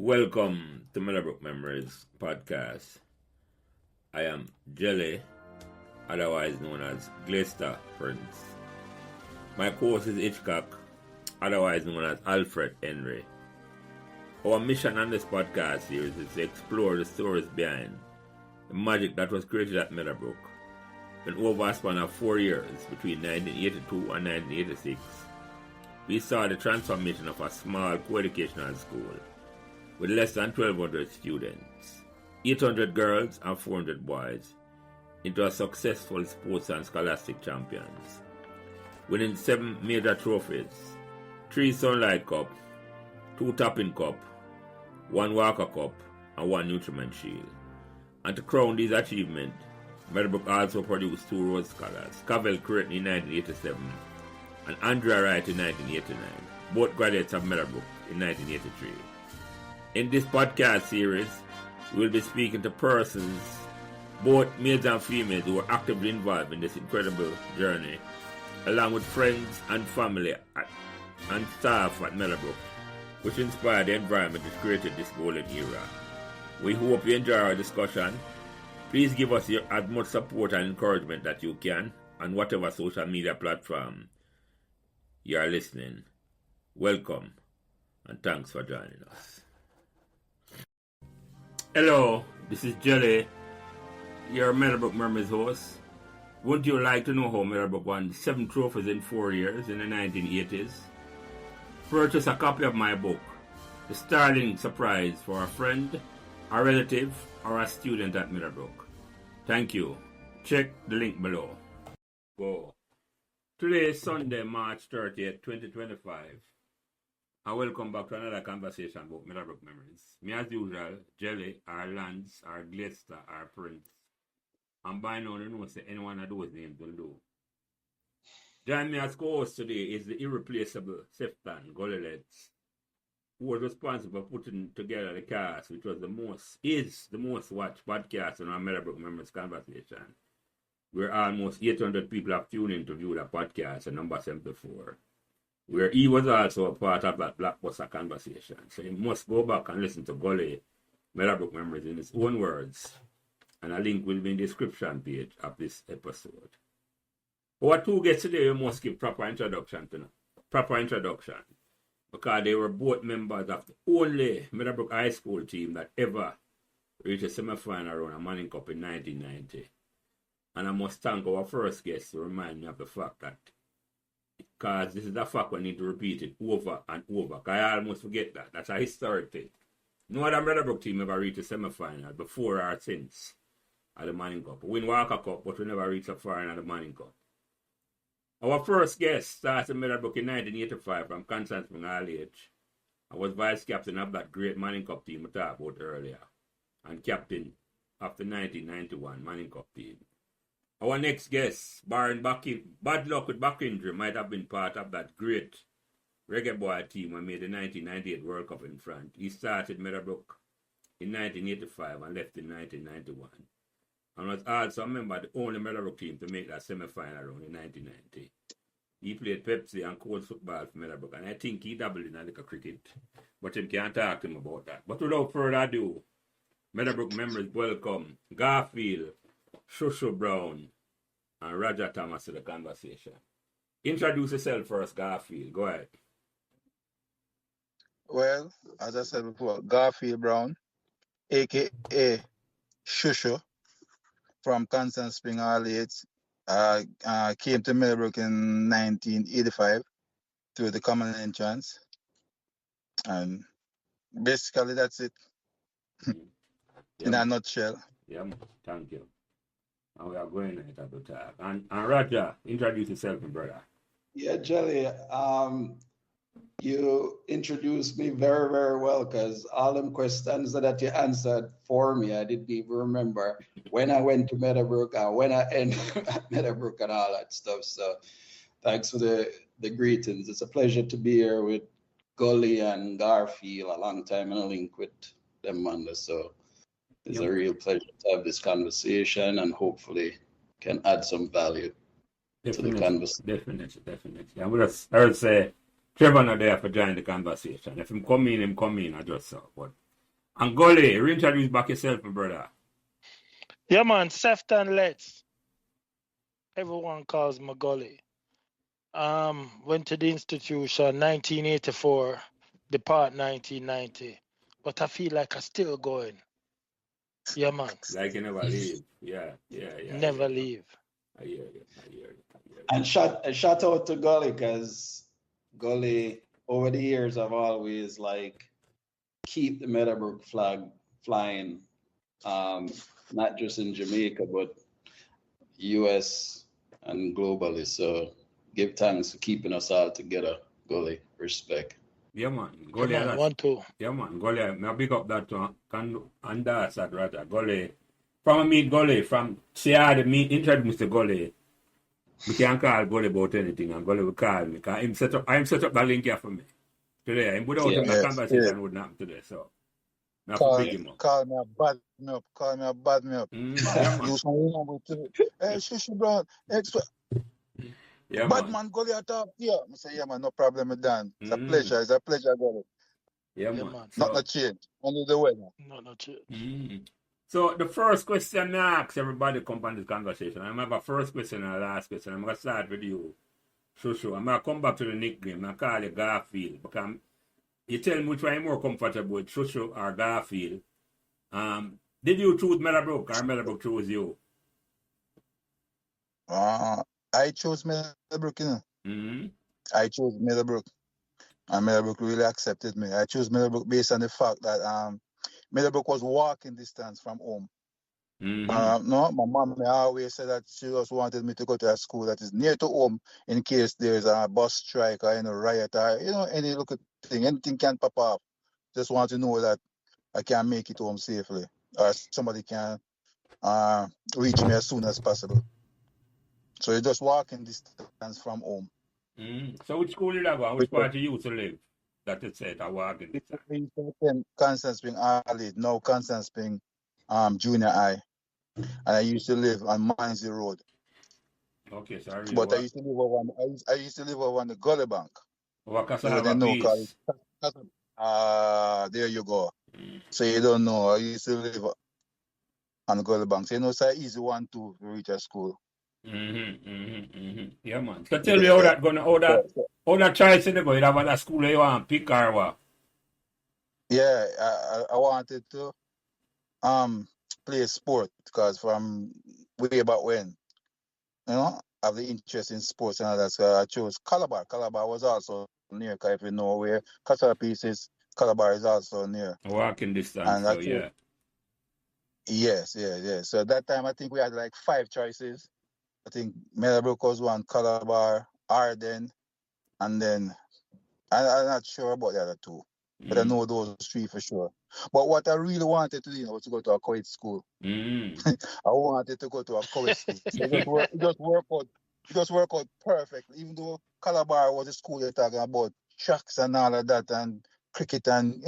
Welcome to Meadowbrook Memories podcast. I am Jelly, otherwise known as Glester Prince. My co-host is Hitchcock, otherwise known as Alfred Henry. Our mission on this podcast series is to explore the stories behind the magic that was created at Meadowbrook. In over a span of 4 years, between 1982 and 1986, we saw the transformation of a small co-educational school with less than 1,200 students, 800 girls and 400 boys, into a successful sports and scholastic champions, winning 7 major trophies, 3 Sunlight Cup, 2 Topping Cup, 1 Walker Cup, and 1 Nutriment Shield. And to crown these achievements, Meadowbrook also produced 2 Rhodes Scholars, Cavell Creighton in 1987 and Andrea Wright in 1989, both graduates of Meadowbrook in 1983. In this podcast series, we will be speaking to persons, both males and females, who are actively involved in this incredible journey, along with friends and family and staff at Meadowbrook, which inspired the environment that created this golden era. We hope you enjoy our discussion. Please give us as much support and encouragement that you can on whatever social media platform you are listening. Welcome and thanks for joining us. Hello, this is Jelly, your Meadowbrook Memories host. Would you like to know how Meadowbrook won 7 trophies in 4 years in the 1980s? Purchase a copy of my book, The STARLINGS Surprise, for a friend, a relative, or a student at Meadowbrook. Thank you. Check the link below. Whoa. Today is Sunday, March 30th, 2025. And welcome back to another conversation about Meadowbrook Memories. Me as usual, Jelly, our Lance, our Glester, our Prince. And by now you know say any one of those names will do. Joining me as co-host today is the irreplaceable Sefton Gullilets, who was responsible for putting together the cast, which was the most watched podcast on our Meadowbrook Memories conversation, where almost 800 people have tuned in to view the podcast at number 74. Where he was also a part of that blockbuster conversation. So you must go back and listen to Gully Meadowbrook Memories in his own words. And a link will be in the description page of this episode. Our 2 guests today, we must give proper introduction. Because they were both members of the only Meadowbrook High School team that ever reached a semi-final round of Manning Cup in 1990. And I must thank our first guest to remind me of the fact that, because this is a fact we need to repeat it over and over, because I almost forget that. That's a historic thing. No other Meadowbrook team ever reached a semi-final before or since at the Manning Cup. We win Walker Cup, but we never reached a final at the Manning Cup. Our first guest started Meadowbrook in 1985 from Kingston Jamaica. I was vice captain of that great Manning Cup team we talked about earlier, and captain of the 1991 Manning Cup team. Our next guest, barring bad luck with back injury, might have been part of that great reggae boy team when made the 1998 World Cup in France. He started Meadowbrook in 1985 and left in 1991. And was also a member of the only Meadowbrook team to make that semi-final round in 1990. He played Pepsi and cold football for Meadowbrook, and I think he dabbled in a little cricket. But him can't talk to him about that. But without further ado, Meadowbrook Memories welcome Garfield Shu Shu Brown and Roger Thomas to the conversation. Introduce yourself first, Garfield. Go ahead. Well, as I said before, Garfield Brown, a.k.a. Shu Shu, from Constant Spring All-Aids, came to Meadowbrook in 1985 through the common entrance. And basically that's it. In a nutshell. Yeah, thank you. And we are going at the talk. And Roger, introduce yourself, my brother. Yeah, Jelly, you introduced me very, very well, because all them questions that you answered for me, I didn't even remember when I went to Meadowbrook and when I ended at Meadowbrook and all that stuff. So thanks for the greetings. It's a pleasure to be here with Gully and Garfield, a long time in a link with them, Monday. So it's a real pleasure to have this conversation and hopefully can add some value to the conversation. Definitely. I would say Trevor not there for join the conversation. If him come in, I just saw. But And Gully, reintroduce back yourself, my brother. Yeah, man, Sefton Letts. Everyone calls me Gully. Went to the institution 1984, depart 1990. But I feel like I'm still going. Yeah, man. Like you never leave. Yeah. Never leave. I hear you. And shout out to Gully, because Gully over the years have always like keep the Meadowbrook flag flying, not just in Jamaica but US and globally. So give thanks for keeping us all together, Gully. Respect. Yeah, man. Yeah, Gully, man, 1, 2. yeah, man. Gully, I pick up that one. And that's that rather. Gully. From I meet Gully, from say I had me introduce Mr. Gully. We can't call Gully about anything, and Gully will call me. Because I'm set up that link here for me. Today. And without him, the conversation wouldn't happen today. So I have to pick him up. Call me a bad me up. Yeah, man. Use some number to hey, Shu Shu Brown. Yeah, Bad man. man, Gully at top. Yeah. I say, yeah, man, no problem with that. It's a pleasure, Gully. Yeah, Yeah, man. man. Not a change. Only the weather. No change. So the first question I ask everybody come on this conversation. I'm going to have a first question and a last question. I'm going to start with you, Shu Shu. I'm going to come back to the nickname. I call you Garfield. Because you tell me which one you're more comfortable with, Shu Shu or Garfield. Did you choose Meadowbrook or Meadowbrook chose you? I chose Meadowbrook, you know. I chose Meadowbrook. And Meadowbrook really accepted me. I chose Meadowbrook based on the fact that Meadowbrook was walking distance from home. No, my mom always said that she just wanted me to go to a school that is near to home in case there's a bus strike or riot or any little thing, anything can pop up. Just want to know that I can make it home safely, or somebody can reach me as soon as possible. So you're just walking distance from home. So which school did you go? Which part you used to live? That it said I walking distance. Kingston Spring Early, now Kingston Spring Junior High. And I used to live on Mindsy Road. Okay, sorry. But I used to live over on the Gully Bank. There you go. So you don't know. I used to live on the Gully Bank. So it's an easy one to reach a school. Yeah, man. So tell me how that child said go. You have a school you want pick or what? Yeah, I wanted to play sport because from way back when, I have the interest in sports and all that. So I chose Calabar. Calabar was also near, because if you know where Qatar Peace is, Calabar is also near. Walking distance, so yeah. Yes. So at that time, I think we had like 5 choices. I think Meadowbrook was one, Calabar, Arden, and then I'm not sure about the other 2. But I know those 3 for sure. But what I really wanted to do was to go to a co-ed school. I wanted to go to a co-ed school. So it just worked out perfectly. Even though Calabar was a school you're talking about tracks and all of that and cricket and,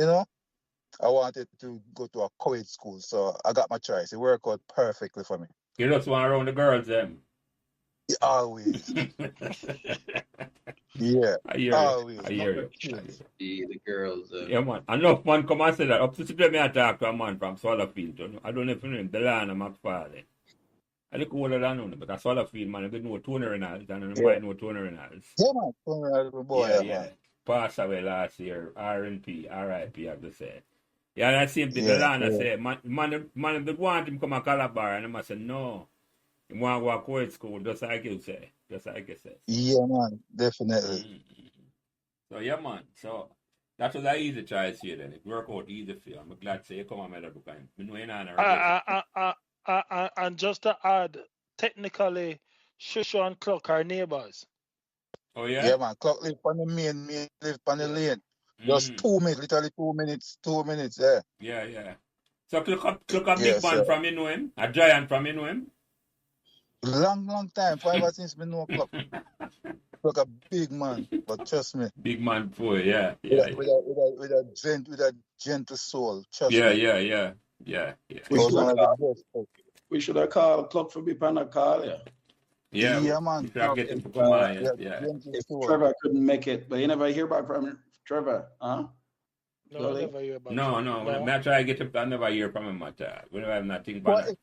I wanted to go to a co-ed school. So I got my choice. It worked out perfectly for me. You just want around the girls, them? Always. Yeah. I hear you. The girls. Yeah, man. Enough man come and say that. Up to today, I talk to a man from Swallowfield. I don't know if you know him, Delana McFarlane. I look older than him, but that's Swallowfield, man. I didn't know Tony Reynolds, and I might know Tony Reynolds. Yeah, man. Tony Reynolds, boy. Yeah. Passed away last year. R.I.P. I have to say. Yeah, that same thing. Delana said, man, they want him come to Calabar, and I said, no. You want to go to co-ed school, just like you say. Yeah, man, definitely. So, yeah, man. So, that was an easy choice here, then. It worked out easy for you. I'm glad to say you come on Meadowbrook. And just to add, technically, Shu Shu and Cluck are neighbors. Oh, yeah? Yeah, man. Cluck live on the main, me live on the lane. Just 2 minutes, literally 2 minutes, yeah. Yeah. So, Cluck a big man from you know him? A giant from you know him? Long time, ever since me know Cluck. Cluck a big man, but trust me. Big man boy, yeah. With a gentle soul, trust me. Yeah. We should have called Cluck for be on a call, yeah. Yeah, man. If Trevor couldn't make it, but you never hear back from Trevor, huh? No, I Gully? never hear about No, Trevor. no. When No. I try to get up, I never hear from him at all. Whenever I have nothing Well, banner.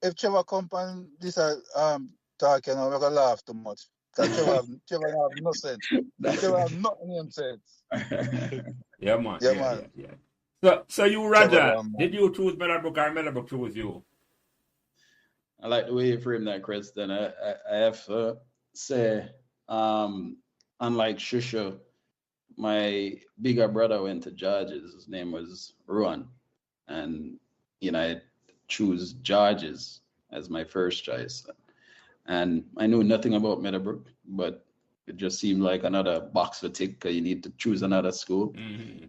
if Trevor come and this talk, we're gonna laugh too much. Because Trevor have no sense. Trevor have nothing in sense. Yeah, man. Yeah, Yeah, man. yeah, yeah. So you, Trevor Roger, one did man. you choose Meadowbrook or Meadowbrook chose you? I like the way you frame that, Kristen. I have to say, unlike Shu Shu, my bigger brother went to George's. His name was Ruan. And, I choose George's as my first choice. And I knew nothing about Meadowbrook, but it just seemed like another box to tick. You need to choose another school. Mm-hmm.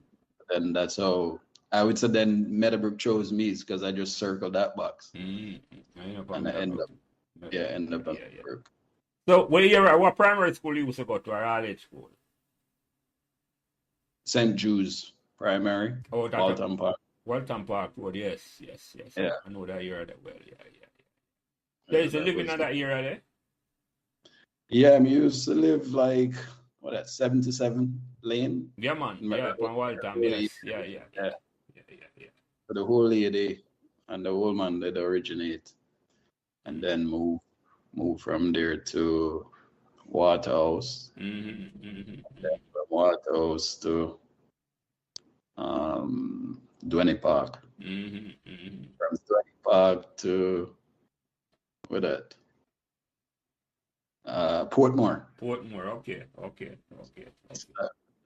And that's how I would say then Meadowbrook chose me because I just circled that box. Mm-hmm. And I end up on Yeah. Meadowbrook. So what primary school you used to go to, or all age school? St. Jude's Primary, Oh, Waltham Park. Waltham Park Road, yes. Yeah. I know that area that well, yeah. There is a living in that area there? Yeah, I used to live like, 77 Lane? Yeah, man. Yeah, from Waltham, yes. Yeah. For the whole lady and the old man that originate. And then move from there to Waterhouse. Mm-hmm. From Waterhouse to Dwenny Park. Mm-hmm. From Dwenny Park to what that? Portmore. Portmore, okay.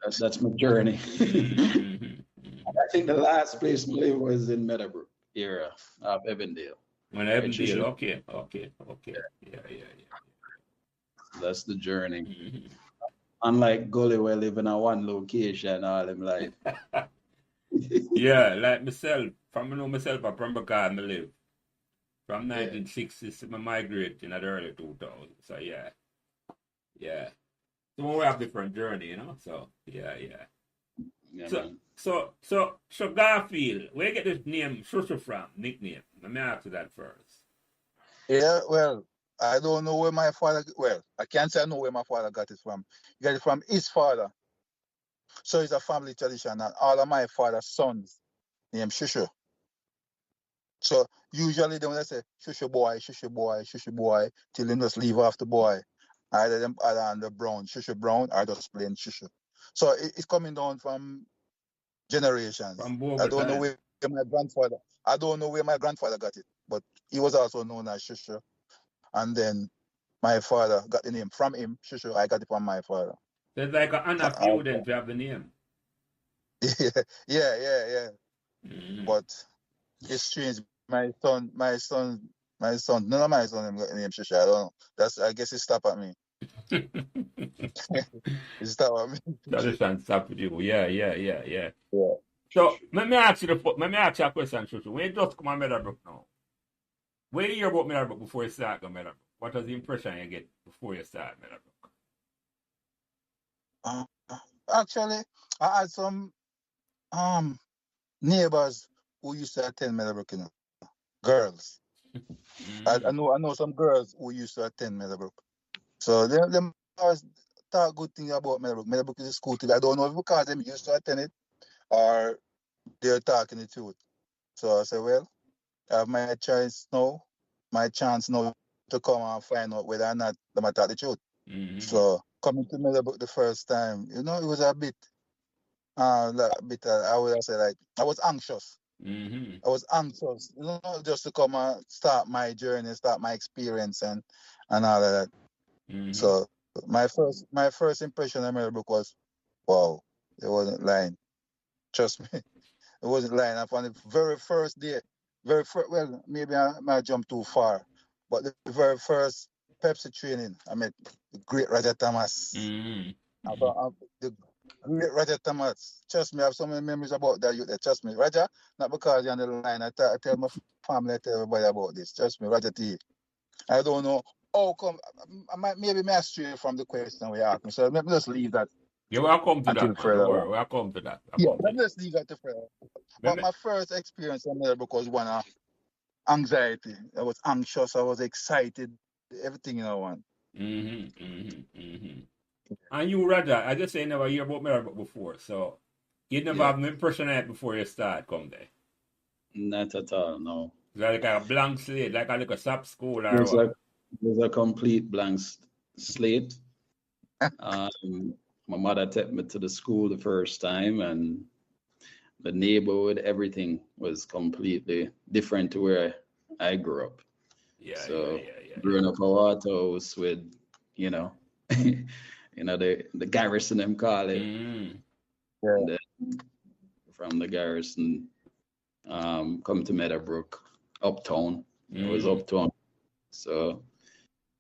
That's my journey. Mm-hmm. I think the last place I lived was in Meadowbrook area of Evandale. When Evandale, okay. Yeah. That's the journey. Mm-hmm. Unlike Gully, where living at one location all him life. Yeah, like myself. From I know myself, I from because I live. From 1960s, I migrate in the early 2000s. So yeah. So we have different journey, So yeah. So Garfield, where you get this name Shu Shu from? Nickname. Let me ask you that first. Yeah, well, I don't know where my father. Well, I can't say I know where my father got it from. He got it from his father. So it's a family tradition, and all of my father's sons named Shu Shu. So usually when they say Shu Shu boy, till them just leave off the boy. Either them add on the brown, Shu Shu brown, or just plain Shu Shu. So it's coming down from generations. From I don't know time. where my grandfather got it, but he was also known as Shu Shu. And then my father got the name from him, Shu Shu. I got it from my father. So it's like an honor for you then to have the name. Yeah. Mm-hmm. But it's strange. My son, none of my son name Shu Shu. I don't know. I guess it stopped at me. It stopped at me. Tradition stop with you. Yeah. Yeah. So let me ask you a question, Shu Shu. When you just come on Meadowbrook now, where do you hear about Meadowbrook before you start going Meadowbrook? What was the impression you get before you start Meadowbrook? Actually, I had some neighbors who used to attend Meadowbrook, girls. Mm-hmm. I know some girls who used to attend Meadowbrook. So them always talk good things about Meadowbrook. Meadowbrook is a school too. I don't know if because them used to attend it or they're talking the truth. So I said, well, I have my chance now to come and find out whether or not them are talk the truth. Mm-hmm. So coming to Meadowbrook the first time, it was a bit I would say like I was anxious. Mm-hmm. I was anxious, just to come and start my journey, start my experience and all of that. Mm-hmm. So my first impression of Meadowbrook was, wow, it wasn't lying. Trust me, it wasn't lying. And from the very first day, well, maybe I might jump too far, but the very first Pepsi training, I met the great Roger Thomas. Mm-hmm. The great Roger Thomas. Trust me, I have so many memories about that youth. Trust me, Roger, not because you're on the line. I tell my family, I tell everybody about this. Trust me, Roger T. I don't know how come. Maybe may stray from the question we asked me. So let me just leave that. Yeah, we'll come to until that. further. Don't worry, we'll come to that. Let me just leave that to further. But my first experience in Meadowbrook was one of anxiety. I was anxious. I was excited. Everything in one. Mm-hmm. And you, Roger, I just say never hear about Meadowbrook before. So You never have an impression of it before you start come there. Not at all, no. It's like a blank slate, like a little sub school or It was what? it was a complete blank slate. My mother took me to the school the first time, and the neighborhood, everything was completely different to where I grew up. Yeah. Growing up a Waterhouse with, you know, the garrison them call it. Mm. And then from the garrison, come to Meadowbrook, uptown. It was uptown. So,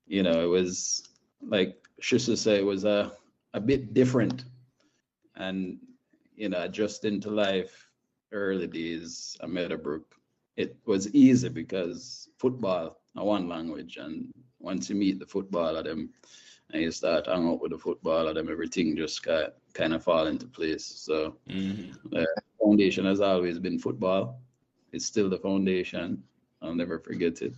it was like Shisa said, it was a bit different. And, adjust into life early days at Meadowbrook. It was easy because football, one language, and once you meet the footballer them and you start hang out with the footballer them, everything just kind of fall into place. So the foundation has always been football. It's still the foundation. I'll never forget it.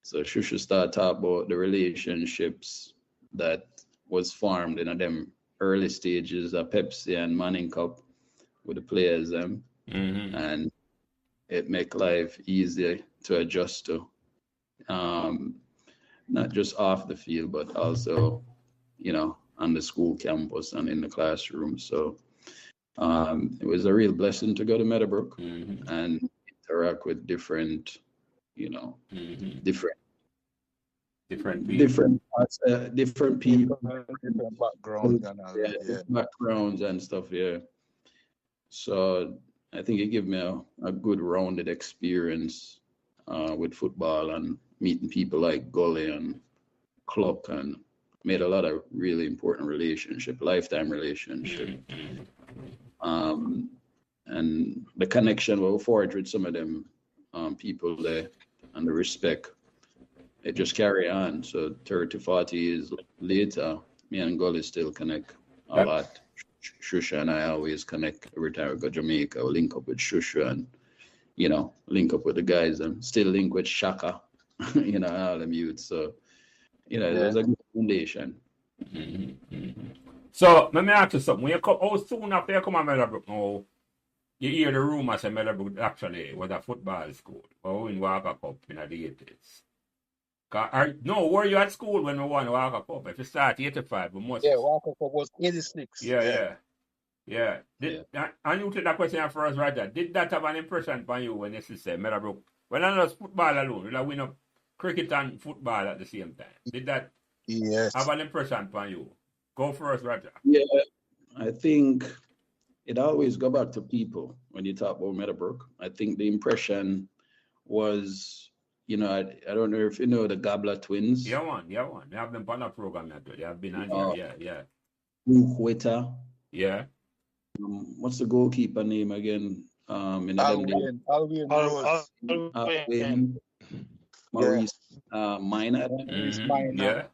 So Shushu started talking about the relationships that was formed in them early stages of Pepsi and Manning Cup with the players and it make life easier to adjust to, not just off the field, but also, on the school campus and in the classroom. So it was a real blessing to go to Meadowbrook and interact with different people, Different people, different backgrounds and all that, backgrounds and stuff. Yeah. So I think it gave me a good rounded experience with football and meeting people like Gully and Cluck, and made a lot of really important lifetime relationship. And the connection we forged with some of them people there, and the respect, it just carry on. So 30, 40 years later, me and Gully still connect a lot. Shusha and I always connect every time we go to Jamaica. We link up with Shusha and, link up with the guys, and still link with Shaka, all them youths. So, there's a good foundation. So let me ask you something. When you come, how soon after you come to Meadowbrook now, you hear the rumors that Meadowbrook actually was a football school, or in Walker Cup in the 80s. No, were you at school when we won Walker Cup? If you start 85, we must. Yeah, Walker Cup was 86. Yeah. And you take that question for us right there. Did that have an impression on you when you say Meadowbrook? When I know football alone, we win up cricket and football at the same time. Did that have an impression on you? Go first, Roger. Yeah, I think it always go back to people when you talk about Meadowbrook. I think the impression was, I don't know if you know the Gabler twins. Yeah, one. They have them on a program that they have been on here. Yeah. Luke Witter. Yeah. What's the goalkeeper name again? Alwyn Rose. Alwyn. Maurice Minor. Yeah.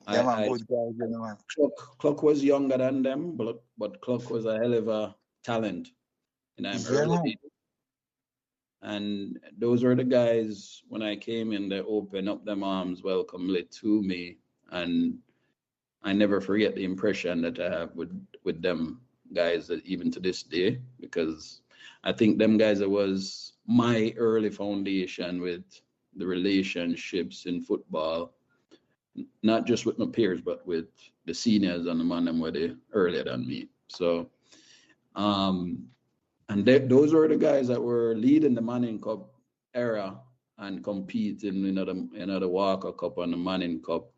Good guys, Cluck was younger than them, but Cluck was a hell of a talent in early days. And those were the guys, when I came in, they opened up them arms welcomely to me. And I never forget the impression that I have with them guys, even to this day, because I think them guys, it was my early foundation with the relationships in football, not just with my peers, but with the seniors and the man them were they earlier than me. So, those were the guys that were leading the Manning Cup era and competing in the Walker Cup and the Manning Cup.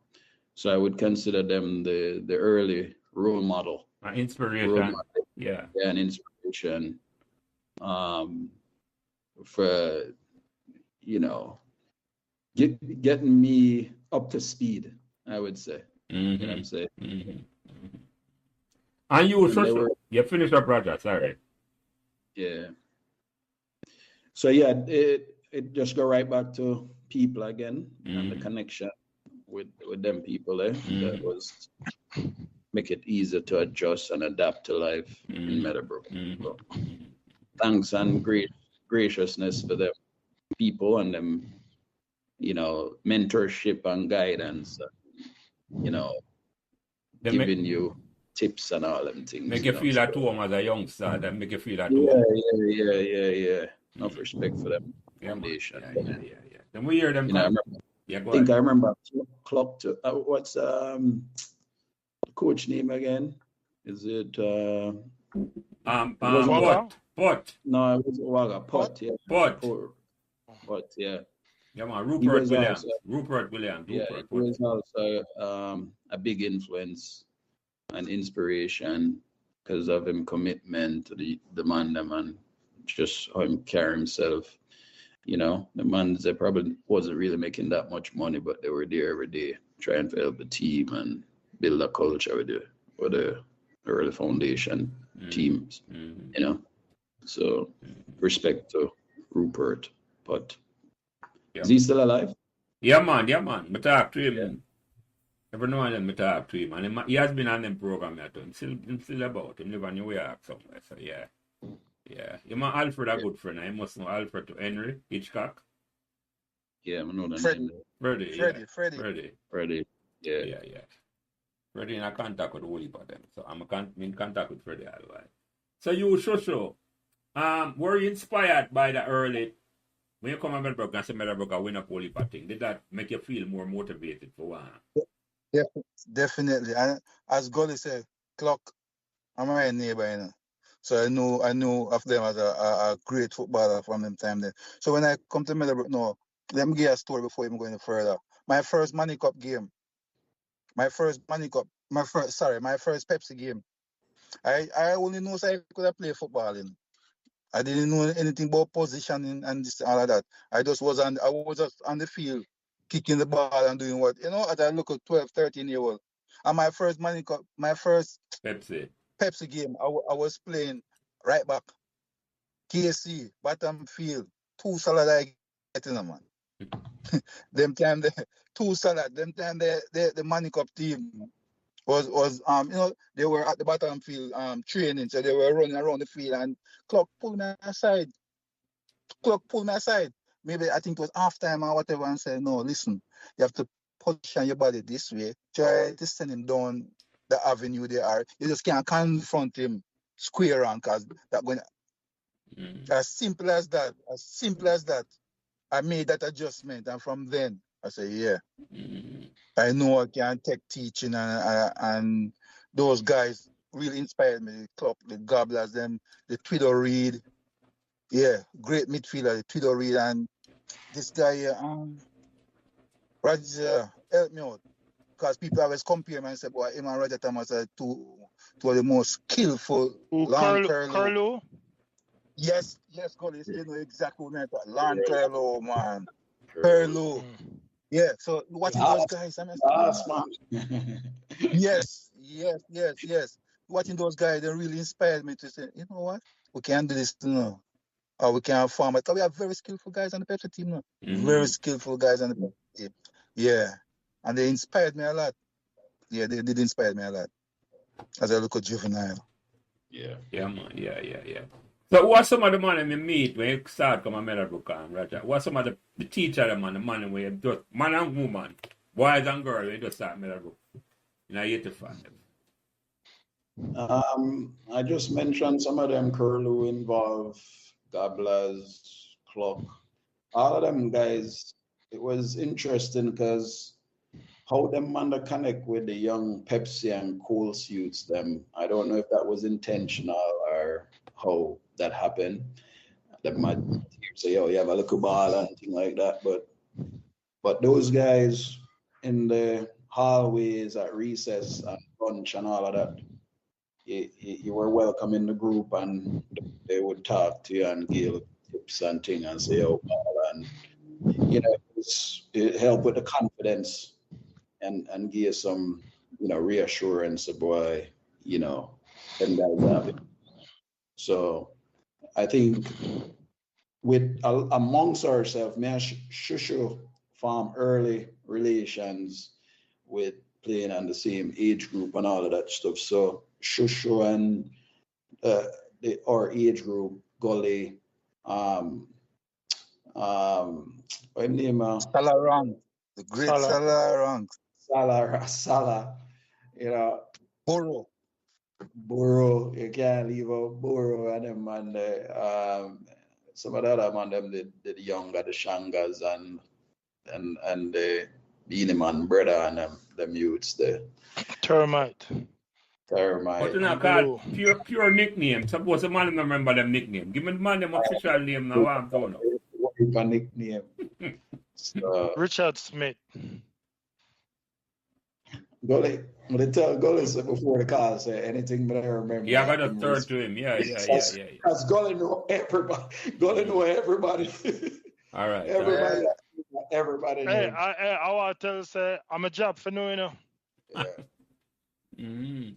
So I would consider them the early role model. An inspiration. Yeah, an inspiration for, getting me up to speed, I would say. You know what I'm saying? And you finished up, Roger, sorry. Yeah. So yeah, it just go right back to people again and the connection with them people there. That was make it easier to adjust and adapt to life in Meadowbrook. So, thanks and graciousness for them people and them, mentorship and guidance, giving you tips and all them things. Make you feel at home as a youngster, then make you feel at Yeah, home. yeah. Enough respect for them. Foundation. Yeah. Then we hear them. You know, I remember clock to what's the coach name again? Is it Pot. No, it was Waga. Pot, yeah. Pot, yeah. Yeah, man, Rupert Williams. Yeah, he was also a big influence and inspiration because of him commitment to the man, just how him carry himself. You know, the man, they probably wasn't really making that much money, but they were there every day trying to help the team and build a culture with the early foundation teams, you know. So respect to Rupert, but is he still alive? Yeah, man. I talk to him. Yeah. Every now and then I talk to him. And he has been on them program yet. I'm still about him. Live on New York somewhere. So yeah. You man Alfred a good friend. I must know Alfred to Henry Hitchcock. Yeah, I know that Freddie. name. Freddie. Yeah. Freddie in contact with all of them. So I'm in contact with Freddie otherwise. So you, Shu Shu, were you inspired by the early, when you come to Meadowbrook and say Meadowbrook a win a whole heap of thing, did that make you feel more motivated for one? Yeah, definitely. And as Gully said, Clock, I'm my neighbor, you know. So I knew of them as a great footballer from them time there. So when I come to Meadowbrook now, let me give you a story before even going further. My first Money Cup game, my first Pepsi game, I only know I could have played football in. I didn't know anything about positioning and this all of that. I was just on the field, kicking the ball and doing what, as I look at 12, 13-year-old. And my first Money Cup, my first Pepsi game, I was playing right back. KC, bottom field, 2 salad I get in, man. Them time the Money Cup team was they were at the bottom field training, so they were running around the field and Clock pulled me aside. Maybe I think it was half time or whatever, and said, no, listen, you have to position your body this way. Try to send him down the avenue they are. You just can't confront him square on, because that going as simple as that. I made that adjustment, and from then I said, yeah. I know I can take teaching, and those guys really inspired me. The club, the Gobblers, them, the Twiddle Reed. Yeah, great midfielder, the Twiddle Reed, and this guy here, Roger, help me out. Because people always compare me and say, boy, him and Roger Thomas are two of the most skillful long curler. Yes, Gully, you know exactly what I mean. Long curler, man. Curler. Yeah, so watching those guys, I mean, yes. Watching those guys, they really inspired me to say, you know what, we can do this, or we can farm it. Because we have very skillful guys on the Pepsi team now. Very skillful guys on the Pepsi team. Yeah, and they inspired me a lot. Yeah, they did inspire me a lot as I look at juvenile. Yeah, man. Yeah. So what's some of the money you meet when you start coming to Meadowbrook and Roger? What's some of the teacher the money where you just man and woman, boys and girls, when you just start Meadowbrook? You know, 85. I just mentioned some of them curlew involved, Gobblers, Clock. All of them guys, it was interesting because how them man to connect with the young Pepsi and Cool suits them. I don't know if that was intentional or how that happened. That might say, oh, you have a little ball and thing like that. But those guys in the hallways at recess and lunch and all of that, you were welcome in the group, and they would talk to you and give tips and things and say, oh, and it helped with the confidence and give some reassurance of boy, them guys have it. So I think with amongst ourselves, me and Shu Shu form early relations with playing on the same age group and all of that stuff. So Shu Shu and our age group, Gully, what name? Salah, the great Salah. Salah, Burrow. Burrow, you can't leave out Burrow and them man there. Some of the other man them the younger, the Shangas and the Beanie Man brother and them youths there. Termite. But Termite. you know, called pure nickname. Suppose the man don't remember them nickname. Give me the man them official name now. I'm doing What is a nickname? So, Richard Smith. Gully, when they tell Gully say before the call say anything but I remember. Yeah, I got a third to him. Yeah. Because Gully know everybody. Gully know everybody. All right. Everybody Hey, knows. I want to tell you, say, I'm a job for knowing you. Yeah. Mm-hmm.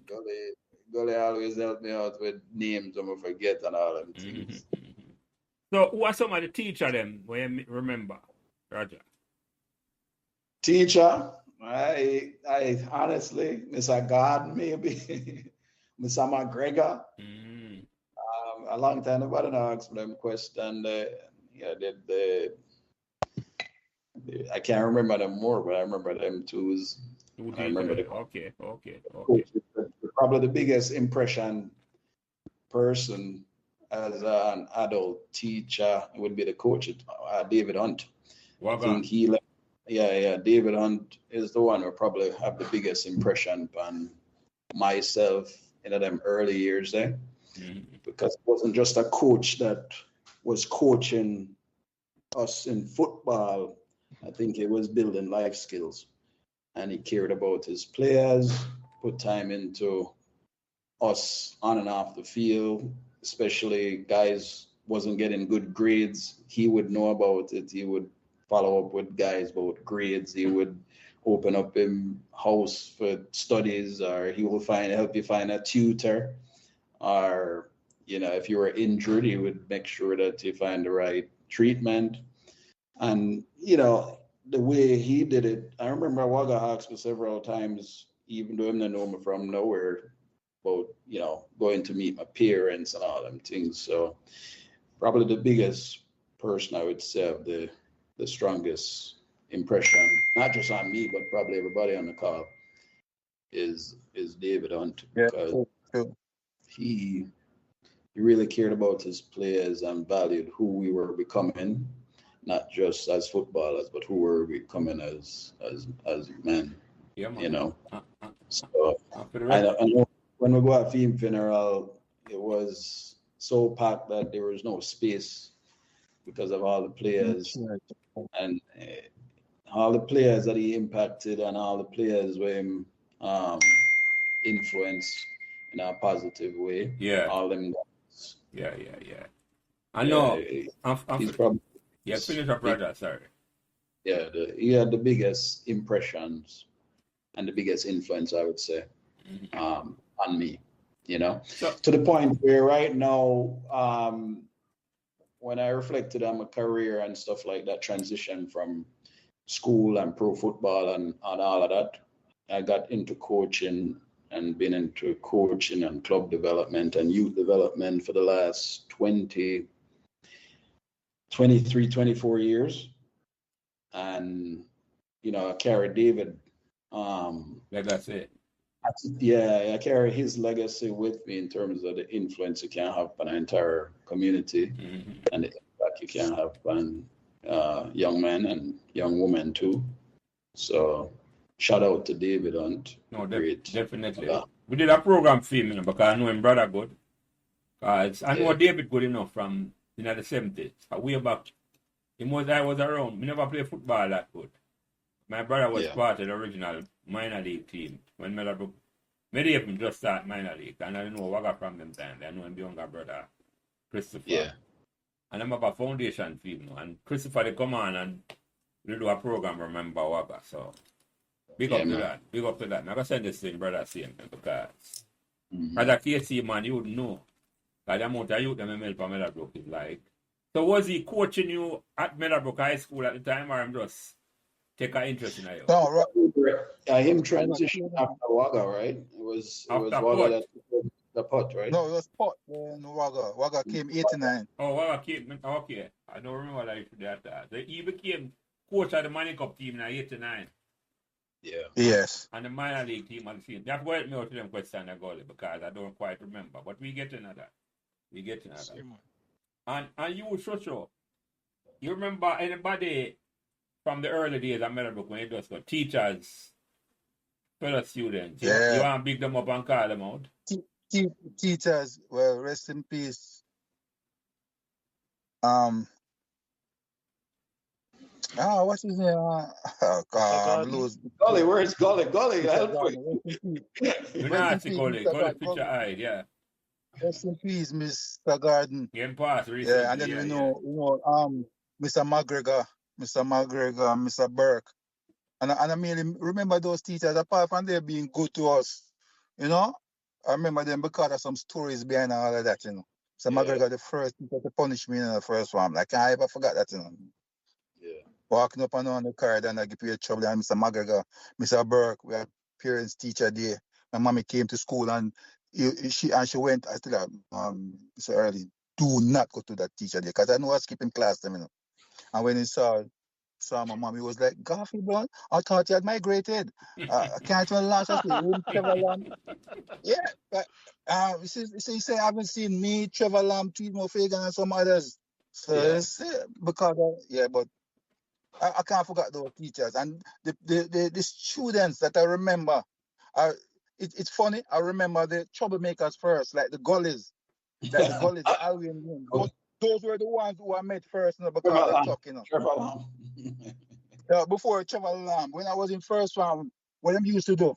Gully always help me out with names and I forget and all them things. Mm-hmm. So, who are some of the teacher them where you remember, Roger? Teacher, I honestly, Mr. God maybe, Mr. McGregor. Mm-hmm. A long time nobody asked them question. I can't remember them more, but I remember them too. I remember the Okay. coach. Probably the biggest impression person as an adult teacher would be the coach, David Hunt. I think he left. Yeah. David Hunt is the one who probably have the biggest impression on myself in them early years there. Mm-hmm. Because it wasn't just a coach that was coaching us in football. I think he was building life skills. And he cared about his players, put time into us on and off the field, especially guys wasn't getting good grades. He would know about it. He would follow up with guys about grades. He would open up him house for studies, or he will help you find a tutor, or if you were injured, he would make sure that you find the right treatment. And the way he did it, I remember Wagga Hawks for several times, even though I'm not know me from nowhere, about going to meet my parents and all them things. So probably the biggest person I would say have the strongest impression, not just on me, but probably everybody on the call, is David Hunt, because he really cared about his players and valued who we were becoming, not just as footballers, but who we're becoming as men. Yeah, man. So I know when we go at Theme Funeral, it was so packed that there was no space because of all the players and all the players that he impacted and all the players were influenced in a positive way. Yeah. All them guys. Yeah. I know. He's probably finish up, brother. Sorry. Yeah, he had the biggest impressions and the biggest influence, I would say, on me. So, to the point where right now, when I reflected on my career and stuff like that, transition from school and pro football and all of that, I got into coaching and been into coaching and club development and youth development for the last 23, 24 years. And, I carry David. Legacy. Yeah, I carry his legacy with me in terms of the influence you can have on an entire community and the impact you can have on young men and young women too. So shout out to David Hunt. No, definitely. We did a program for him, because I know him brother good. I know David good enough from the 70s. Way back. I was around. We never played football that good. My brother was part of the original minor league team when Meadowbrook. Meadowbrook just started minor league, and I don't know Wagga from them time. I know him younger brother, Christopher. Yeah. And I'm about foundation team now. And Christopher, they come on and we do a program, remember Wagga. So big up to that. Big up to that. I'm going to send this thing, brother, same because as a KC man, you would know that the amount of youth that I made for Meadowbrook is like. So was he coaching you at Meadowbrook High School at the time, or I'm just take an interest in you? No, him transition after Wagga, right? It was Wagga that took the pot, right? No, it was pot in Wagga. Wagga came 89. Oh, Wagga came, okay. I don't remember that. He became coach of the Money Cup team in 89. Yeah. Yes. And the minor league team on the field. That's what me out to them question a goalie because I don't quite remember. But we get into that. We get into that. And you, Shosho, you remember anybody from the early days of Meadowbrook when it just got teachers, fellow students? You Yeah. want to big them up and call them out? Teachers, well, rest in peace. What's his name? Lose. Gully, where's Gully? Gully, help me. Rest in peace. You Rest know, in see peace, Gully. Mr. Gully Garden. picture eye, yeah. Rest in peace, Mr. Garden. Game pass recently. Yeah, and then we know, Mr. McGregor, Mr. Burke. And I merely remember those teachers, apart from them being good to us, you know. I remember them because of some stories behind all of that, you know. So McGregor, the first teacher to punish me in the first one. Like, I ever forgot that, you know. Yeah. Walking up and down the corridor and I give you a trouble. And Mr. McGregor, Mr. Burke, we had parents teacher day. My mommy came to school and she went, I still so early, do not go to that teacher day because I know I was skipping class them, you know. And when he saw my mom, he was like, Garfield, bro, I thought you had migrated. I can't even last us with Trevor Lamb. Yeah, but he said, I haven't seen me, Trevor Lamb, Tweedmore Fagan, and some others. So because but I can't forget those teachers and the students that I remember. It's funny. I remember the troublemakers first, like the gullies, the Albion. Those were the ones who I met first, you know, because of the talk, you know. Trevor Lamb. Before Trevor Lamb, when I was in first round, what them used to do,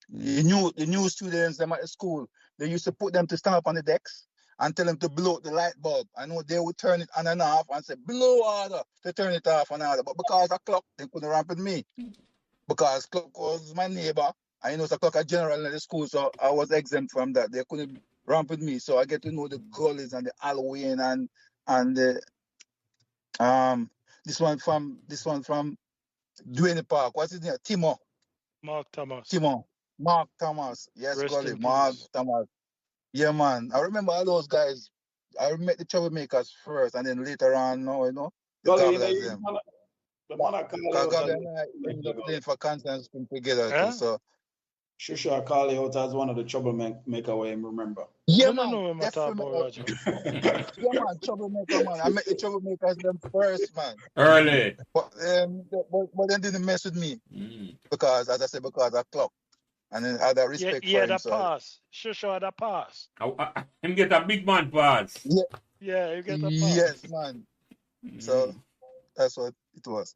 the new students them at the school, they used to put them to stand up on the decks and tell them to blow the light bulb. I know they would turn it on and off and say, blow harder to turn it off and harder. But because of clock, they couldn't ramp with me. Because clock was my neighbor. I know the clock a general in the school, so I was exempt from that. They couldn't ramp with me. So I get to know the gullies and the Halloween and the this one from Duane Park. What's his name? Mark Thomas. Mark Thomas. Yes, Rest Gully. in Mark peace. Thomas. Yeah, man. I remember all those guys. I met the troublemakers first, and then later on, you know, the Gully, gobblers them. the man I call you Because out Gobble and I ended up playing for Constance together too. Huh? So Shu Shu, I call you out as one of the troublemaker way, remember. yeah, I don't man. know him at all about Roger. Yeah, man. Troublemaker, man. I met the troublemakers them first, man. Early. But then didn't mess with me because, as I said, because of clock. And then I had a respect for him. Yeah, the pass. Shusho had a pass. Him get a big man pass. Yeah, you get a pass. Yes, man. So that's what it was.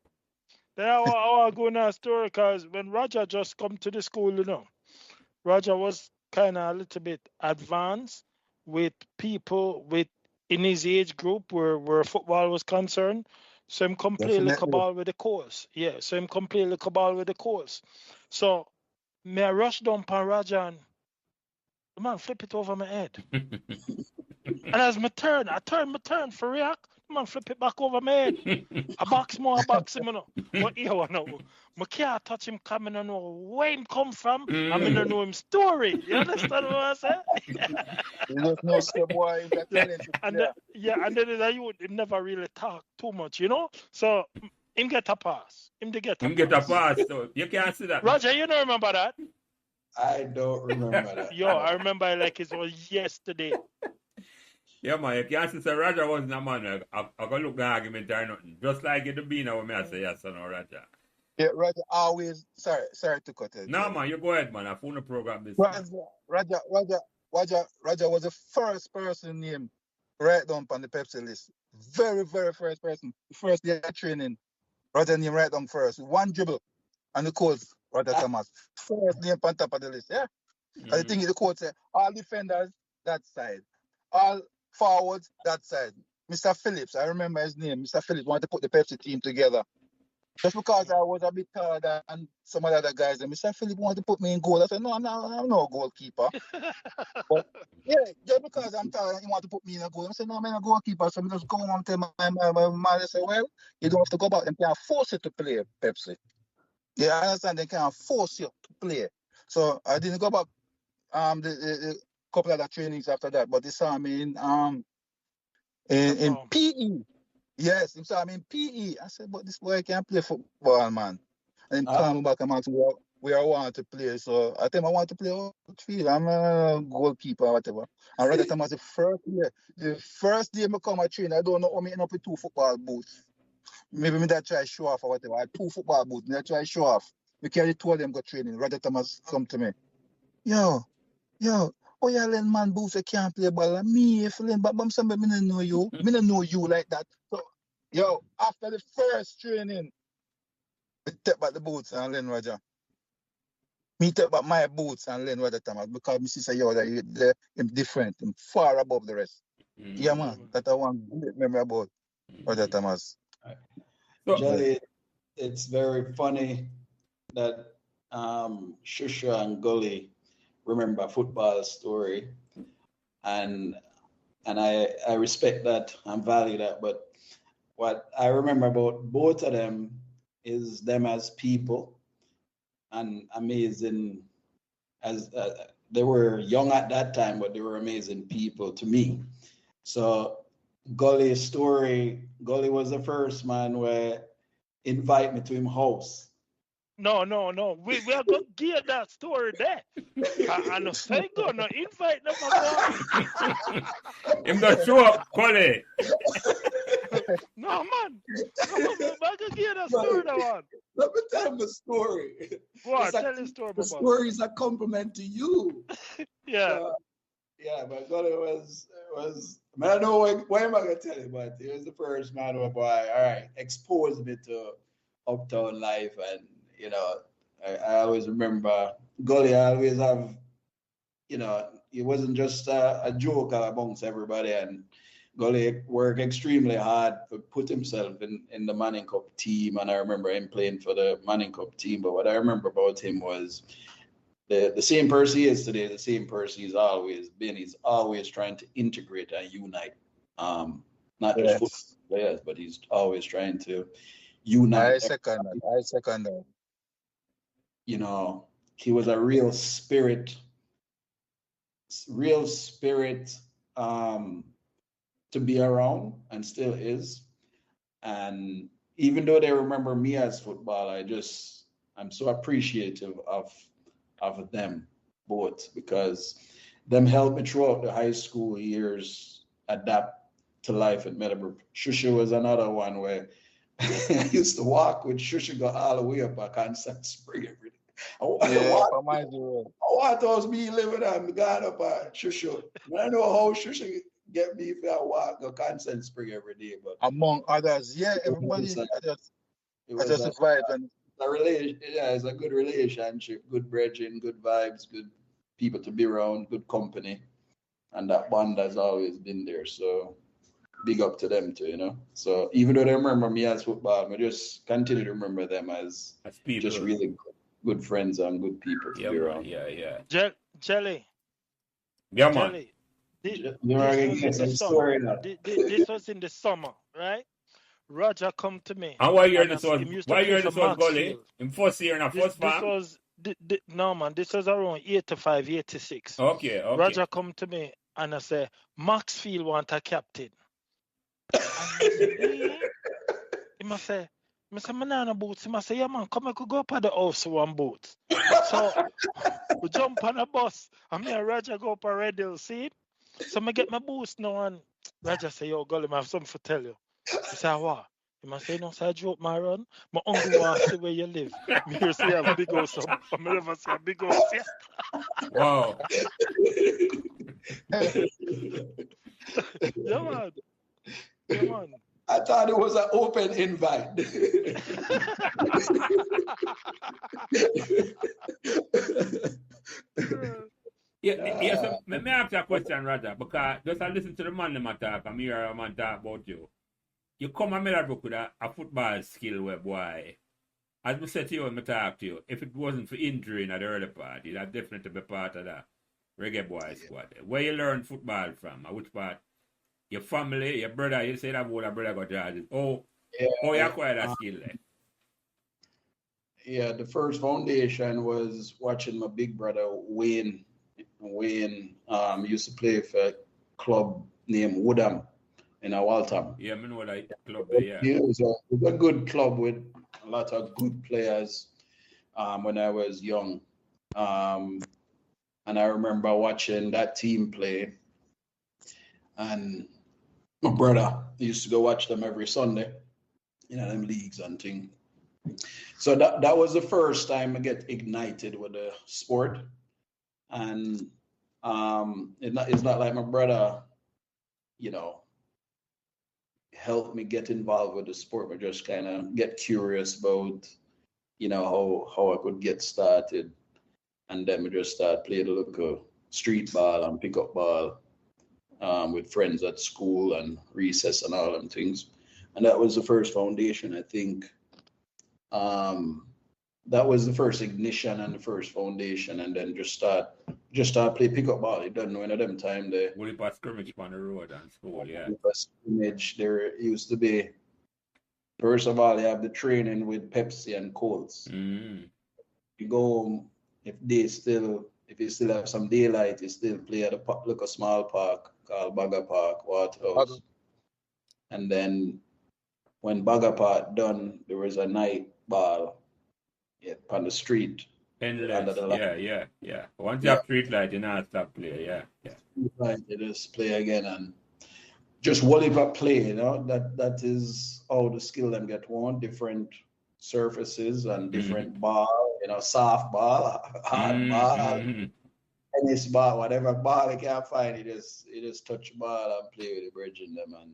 Then I want to go in a story because when Roger just come to the school, you know, Roger was kind of a little bit advanced with people in his age group where football was concerned. So him completely cabal with the course. Yeah, so him completely cabal with the course. So me I rush down on Roger and the man flip it over my head. And as I turn for react, the man flip it back over my head. I box him, you know. But here I know. I can't touch him coming and know where him come from. I mean, I know him story. You understand what I say? You don't know the boy is a talented player. And then him never really talk too much, you know? So him get a pass. Him get a pass, so you can't see that. Roger, you don't remember that? I don't remember that. Yo, I remember like it was yesterday. Yeah, man, you can't say Roger wasn't a man. I can look the argument or nothing. Just like it be now when I say yes or no, Roger. Yeah, Roger always, sorry to cut it. No, man, you go ahead, man. I phone the program this Roger was the first person named right down on the Pepsi list. Very, very first person. First day of training. Roger named right down first. One dribble. And the coach, Roger Thomas. First name on top of the list, yeah? And the thing is, the coach said, all defenders, that side. All forwards, that side. Mr. Phillips, I remember his name. Mr. Phillips wanted to put the Pepsi team together. Just because I was a bit taller than some of the other guys, and Mr. Phillips wanted to put me in goal. I said, no, I'm no goalkeeper. But yeah, just because I'm taller and he wanted to put me in a goal. I said, no, I'm a goalkeeper. So I just go on and tell my mother, say, well, you don't have to go back. They can't force you to play Pepsi. Yeah, I understand they can't force you to play. So I didn't go back the couple of the trainings after that, but they saw me in PE. Yes, he saw me in PE. I said, but this boy can't play football, man. And call me back and ask me where I want to play. So I tell him I want to play outfield. I'm a goalkeeper or whatever. And rather time as the first day I come at train, I don't know how me end up with 2 football boots. Maybe me that try show off or whatever. I had 2 football boots. Me that try show off. We carry 2 of them go training. Rather Thomas come to me. Yo, oh yeah, Len man boots I can't play ball. And me if Len but somebody me don't know you. Me don't know you like that. So yo, after the first training, we take back the boots and Len Roger. Me take back my boots and Len Roger Thomas because me say yo that him different, him far above the rest. Yeah man, that I want great memory about Roger Thomas. Jelly, it's very funny that Shusha and Gully remember football story, and I respect that and value that. But what I remember about both of them is them as people, and amazing as they were young at that time, but they were amazing people to me. So Gully's story, Gully was the first man where invite me to him house. No. We are going to get that story there. I know say go, no invite them. Him not show up, Gully. No, man. I'm going to get that story, that one. Let me tell him a story. What? Tell the story, the story is a compliment to you. Yeah. Yeah, but Gully was man, I know why am I gonna tell you, but he was the first man who boy, all right, exposed me to uptown life. And I always remember Gully always have, he wasn't just a joker amongst everybody, and Gully worked extremely hard to put himself in the Manning Cup team. And I remember him playing for the Manning Cup team. But what I remember about him was the same person he is today, the same person he's always been. He's always trying to integrate and unite, not just football players, but he's always trying to unite. I second that. He was a real spirit to be around, and still is. And even though they remember me as football, I'm so appreciative of them both, because them helped me throughout the high school years adapt to life at Meadowbrook. Shu Shu was another one where I used to walk with Shu Shu, go all the way up a Kingston Spring every day. I want those me living and God up at Shu Shu. I know how Shu Shu get me if I walk a Kingston Spring every day. But among others, everybody just a vibe. And it's a good relationship, good bridging, good vibes, good people to be around, good company, and that bond has always been there. So big up to them too, So even though they remember me as football, I just continue to remember them as people. Just really good friends and good people to be around. Yeah. Jelly. Yeah, man. Jelly. This was in the summer, right? Roger come to me. And why year this was Gully? In first year and first farm? No man, this was around 85, 86. Okay. Roger come to me and I say, Maxfield want a captain. And he must say, "Manana boots." He must say, "Yeah man, come I could go up at the house with one boot." So we jump on a bus and me and Roger go up a Red Hill, see? So I get my boots now, and Roger say, "Yo, Gully, I have something to tell you." I say, "What?" He must say, "No, so I drove my run. My uncle wants to see where you live." Me here say a big house, I never say a big house. Wow. Yeah man. I thought it was an open invite. So let me ask you a question, Roger, because just I listen to the man them talk, and me hear a man talk about you. You come to Meadowbrook with a football skill where, boy, as I said to you when I talk to you, if it wasn't for injury in the early part, you'd have definitely be part of the Reggae Boy squad. Where you learn football from? Which part? Your family, your brother, you say that older brother got charges. Oh, you acquired that skill there? Yeah, the first foundation was watching my big brother, Wayne. Wayne used to play for a club named Woodham in Waltham. Yeah, I know that club there, yeah. It was a good club with a lot of good players. when I was young. And I remember watching that team play, and my brother used to go watch them every Sunday, them leagues and things. So that was the first time I get ignited with the sport. And it's not like my brother, helped me get involved with the sport, but just kind of get curious about, how I could get started. And then we just start playing a little street ball and pickup ball with friends at school and recess and all them things. And that was the first foundation, I think. That was the first ignition and the first foundation, and then just start play pickup ball. You don't know any of them time there. Only past scrimmage on the road and school, yeah. Scrimmage, there used to be, first of all, you have the training with Pepsi and Colts. Mm. You go home, if you still have some daylight, you still play at a small park called Bagger Park, Waterhouse. And then when Bagger Park done, there was a night ball on the street. Endless, yeah. Once you have street light, you not stop play, yeah. Right, you just play again and just whatever play, that is how the skill them get won, different surfaces and different ball, soft ball, hard ball, tennis ball, whatever ball you can find, you just touch the ball and play with the bridge in them, and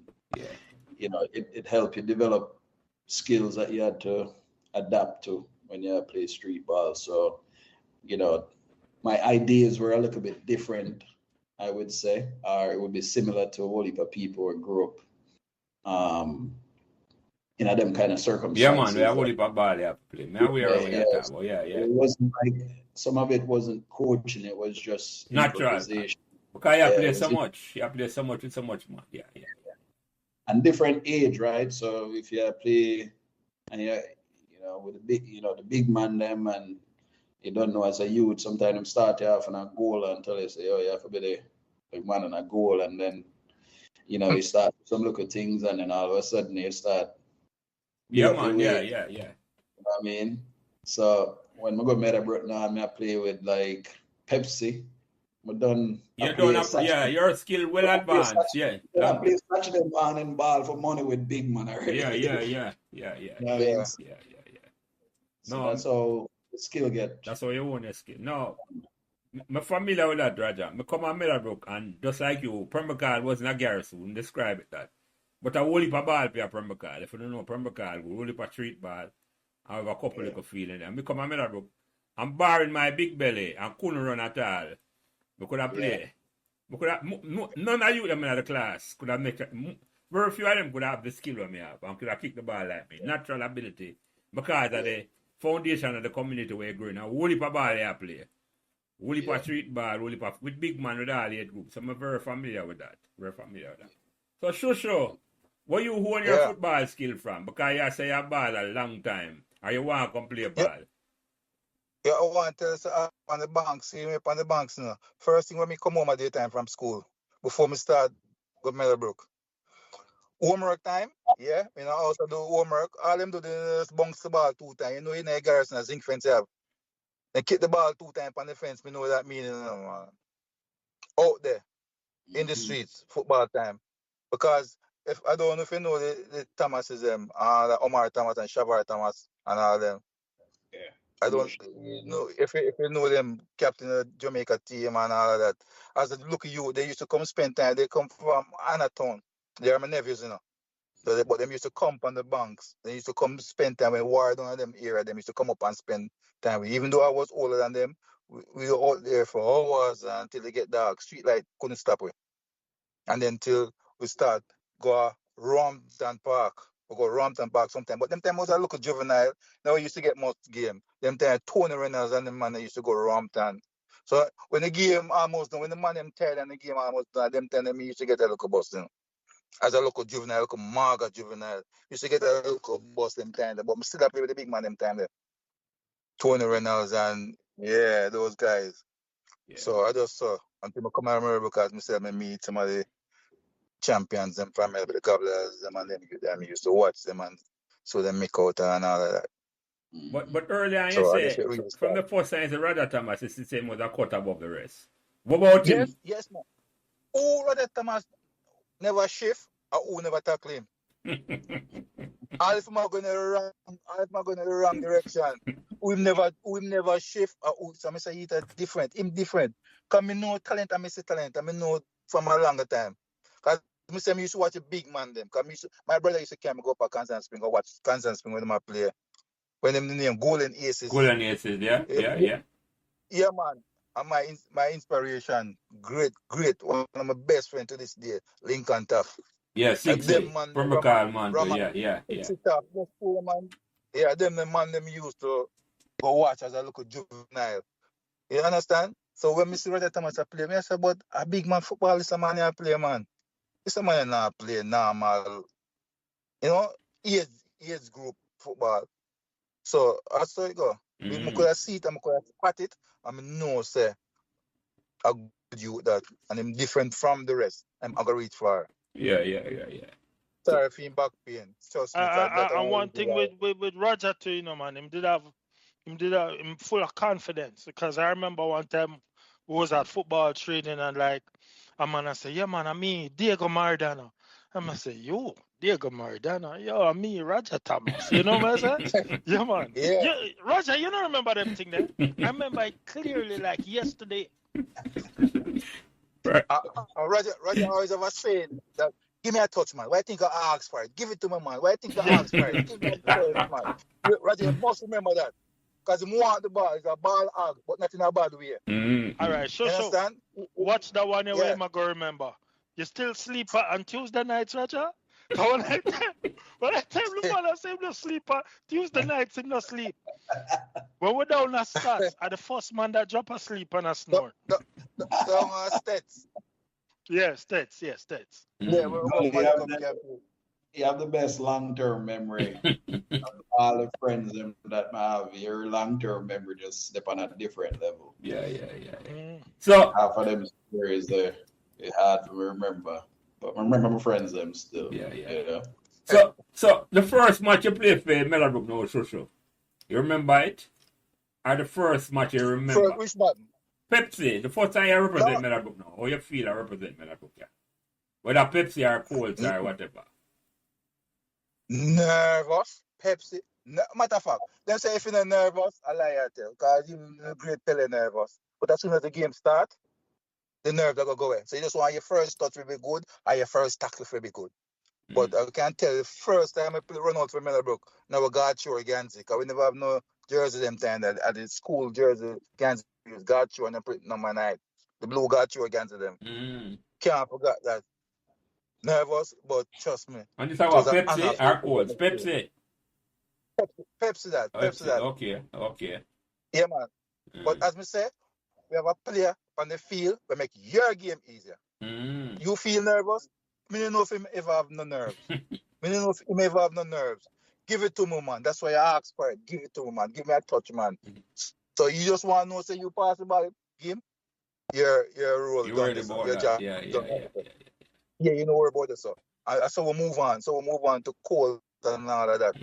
it helped you develop skills that you had to adapt to when you play street ball. So, my ideas were a little bit different, I would say, or it would be similar to a whole heap of people who grew up them kind of circumstances. Yeah, man, we have a whole heap of ball you have to play. Yeah. It wasn't like, some of it wasn't coaching, it was just natural. improvisation. Because you play so much. You play so much with so much man. Yeah. And different age, right? So if you play and with the big man them, and you don't know as a youth, sometimes them start you off on a goal until they say, oh, you have to be the big man on a goal, and then you start some little things, and then all of a sudden you start. Yeah, man. Yeah. You know what I mean? So when I go to Meadowbrook now, I play with like Pepsi. Your skill well advanced. Yeah. I play Saturday morning ball for money with big man already. Yeah. So that's how the skill get. That's how you own your skill. No, I'm familiar with that, Raja. I come on Meadowbrook, and just like you, Pembroke wasn't a garrison, describe it that. But a whole heap of ball play at Pembroke. If you don't know Pembroke, a whole heap of street ball. I have a couple of feeling there. I come on Meadowbrook, I'm barring my big belly and couldn't run at all. We could have played. None of you them in the class could have made it. Very few of them could have the skill of me have and could have kicked the ball like me. Natural ability. Because of the foundation of the community where you're growing. A whole heap of ball you play. Whole heap of street ball, whole heap of with big man with all age groups. So I'm very familiar with that. So Shu Shu, where you hone your football skill from? Because you say you ball a long time. Or you want to come play ball? Yeah, I want to tell you, on the banks, see me up on the banks now. First thing when me come home at daytime from school, before me start go to Meadowbrook. Homework time, also do homework. All them do is bounce the ball 2 times. In a garrison, a zinc fence have. They kick the ball 2 times on the fence, me know that meaning. Out there, in the streets, football time. Because if I don't know if you know the Thomases, the Omar Thomas and Shavar Thomas and all them. Yeah. I don't know if you know them, captain of the Jamaica team and all of that. As a look at you, they used to come spend time. They come from Anatown. They are my nephews, So but them used to come on the banks. They used to come spend time when war down in them area. Them used to come up and spend time with. Even though I was older than them, we were out there for hours until they get dark. Street light couldn't stop it. And then till we start go Rompton Park. We go Rompton Park sometime. But them time was a local juvenile. Now we used to get most game. Them time Tony Reynolds and the man they used to go Rompton. So when the game almost done, when the man them tired and the game almost done, them time them used to get a local bus, As a local juvenile, local maga juvenile. Used to get a local bus them time. But I still play with the big man them time there. Tony Reynolds and those guys. Yeah. So I just saw until I come and remember because I said I meet some of the champions them from the Gobblers them and them used to watch them and so them make out and all of that. But earlier you So I guess say it really from the started. first time it's Roger Thomas, it's the same was a cut above the rest. What about him? Yes, man. Who Roger Thomas never shift or who never tackle him? All if I'm going the wrong direction. We never shift or who so I say he's different. Him different. Cause me know talent and me see talent and me know from a longer time. Cause me say me used to watch a big man them. Cause my brother used to carry me go up to Kansas Spring or watch Kansas Spring when them play. When them name Golden Aces. Golden Aces, yeah. Yeah, man. And my inspiration, great, one of my best friends to this day, Lincoln Tough. Yeah, Like 6 them man, from Bacall Manto, Rama, yeah. Tough, those poor man. Yeah, them the man them used to go watch as a little juvenile. You understand? So when me see Roger Thomas play, me I say, but a big man football is a man you play, man. It's a man not play normal, age group football. So that's how it go. Me could have see it and I could have spot it, and I know say a good youth that and I'm different from the rest. I'm gonna reach far. Yeah. Sorry for him back pain. Trust me, And one thing with Roger too, man, him full of confidence, because I remember one time we was at football training and like a man I say, yeah man, I mean Diego Maradona. And I say, yo, Diego Maradona, yo, I mean Roger Thomas. You know what I say? Yeah man. Yeah. Roger, you don't remember them thing there? I remember it clearly like yesterday. Right. Roger always ever saying that, give me a touch, man. Why think I ask for it? Give it to me, man. Why think I ask for it? Give me a touch, man. Roger, you must remember that. Because he want the ball. It's a ball hog, but not in a bad way. All right, sure. Understand? Watch that one away, I'm going to remember. You still sleep on Tuesday nights, Roger? When I tell the man I say him no sleep on Tuesday nights, him no sleep. When we're down at stats, are the first man that drop asleep and a snore. Stats. Yeah, stats. Yeah, you have the best long-term memory of all the friends that I have. Your long-term memory just step on a different level. Yeah. So half of them stories there, it's hard to remember. But I remember my friends them still. Yeah. You know? So the first match you played for Meadowbrook no Shu Shu, you remember it? Or the first match you remember? Which button? Pepsi, the first time you represent Meadowbrook now, or you feel I represent Meadowbrook, yeah. Whether Pepsi or Colts or whatever. Nervous, Pepsi. Matter of fact, them say if you're not nervous, I lie I tell. Because you're a great Pele nervous. But as soon as the game starts, the nerves are going to go away. So you just want your first touch to be good or your first tackle to be good. But I can tell the first time I run out for Meadowbrook, now we got you against it. Because we never have no jersey them time that at the school jersey against it got you and then put number 9. The blue got you against them. Can't forget that. Nervous, but trust me. And this is about Pepsi or Colts? Pepsi. Pepsi that. Okay. Yeah, man. But as me say, we have a player on the field that make your game easier. You feel nervous? Me don't know if him ever have no nerves. Give it to me, man. That's why I ask for it. Give it to me, man. Give me a touch, man. So you just want to know, say you pass the ball game, your role You're done. worried about your that. job Yeah. Yeah, you know about it, so. So we move on. So we move on to Colt and all of that.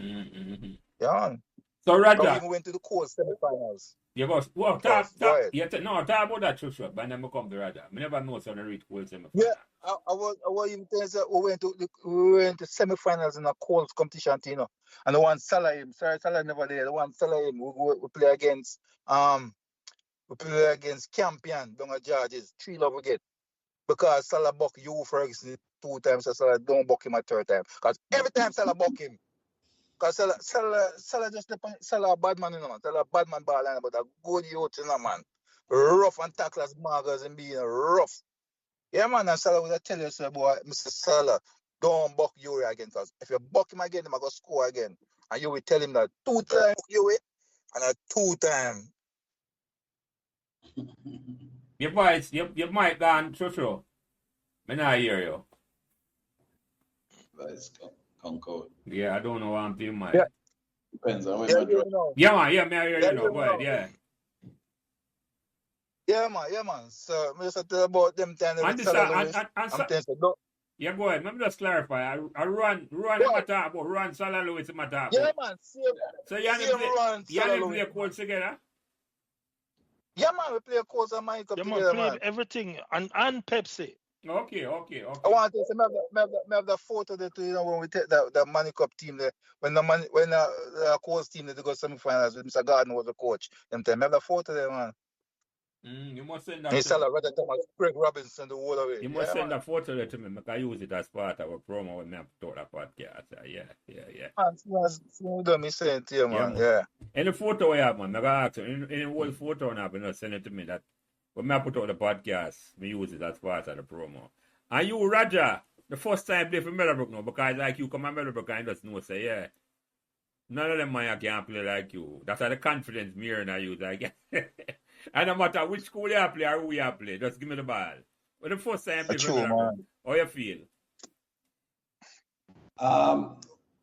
Yeah. So Roger, we even went to the Colt semi-finals. Yeah, boss. Well, talk about that true, but then we come to Roger. I never know so the reach Colt semi-finals. Yeah, I was even telling you, we went to semi-finals in a Colt competition, and the one Salah never there. The one Salah we play against Campion down at George's 3-love we get. Because Salah buck you Ferguson 2 times, so Salah don't buck him a 3rd time. Because every time Salah buck him. Because Salah just depend. Salah a bad man, man. Salah a bad man ball line, but a good youth, man. Rough and tacklers, markers, and being rough. Yeah, man, and Salah would tell you, say, boy, Mr. Salah, don't buck Yuri again. Because if you buck him again, he's going to score again. And you will tell him that 2 times Yuri and a 2 times. Your voice, your mic gone, Shu. I not hear you. That's Concord. Yeah, I don't know what I'm doing, mic. Yeah. Depends on when Yeah, man, yeah, me I hear you now. Go ahead, yeah. Yeah, man. So, I just tell about them time. Yeah, go ahead. Let me just clarify. I run him attack about run Salah Lewis him attack. Yeah, man. Same So you and run. him play coach together? Yeah, man. We play a course and Mike up Yeah, man, together, play man. everything and Pepsi. Okay. I want to say, me have the photo there too, you know, when we take the Money Cup team there, when the coach team they go semi-finals with Mr. Gordon was the coach. Them time, me have the photo there, man. You must send that He to said me. Roger Thomas, Craig Robinson, the whole away. You Yeah, must send man. that photo there to me. I can use it as part of a promo when I talk that podcast. Yeah. Man, me saying it to you, man. Man. Yeah. Any photo we have, man, I gotta ask you, any old photo now, but send it to me. That when I put out the podcast, me use it as part of the promo. And you, Roger, the first time play for Meadowbrook now, because like you come to Meadowbrook and just know, say, yeah, none of them man can play like you. That's how the confidence mirror now you like. And no matter which school you play or who you play, just give me the ball. But the first time play for True, Meadowbrook, man. how you feel?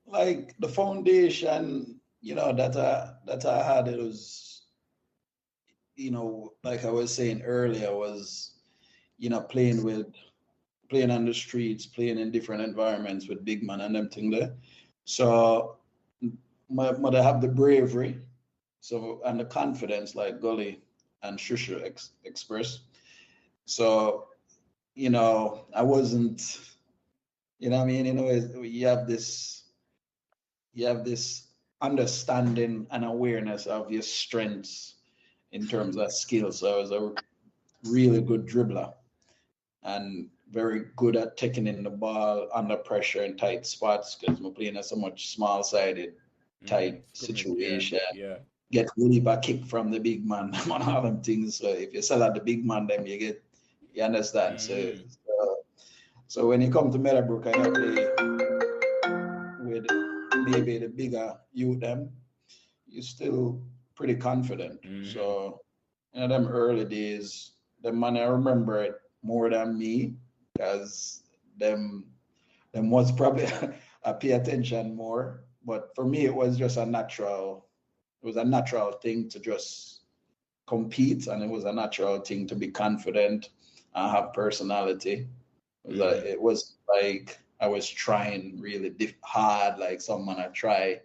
Like the foundation, you know, that I had, it was, you know, like I was saying earlier, was, you know, playing on the streets, playing in different environments with big man and them thing there. So mother have the bravery, so, and the confidence like Gully and Shu Shu express. So, you know, I wasn't, you know what I mean? You know, you have this understanding and awareness of your strengths in terms of skills. So I was a really good dribbler and very good at taking in the ball under pressure in tight spots because we're playing a so much small-sided, tight situation. Yeah. Get really a kick from the big man on all them things. So if you sell out the big man, then you understand. So when you come to Meadowbrook and I play with maybe the bigger youth them, you're still pretty confident. So, you know, them early days, the man I remember it more than me because them was probably I pay attention more. But for me, it was just a natural thing to just compete, and it was a natural thing to be confident and have personality. It was like I was trying really hard, like someone I try.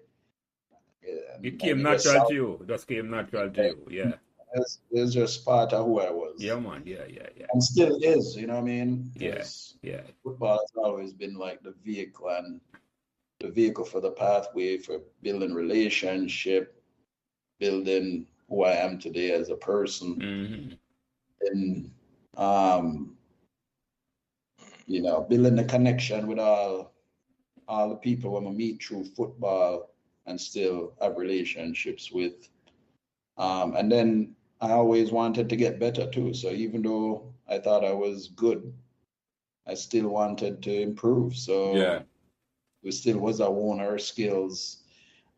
It came natural to you. It just came natural to you. Yeah. It's just part of who I was. Yeah, man. Yeah. And still is, you know what I mean? Yeah. Football has always been like the vehicle for the pathway for building relationship, building who I am today as a person, and you know, building the connection with all the people when we meet through football and still have relationships with. And then I always wanted to get better too. So even though I thought I was good, I still wanted to improve. So we still was our own skills.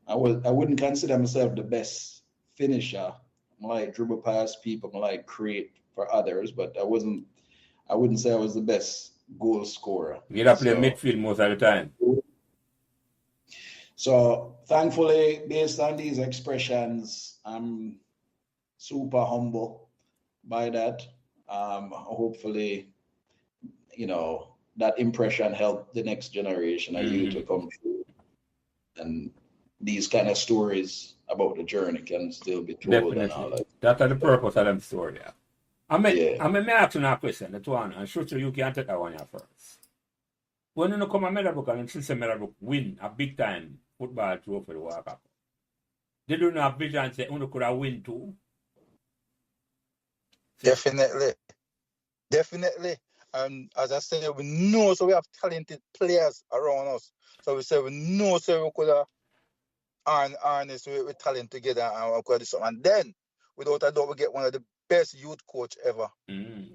I wouldn't consider myself the best finisher. I like dribble past people, I like create for others, but I wouldn't say I was the best goal scorer. You gotta play midfield most of the time. So thankfully, based on these expressions, I'm super humble by that. Hopefully, you know, that impression helped the next generation of you to come through. And these kind of stories about the journey can still be told. Definitely. And all that. That's the purpose of them story. Yeah. I may ask you a question, that one, and sure you can take that one here first. When you come to Meadowbrook and since Meadowbrook win a big time football trophy the World Cup, did you have vision say you could have win too? Definitely. And as I said, we know, so we have talented players around us. So we say we know, so we could have harness with talent together and we could do something. And then, without a doubt, we get one of the best youth coach ever. When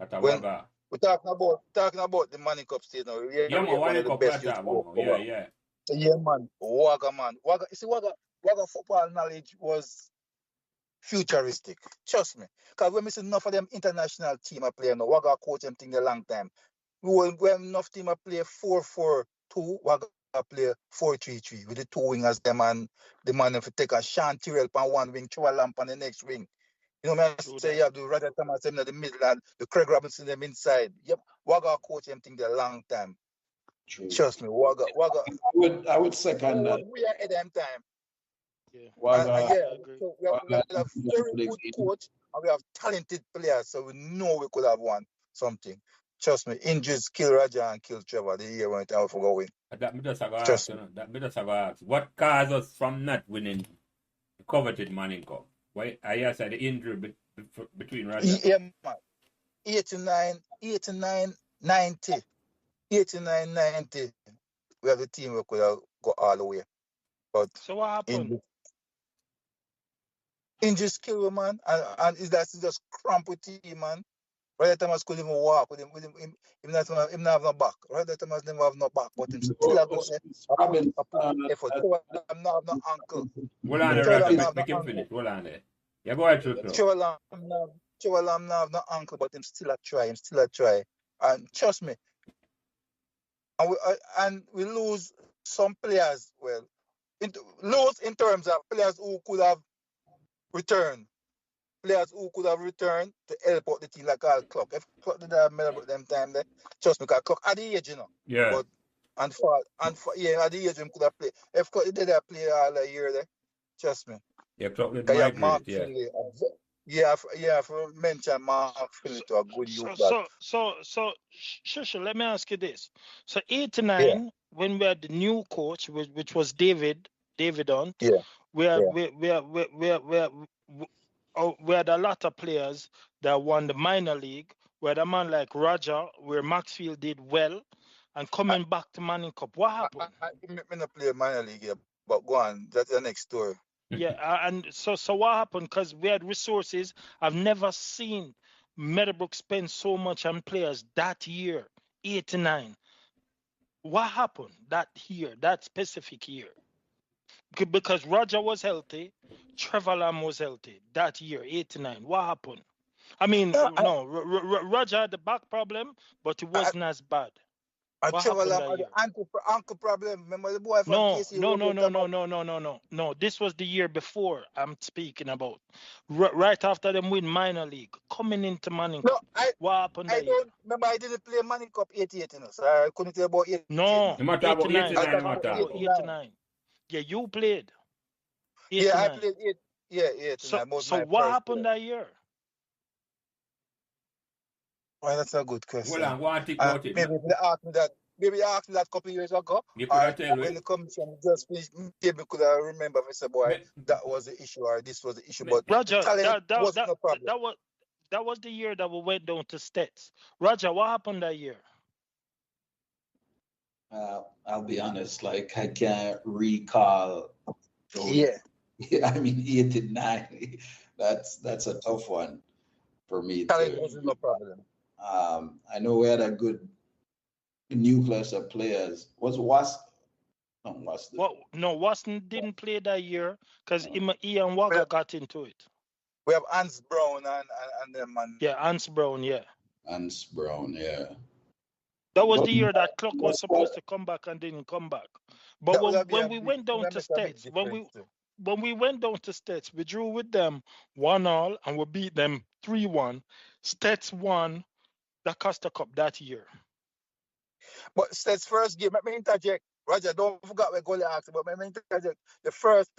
we're talking about the Money Cup stage now, we get one of the best youth coach ever. Yeah, man. Wagga, man. Wagga, you see, Wagga football knowledge was futuristic. Trust me. Because when we see enough of them international team are playing now, Wagga coach them thing a long time. When enough team are play 4-4-2, Wagga play 4-3-3 with the two wingers them and the man if you take a Sean Tyrrell on one wing, Chua Lamp on the next wing. You know what I say? You have the Roger Thomas in the middle and the Craig Robinson them inside. Yep. Wagga coach them thing a long time. True. Trust me, Waga. I would second that. We are at them time. Yeah. Waga, I Yeah, agree. so we have a very good coach and we have talented players, so we know we could have won something. Trust me, injuries kill Raja and kill Trevor the year when it out for going. That me just have asked, Trust you me. know, that me just have asked. What caused us from not winning the coveted Manning Cup? Why I said the injury between Raja. Yeah, man. 89, 90. 89, 90. We have the team we could have go all the way. But So what happened? injuries kill him, man. And is that just cramp with team, man. Right Thomas could even walk with him not have no back. Right Thomas never have no back, but him still a go there. I put effort. I'm not have no ankle. Hold on there, Raja. Make him finish. Hold on there. Yeah, go ahead, Trevor. Trevor Lamb not have no ankle, but him still a try. And trust me, and we lose some players. Well, lose in terms of players who could have returned. Players who could have returned to help out the team like Al Clock. If Clock did have Meadowbrook them time there, trust me, because Clock at the age, you know. Yeah. But at the age him could have played. If Clock did have played all the year there, trust me. Yeah, Clock did Because migrate, yeah. Finley, for mention Mark Finley to a good youth. So, Shusha, let me ask you this. So, 89, when we had the new coach, which was David Hunt, we had a lot of players that won the minor league. We had a man like Roger, where Maxfield did well, and coming back to Manning Cup. What happened? I not play minor league here, but go on. That's the next story. Yeah, and so what happened? Because we had resources. I've never seen Meadowbrook spend so much on players that year, 89. What happened that year, that specific year? Because Roger was healthy, Trevor Lamb was healthy that year, 89. What happened? I mean, Roger had the back problem, but it wasn't as bad. Trevor Lamb had the ankle problem. Remember the boy from KC? No. This was the year before I'm speaking about. Right after them win minor league, coming into Manning Cup. What happened that year? Remember, I didn't play Manning Cup 88, you know, so I couldn't tell about 88. No, no matter about 89. Yeah, you played. 89. Yeah, I played 89. So what happened that year? Well, that's a good question. Hold on, go and think about it. Maybe they asked me that. Maybe they asked me that a couple of years ago. You could have tell when the commission just finished, maybe could have remember if I said, boy, that was the issue or this was the issue. But Roger, talent wasn't no problem. That was the year that we went down to States. Roger, what happened that year? I'll be honest, like I can't recall. Yeah. I mean, 89. That's a tough one for me. Talent wasn't no problem. I know we had a good nucleus of players. Waston didn't play that year because Ian Wagga got into it. We have Hans Brown and them. Yeah, Hans Brown, yeah. Hans Brown, yeah. That was the year that Clock was supposed to come back and didn't come back. But when we went down to States, we drew with them 1-1 and we beat them 3-1. States won the Costa Cup that year. But States first game, let me interject. Roger, don't forget what goalie asked, but let me interject. The first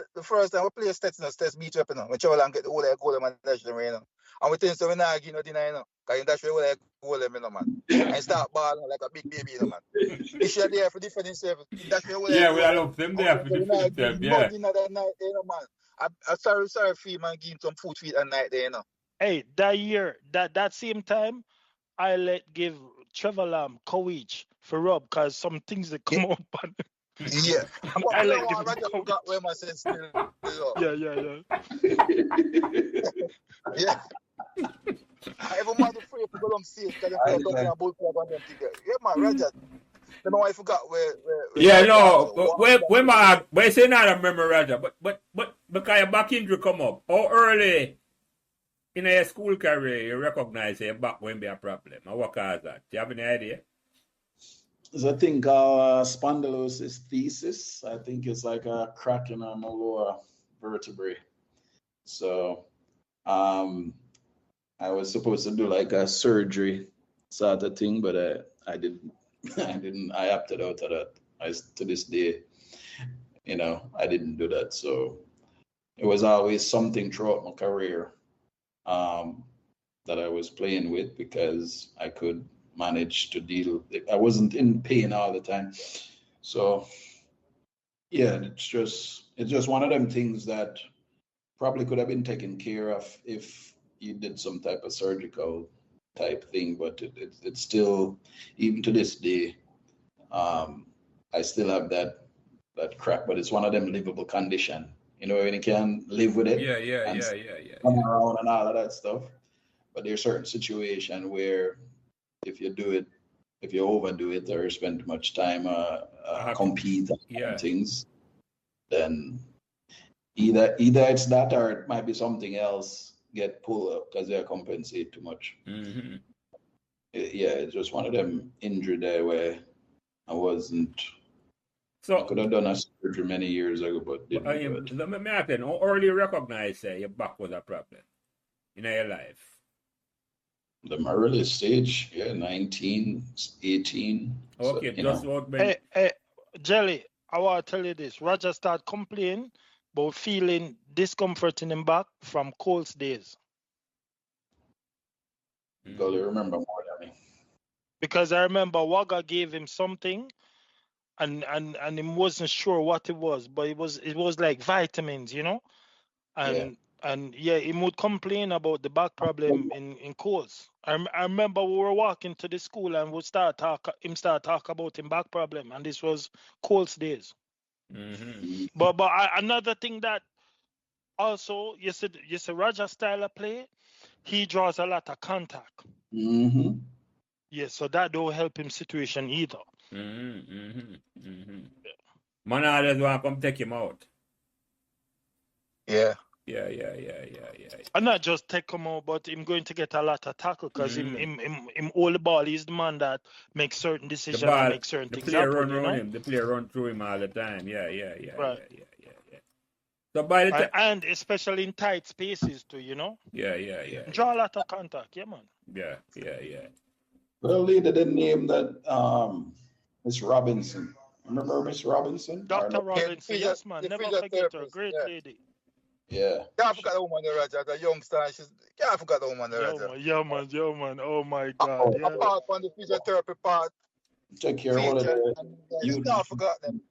time we play States, States beat up, we travel and get the whole goal and dash them, And we think so we not give nothing, because you dash the whole goal, man. And start balling like a big baby, man. He should there for defend himself. Yeah, we love them there for defend himself, yeah. Man. I'm sorry for you, man, give him some food feet at night there, Hey, that year, that same time, I give Trevor Lamb coach for Rob because some things that come out. Yeah. I like him got where my sense still. Yeah. Every man free to go on stage because they don't have both on them together. Yeah, man, Roger. I don't know I forgot where yeah, no. When I say not I remember Roger, but because your back injury come up, how early in your school career you recognize your back won't be a problem? And what caused that? Do you have any idea? So I think spondylosis thesis. I think it's like a crack in a lower vertebrae. So I was supposed to do like a surgery sort of thing, but I didn't I opted out of that. To this day, I didn't do that. So it was always something throughout my career that I was playing with, because I could manage to deal. I wasn't in pain all the time. So yeah, it's just one of them things that probably could have been taken care of if you did some type of surgical type thing, but it's still, even to this day, I still have that crap, but it's one of them livable condition, when you can live with it. Yeah. Run around and all of that stuff. But there's certain situation where if you overdo it or spend too much time compete and things, then either it's that, or it might be something else get pulled up because they compensate too much. Mm-hmm. It's just one of them injury there where I wasn't. So I could have done a surgery many years ago, but didn't do it. Let me ask you, how early you recognize your back was a problem in your life? The early stage, 19, 18. Okay, so, just about Hey, Jelly, I want to tell you this. Roger started complaining about feeling discomfort in him back from Colts days. Gully remember more than me. Because I remember Wagga gave him something, and he wasn't sure what it was, but it was like vitamins, And he would complain about the back problem in Colts. I remember we were walking to the school and him start talk about him back problem, and this was Colts days. Mm-hmm. But another thing that also, you said Roger style of play, he draws a lot of contact. Mm-hmm. Yeah, so that don't help him situation either. Man always want to come take him out. Yeah. Yeah. And not just take him out, but him going to get a lot of tackle because him hold the ball. He's the man that makes certain decisions and makes certain things happen. The player run around him. The player run through him all the time. Yeah. Right. Yeah. So by the time, and especially in tight spaces too, Yeah. Draw a lot of contact, yeah, man. Yeah. Well, they didn't name that Miss Robinson. Remember Miss Robinson? Dr. Robinson, yes, man. Never forget her. Great lady. Yeah. Can't forget the woman, Roger, the youngster. Can't forget the woman, Roger. Yeah, man. Oh, my God. Yeah. Apart from the physiotherapy part, take care of all of that. You can't forget them.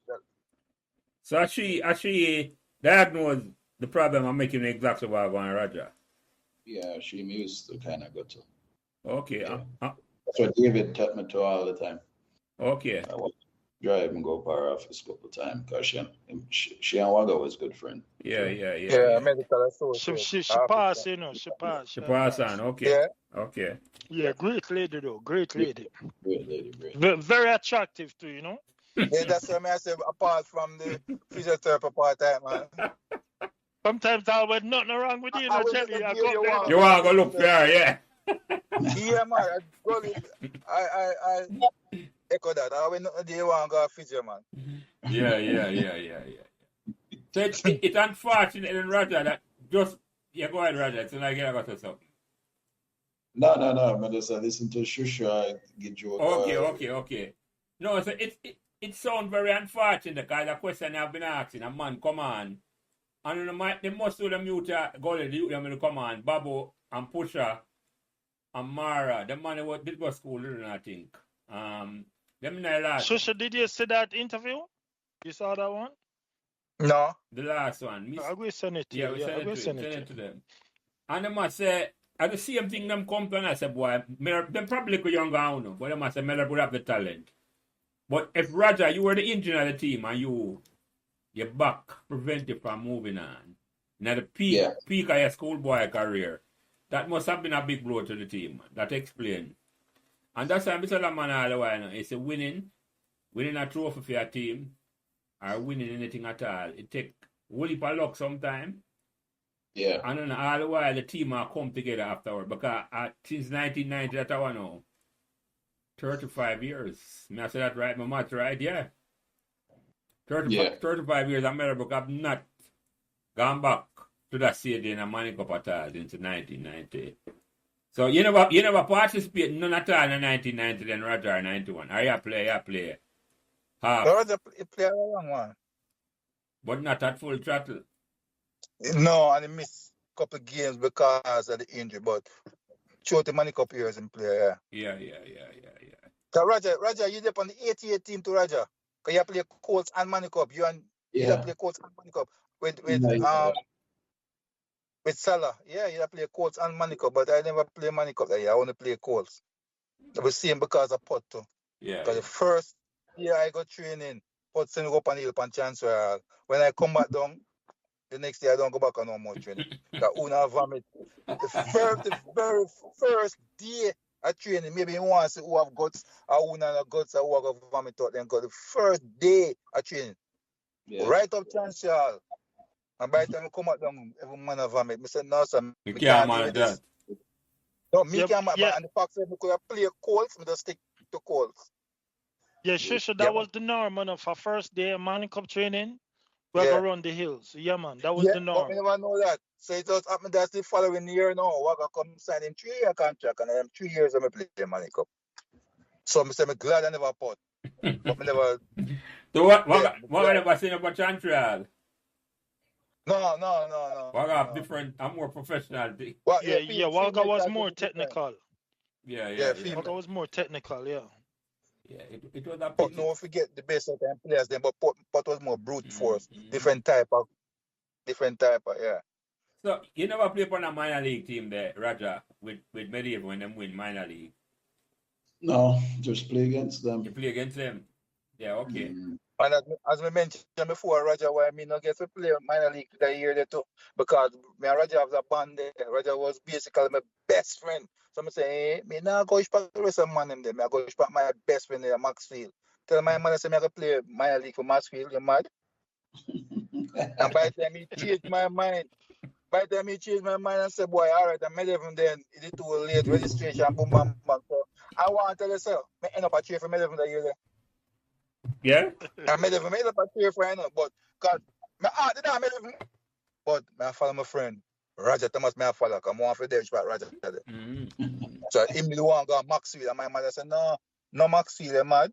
So as she diagnosed the problem, I'm making exactly what I'm going, Roger. Yeah, she used to kind of go to. Okay. Yeah. That's what David taught me to all the time. Okay. I would drive and go to her office a couple of times because she and Wagga was good friend. Yeah, medical associate. She passed, She passed. She passed on. Okay. Yeah. Okay. Yeah, great lady though. Great lady. Great lady, great. Very attractive too, Yeah, that's what I say. Apart from the physiotherapy part, man. Sometimes I was nothing wrong with you, Jelly. You want to go look for her, yeah. Yeah, man. I echo that. I will not do want to go physio, man. Yeah. So it's unfortunate, Roger, that just go ahead, Roger. It's like you got to something. No. I'm just listen to Shu Shu. I get you. Okay. No, so it sounds very unfortunate because the question I've been asking, a man come on. And they must do the mute Gully, the youth will come on, Babu and Pusha and Mara. The man who did go school, I think. Them in the last. Shu Shu, did you see that interview? You saw that one? No. The last one. I will send it to you. Yeah, we send it to them. And they must say, at the same thing them come to and I said, boy, them probably look younger, I don't know, but they must say, Miller would have the talent. But if Roger, you were the engine of the team and your back prevent you from moving on. Now the peak of your schoolboy career, that must have been a big blow to the team. That explains. And that's why I tell a man all the while, it's a winning a trophy for your team, or winning anything at all. It takes a whole heap of luck sometimes. Yeah. And then all the while the team will come together afterward. Because since 1990 that I want now, 35 years. May I say that right? My math right? Yeah. 35 years at Meadowbrook, I've not gone back to that stadium and Manning Cup at all since 1990. So you never participate none at all in 1990 then Roger 91. Are you play half, Roger play around one. but not at full throttle. No, and he missed a couple of games because of the injury, but throughout the money cup years in play, yeah. Yeah. So Roger, you there on the 88 team to Roger. Because you play Colts and Money Cup. You play Colts and Money Cup with Salah. Yeah, you play Colts and Money Cup, but I never play Money Cup. I only play Colts. It was same because of Pot too. Yeah. Because the first year I got training, Pot send me up on the hill on Chancellor. When I come back down, the next day I don't go back on no more training. Because Una vomit. The very first day of training, maybe you want to see who have guts or Una have guts or who have vomit out then go the first day of training. Yeah. Right up Chancellor. And by the time I come back down, every man have vomit. I said, no, sir, You me can't do manage this. that. No, me can't manage. Yeah. And the fact that I could play Colts, I just stick to Colts. Yeah, Shushu, that was the norm, man. For first day of Money Cup training, we're going to run the hills. Yeah, man, that was the But norm. I never know that. So it just happened that the following year now, I got come sign him 3-year contract, and then 3 years I play the Money Cup. So I say I'm glad I never put. But I never. So what never seen about Chantral? No. What got different and more professional thing? Well, Yeah, Walker was more technical. Yeah. Walker was more technical, yeah. Yeah, it was a But pity. no, forget the best of them players then, but Pot was more brute force. Different type of, yeah. So you never play on a minor league team there, Roger, with Medieval when them win minor league. No, just play against them. You play against them. Yeah, okay. And as we mentioned before, Roger, why me not get to play minor league that year there too, because me and Roger have a band there. Roger was basically my best friend. So I say, hey, me now go back the rest of the man them there. I go back my best friend there, Maxfield. Tell my man I say me I go play minor league for Maxfield. You mad? And by the time he changed my mind, and said, boy, all right, I made him then. It's too late. Registration, boom, bam, bam. So I want to tell you, sir, I end up a chair for Medivh that year. Yeah? I made up a chair for him, but because my aunt did not Medivh. But I follow my friend, Roger Thomas, I follow. Come on for there, but Roger. So him the one go Maxfield, and my mother said, no Maxfield, you mad?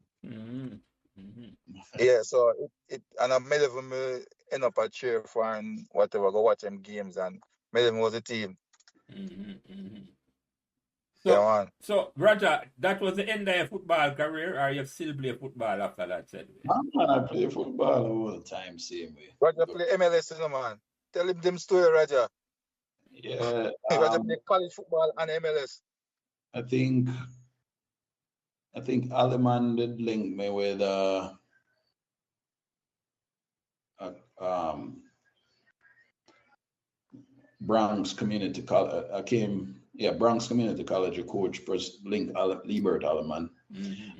Yeah, so it and I made him end up a cheer for and whatever, go watch them games, and made him was the team. So Roger, that was the end of your football career, or you still play football after that? Said I play football all the time, same way. Roger play MLS, you know, man. Tell him them story, Roger. Yeah. Roger play college football and MLS. I think Aleman did link me with Bronx Community College. Bronx Community College. A coach first link Liebert Aleman,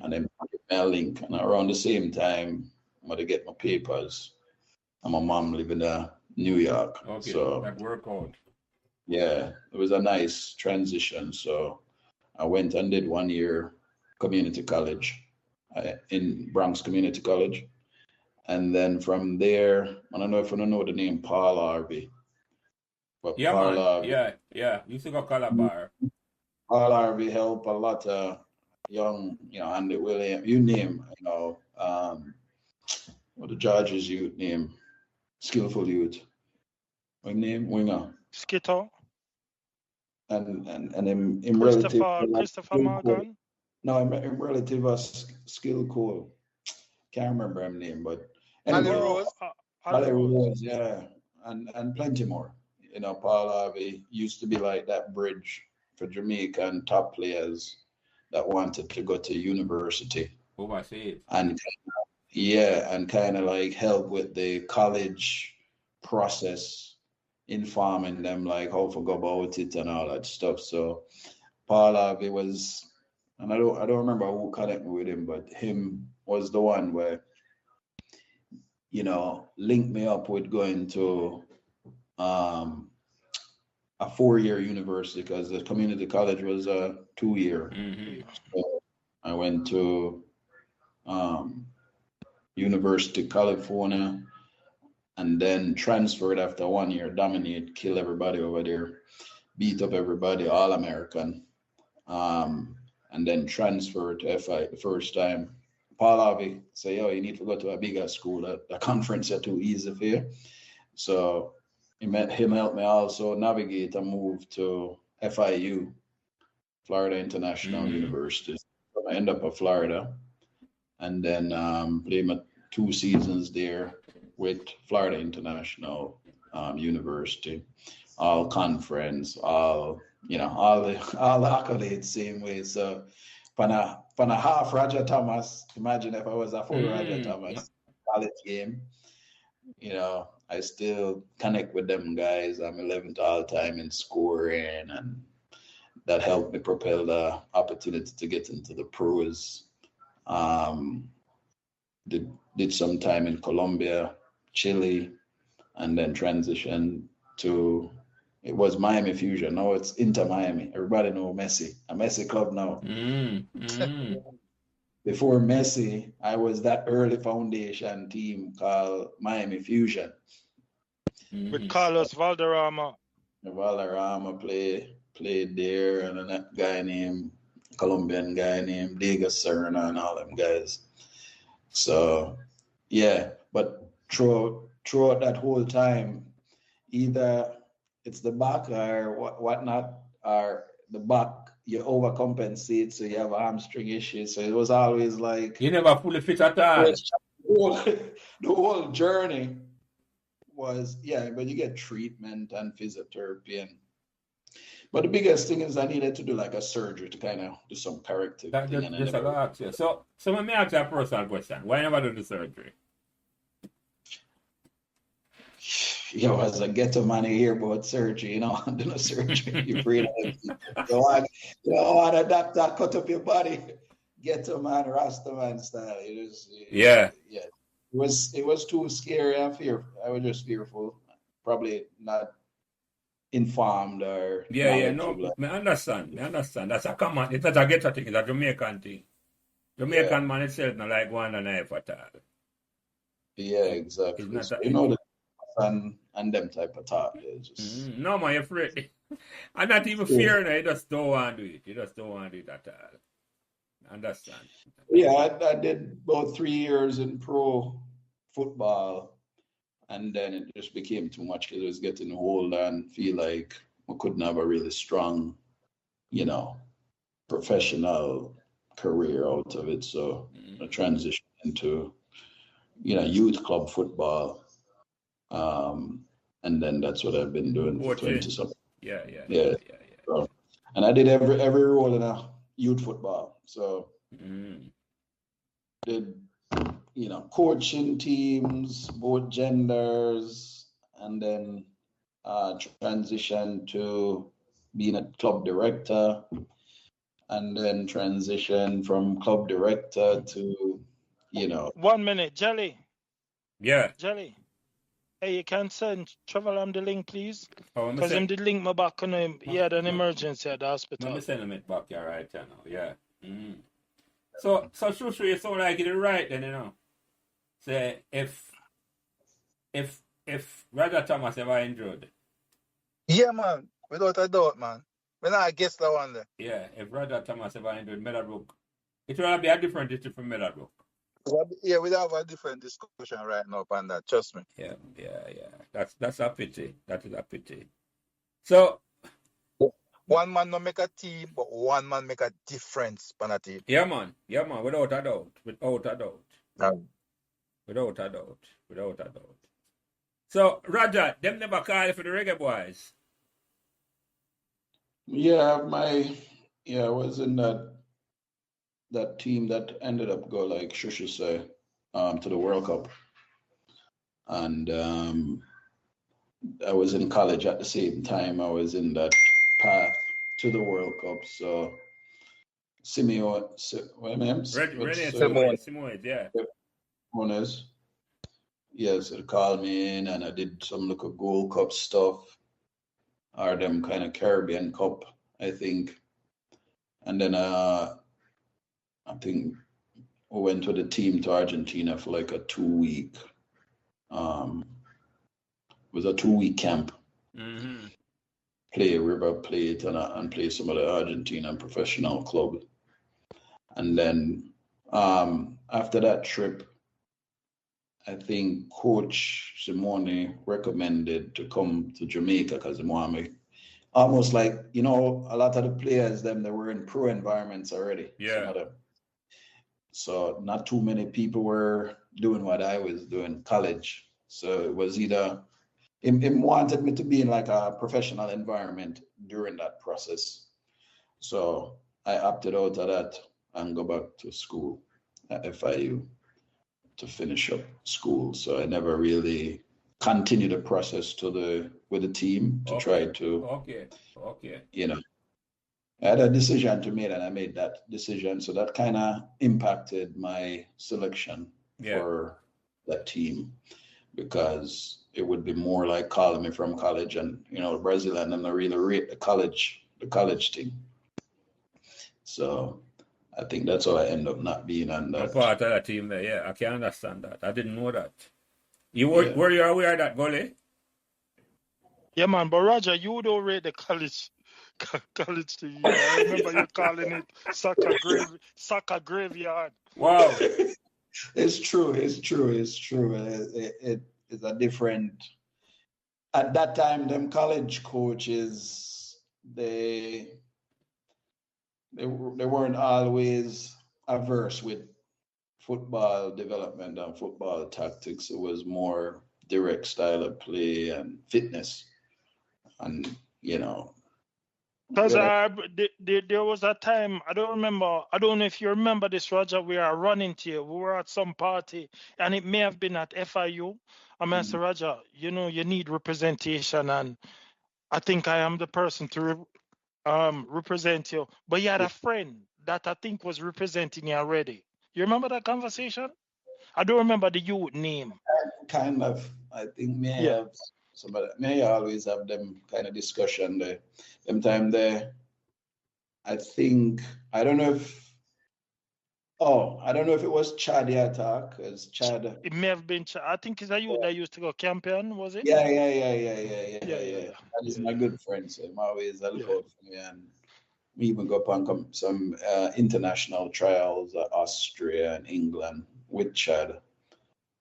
and then I link, and around the same time, I'm gonna get my papers. And my mom living in New York. Okay, so that worked out. Yeah, it was a nice transition. So I went and did 1 year community college in Bronx Community College. And then from there, I don't know if you know the name Paul Harvey. But Yeah, Paul man. Harvey, Yeah. Used to go Calabar. Paul Harvey helped a lot of young, Andy Williams, you name, what the George's youth name, skillful youth. What name? Winger. Skittle. And him relative. Christopher Morgan. No, him relative was skill cool. Can't remember his name, but anyway. Ali Rose, yeah, and plenty more. Paul Harvey used to be like that bridge for Jamaican top players that wanted to go to university. Overseas. And kind of like help with the college process, informing them like how to go about it and all that stuff. So Paul Harvey was, and I don't remember who connected me with him, but him was the one where, linked me up with going to a 4-year university, because the community college was a 2-year. So I went to University of California, and then transferred after 1 year, dominate, kill everybody over there, beat up everybody, all American. and then transfer to FI the first time. Paul Harvey say, yo, you need to go to a bigger school. The conference are too easy for you. So him help me also navigate and move to FIU, Florida International University. So I end up at Florida, and then play my 2 seasons there with Florida International University, all conference, all the accolades same way. So for a half Roger Thomas, imagine if I was a full Roger Thomas college game, I still connect with them guys. I'm 11th all time in scoring, and that helped me propel the opportunity to get into the pros. Did some time in Colombia, Chile, and then transitioned to, it was Miami Fusion. Now it's Inter Miami. Everybody know Messi. A Messi club now. Before Messi, I was that early foundation team called Miami Fusion. With Carlos Valderrama. Valderrama played there, and then that guy named, Colombian guy named Diego Serna and all them guys. So, yeah, but throughout that whole time, either it's the back or whatnot, or the back, you overcompensate, so you have a hamstring issue. So it was always like... You never fully fit at all. The whole journey was, but you get treatment and physiotherapy. But the biggest thing is I needed to do like a surgery to kind of do some corrective thing. Just I gotta ask you. So let me ask you a personal question. Why never do the surgery? As a ghetto man, you hear about surgery, do no surgery. You breathe. You want a doctor cut up your body. Ghetto man, Rasta man style. It was too scary and fearful. I was just fearful. Probably not informed or... No, I understand. That's a common, it's not a ghetto thing, it's a Jamaican thing. Jamaican man itself not like one and a half at all. Yeah, exactly. And them type of talk. Just... No, man, you're afraid. I'm not even fearing it. You just don't want to do it. You just don't want to do it at all. Understand? Yeah, I did about 3 years in pro football, and then it just became too much because it was getting old and feel like we couldn't have a really strong, professional career out of it. So I transitioned into, youth club football. And then that's what I've been doing for 20-something. Yeah. So, and I did every role in a youth football. So did, coaching teams, both genders, and then transition to being a club director, and then transition from club director to, 1 minute, Jelly. Yeah. Jelly. Hey, you can send Travel on the link, please? Oh, because him did link me back on him. He had an emergency at the hospital. Let me send him it back here right now. Yeah. So Shu Shu, you sound like you did right then, Say if Roger Thomas ever injured. Yeah, man. Without a doubt, man. When I guess that one there. Yeah, if Roger Thomas ever injured Meadowbrook, it will be a different issue from Meadowbrook. Yeah, we have a different discussion right now on that. Trust me. Yeah. That's a pity. That is a pity. So one man no make a team, but one man make a difference on a team. Yeah, man. Without a doubt. Without a doubt. So Roger, them never call you for the reggae boys. Yeah, I was in that team that ended up go like Shu Shu say to the World Cup, and I was in college at the same time. I was in that path to the World Cup. So Simone, yeah. Simones. Yes, they called me in, and I did some local Gold Cup stuff, or them kind of Caribbean Cup, I think. And then I think we went with the team to Argentina for like a 2-week. It was a 2-week camp. play River Plate and play some of the Argentinian professional club. And then after that trip, I think Coach Simone recommended to come to Jamaica because he wanted me. Almost like, a lot of the players, they were in pro environments already. Yeah. Some of them. So not too many people were doing what I was doing, college. So it was either, he wanted me to be in like a professional environment during that process. So I opted out of that and go back to school at FIU to finish up school. So I never really continued the process with the team to try to. Okay. I had a decision to make, and I made that decision. So that kind of impacted my selection for that team, because it would be more like calling me from college, and Brazil, and then I really rate the college thing. So I think that's how I end up not being on that. A part of that team there, yeah. I can understand that. I didn't know that. Were you aware of that, Gully? Yeah, man. But Roger, you don't rate the college team. I remember you calling it soccer graveyard. Wow. It's true. It is a different. At that time, them college coaches, they weren't always averse with football development and football tactics. It was more direct style of play and fitness, and Because there was a time, I don't know if you remember this, Roger, we are running to you. We were at some party, and it may have been at FIU. I said, Roger, you need representation, and I think I am the person to represent you. But you had a friend that I think was representing you already. You remember that conversation? I don't remember the youth name. Kind of. I think may always have them kind of discussion there. Sometime there, I think, I don't know if it was Chad attack, because Chad. It may have been Chad. I think it's a youth that used to go campaign, was it? Yeah. That is my good friend, so I'm always a look out for me, and we even go upon some international trials at Austria and England with Chad,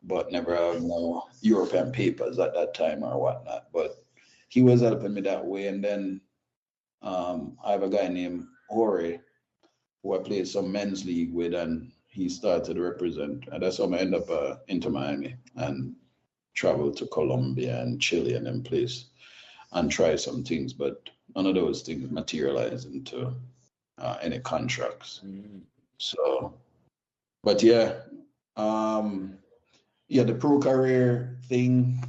but never have no European papers at that time or whatnot. But he was helping me that way. And then I have a guy named Ori who I played some men's league with, and he started to represent. And that's how I ended up into Miami and traveled to Colombia and Chile and them place and try some things. But none of those things materialized into any contracts. Mm-hmm. So, but the pro career thing,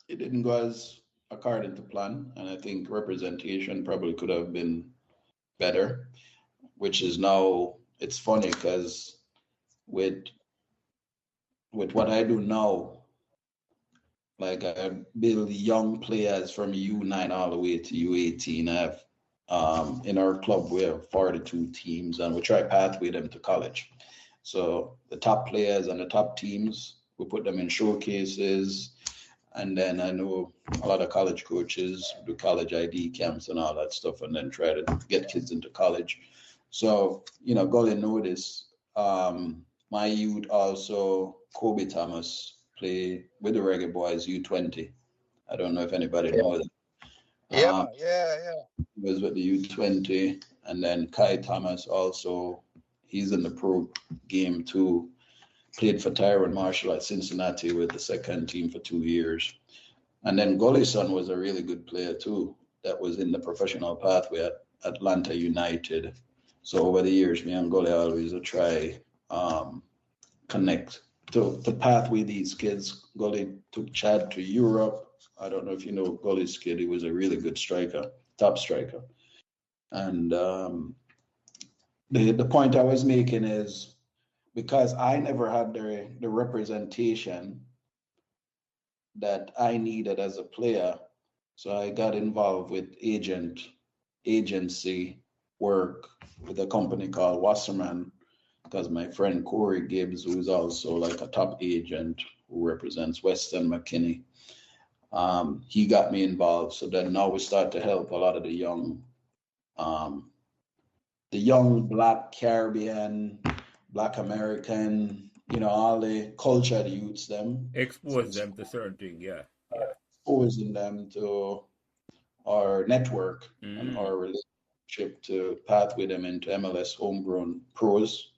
it didn't go as according to plan, and I think representation probably could have been better, which is now, it's funny because with what I do now, like I build young players from U9 all the way to U18. I have in our club we have 42 teams, and we try pathway them to college. So the top players and the top teams, we put them in showcases. And then I know a lot of college coaches do college ID camps and all that stuff, and then try to get kids into college. So, Gully know this. My youth also, Kobe Thomas, play with the Reggae Boys U20. I don't know if anybody knows that. Yeah. He was with the U20. And then Kai Thomas also, he's in the pro game too. Played for Tyrone Marshall at Cincinnati with the second team for 2 years. And then Gully's son was a really good player too, that was in the professional pathway at Atlanta United. So over the years, me and Gully always try connect to pathway these kids. Gully took Chad to Europe. I don't know if you know Gully's kid. He was a really good striker, top striker. And the point I was making is, because I never had the representation that I needed as a player, so I got involved with agency work with a company called Wasserman, because my friend Corey Gibbs, who's also like a top agent who represents Weston McKinney, he got me involved. So then now we start to help a lot of the young Black Caribbean, Black American, all the cultured youths, them. Expose them to certain things, yeah. Exposing them to our network and our relationship to pathway them into MLS homegrown pros,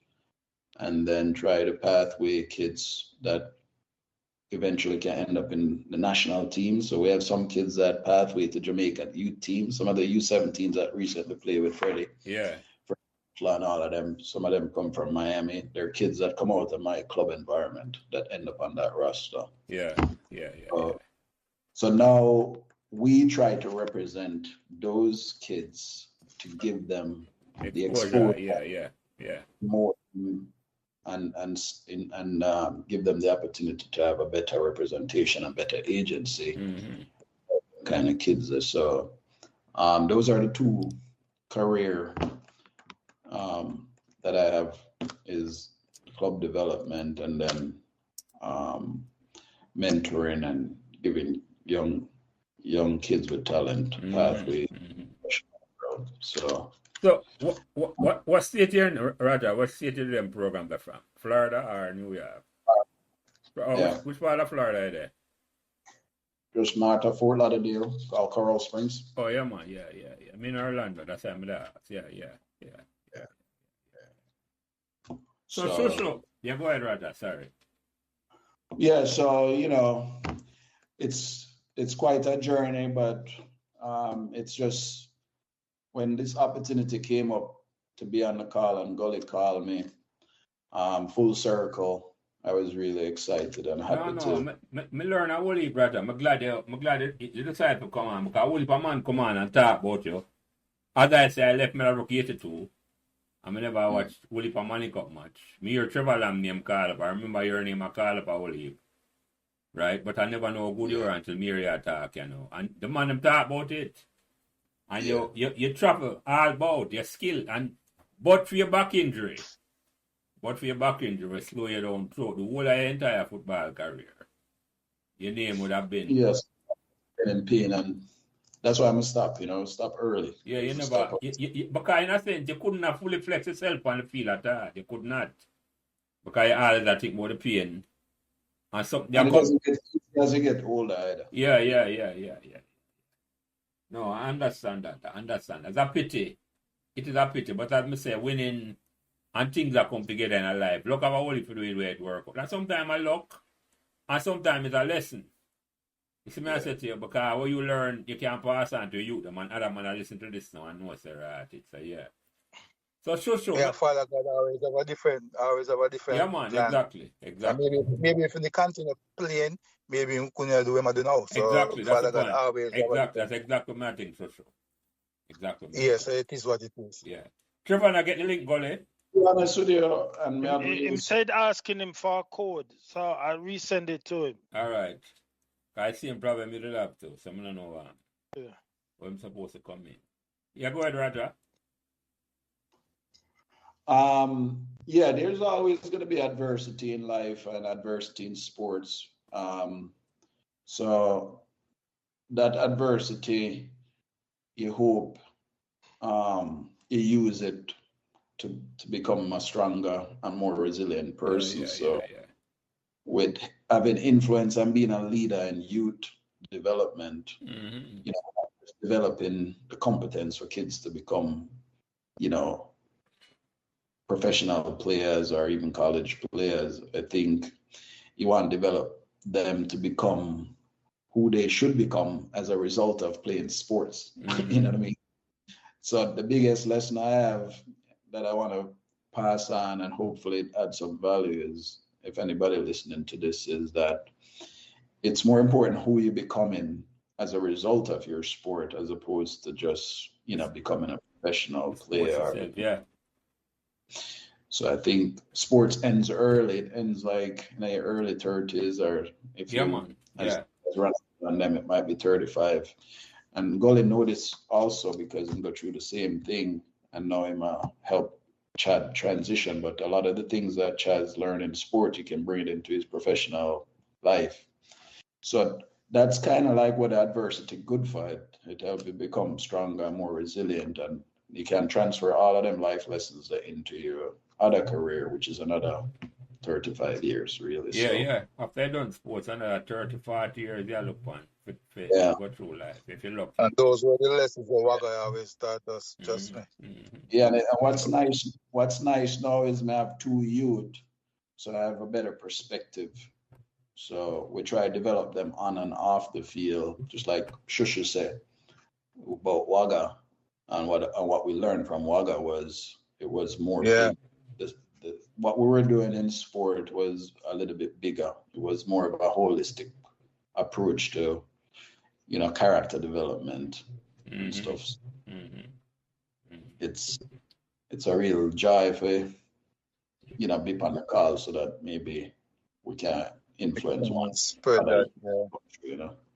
and then try to pathway kids that eventually can end up in the national team. So we have some kids that pathway to Jamaica youth team, some of the U17s that recently played with Freddie. Yeah. And all of them, some of them come from Miami. They're kids that come out of my club environment that end up on that roster. Yeah. So now we try to represent those kids to give them the exposure. Yeah. More and give them the opportunity to have a better representation and better agency. Kind of kids. So those are the two career that I have, is club development and then mentoring and giving young kids with talent pathway. So what state you're in, Roger? What state you them program that from? Florida or New York? Which part of Florida are they? Just north of Fort Lauderdale, called Coral Springs. Oh yeah, man, yeah. I'm in Orlando. That's how I'm there. Yeah. So. Yeah, go ahead, Roger. Sorry. Yeah, so it's quite a journey, but it's just when this opportunity came up to be on the call and Gully called me, full circle, I was really excited and happy to. Me learn a whole heap, brother. I'm glad you decided to come on, because a whole heap of man come on and talk about you. As I say, I left Meadowbrook 82. I never watched whole heap of Money Cup match. Me hear Trevor Lamb name call up. I remember your name I call up a whole heap. Right? But I never know how good you were until me hear you talk, And the man them talk about it. And you travel all about your skill, but for your back injury will slow you down throughout the whole of your entire football career. Your name would have been. Yes, in pain, and that's why I'm gonna stop early. Yeah, you never. Because in a sense, you couldn't have fully flex yourself on the field at all. You could not. Because you always think about the pain. And something. And it doesn't get older either. Yeah. No, I understand that. It's a pity. It is a pity. But as I say, winning and things that come together in a life. Look how all if you do it where it works. And sometimes I luck, and sometimes it's a lesson. You see me, I say to you, because what you learn, you can pass on to you. The man, other man, I listen to this now and know, sir, right? It's a, yeah. So, sure. Yeah, Father God always have a different. Yeah, man, plan. Exactly. Maybe if they continue playing, maybe we couldn't do what I do now. So exactly, that's Father the God point. always That's exactly my thing, so. Exactly. Yes, so it is what it is. Yeah. Trevor, I get the link, Gully. He said asking him for a code, so I resend it to him. All right. I see him probably in the lab too, so I don't know where I'm supposed to come in. Yeah, go ahead, Roger. Yeah, there's always going to be adversity in life and adversity in sports. So that adversity, you hope you use it to become a stronger and more resilient person. With having influence and being a leader in youth development, developing the competence for kids to become, professional players or even college players. I think you want to develop them to become who they should become as a result of playing sports. You know what I mean? So the biggest lesson I have that I want to pass on and hopefully add some value is, if anybody listening to this, is that it's more important who you're becoming as a result of your sport as opposed to just, becoming a professional player. Yeah. So I think sports ends early. It ends like in your early 30s, or if running on them, it might be 35. And Gully noticed also because he go through the same thing, and now him help Chad transition. But a lot of the things that Chad's learned in sport, he can bring it into his professional life. So that's kind of like what adversity good fight. It helps you become stronger and more resilient, and you can transfer all of them life lessons into your other career, which is another 35 years, really. Yeah, So, yeah. After you done sports, another 30, 40 years, you look on yeah. go through life if you look. And those were the lessons that Waga always taught us, trust me. Yeah, and what's nice now is I have 2 youth, so I have a better perspective. So we try to develop them on and off the field, just like Shu Shu said about Waga, and what we learned from Waga was more Yeah. big. What we were doing in sport was a little bit bigger. It was more of a holistic approach to, character development and stuff. It's a real joy for, be on the call so that maybe we can influence one. Spread that, So,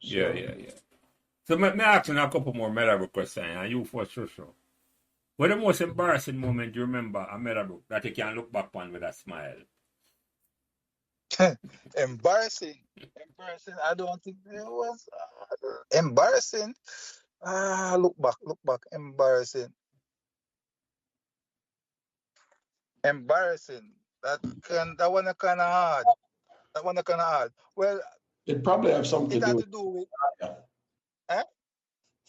Yeah. So me ask you a couple more Meadowbrook questions, and you for sure. What the most embarrassing moment you remember at Meadowbrook that you can look back on with a smile? Embarrassing. I don't think it was embarrassing. Look back. Embarrassing. That one kind of hard. Well, it probably have something it to had do to do with.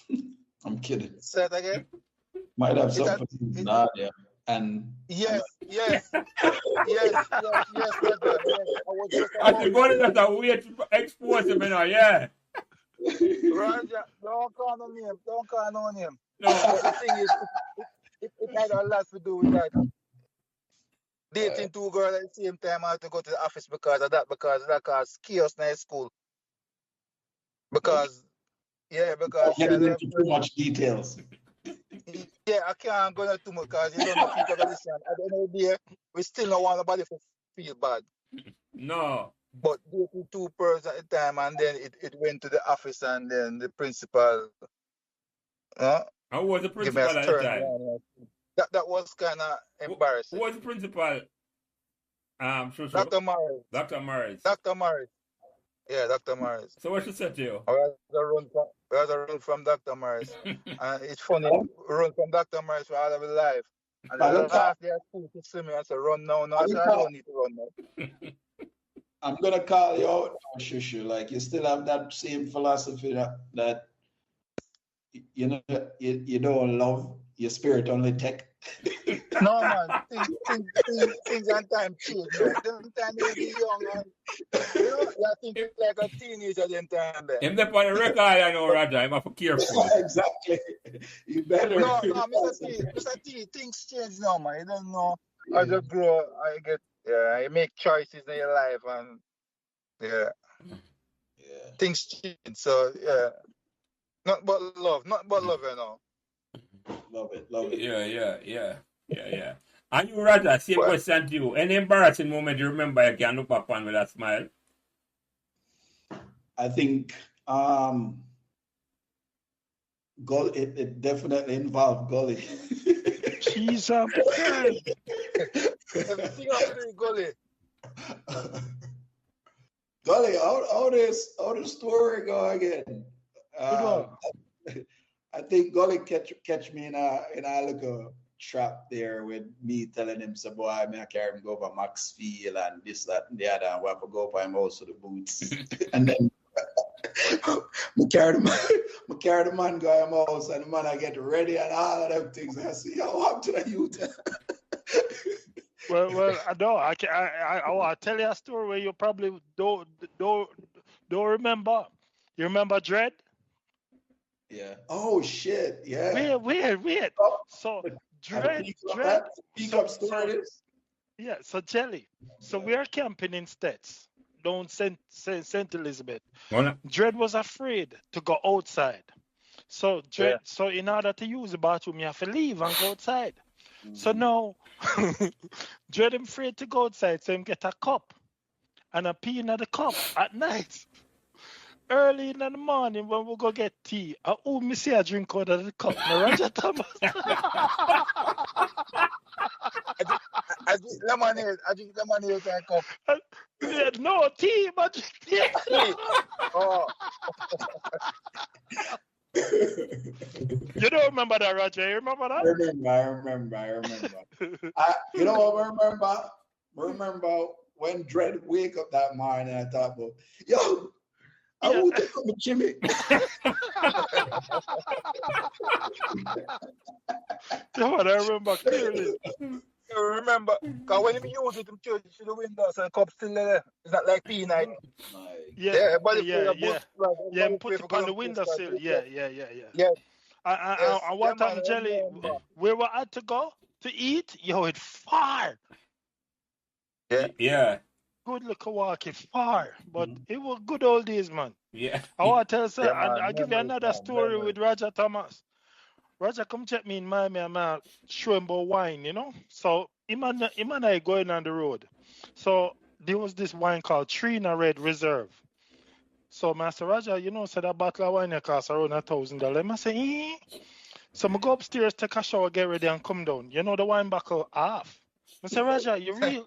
with. I'm kidding. Say it again. Might have something to do with Nadia. And yes. I think one is a way to expose him, yeah. Roger, don't call no name. No. The thing is, it had a lot to do with that. Dating 2 girls at the same time, I had to go to the office because of that caused chaos in high school. Because she getting into too much details. Yeah, I can't go into too much because you don't know people that listen. At the end of the day, we still don't want nobody to feel bad. No. But dating 2 persons at the time, and then it went to the office, and then the principal. How was the principal at the time? That was kind of embarrassing. Who was the principal? Dr. Morris. Dr. Morris. Yeah, Dr. Morris. So what she said to you? We had a run from Dr. Morris. And it's funny, run from Dr. Morris for all of his life. And the last day at school, he see me and said, run now. I said, I don't need to run now. I'm going to call you out now, Shu Shu. Like, you still have that same philosophy that you don't love your spirit only tech. No, man. Things and time change. Them time you be young and you think like a teenager them time there. Him up on the record, I know, Roger. I'm for careful. Exactly. You better. No, Mr. T, things change now, man. You don't know. Yeah. I just grow, I make choices in your life and things change. So not but love, you know. Love it. Yeah. And you, Roger, same question to you. Any embarrassing moment you remember you can look back on with a smile? I think it definitely involved Gully. Jesus Christ. Everything up to Gully. Gully, how the story go again? I think Gully catch me in a little trap there with me telling him, so boy, I carry him go over Maxfield and this, that, and the other, and we have to go by him also the boots. And then I carry the man go to my house, and the man I get ready and all of them things. I say, yo, what to the youth? Well, I know. I'll tell you a story where you probably don't remember. You remember Dread? Yeah. Oh shit. Yeah. Weird. So Dread. Yeah. So Jelly. So we are camping in Stets, down St. Elizabeth. Dread was afraid to go outside. So Dread. So in order to use the bathroom, you have to leave and go outside. So now, Dread him afraid to go outside, so him get a cup and a pee in the cup at night. Early in the morning when we go get tea, me see a drink out of the cup. Now Roger Thomas. I drink lemonade in a cup. No tea, but tea. Oh. remember that, Roger? You remember I that? remember. You know what I remember? I remember when Dread wake up that morning, I thought about, yo, I Yeah. want to come with Jimmy. That's what I remember clearly. You remember? Because when you use it, him through the window, so the cup still there. It's not like P9. Yeah, everybody yeah, play a yeah. boot. Yeah, and put it on the windowsill. Yeah. Yeah. And what time, I Jelly, remember. where we had to go to eat? Yo, it far. Yeah. Good look walk, it far. But it was good old days, man. Yeah. I want to tell you, Yeah, and man, I'll give you memories, another man, story memories. with Roger Thomas. Roger come check me in Miami, I'm show him about wine, you know. So him and I going on the road. So there was this wine called Trina Red Reserve. So Master Roger, you know, said that bottle of wine cost around $1,000. I say, eh? So I go upstairs, take a shower, get ready, and come down. You know the wine bottle half. I say, Roger, you really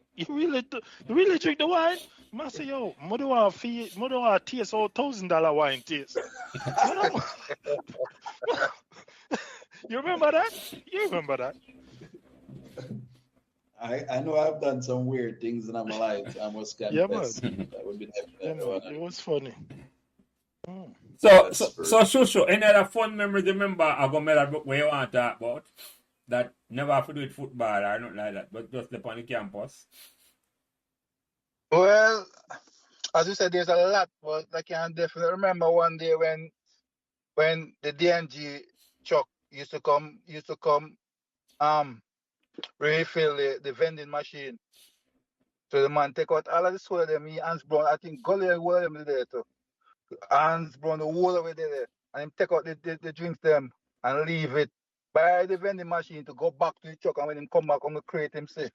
drink the wine? I say, yo, I don't want to taste all $1,000 wine taste. You remember that? You remember that? I know I've done some weird things in my life. I must confess. Yeah, man. That would be Yeah, definitely man. It was funny. So Shushu, any other fun memories you remember of a Meadowbrook where you want to talk about? That never have to do with football or nothing like that, but just upon the campus. Well, as you said, there's a lot, but I can definitely remember one day when the DNG truck used to come refill the vending machine. So the man take out all of the soda them, he Hans Brown, I think Gully were them there too. Hans Brown the whole over there. And him take out the drinks them and leave it by the vending machine to go back to the truck, and when him come back on the crate him say.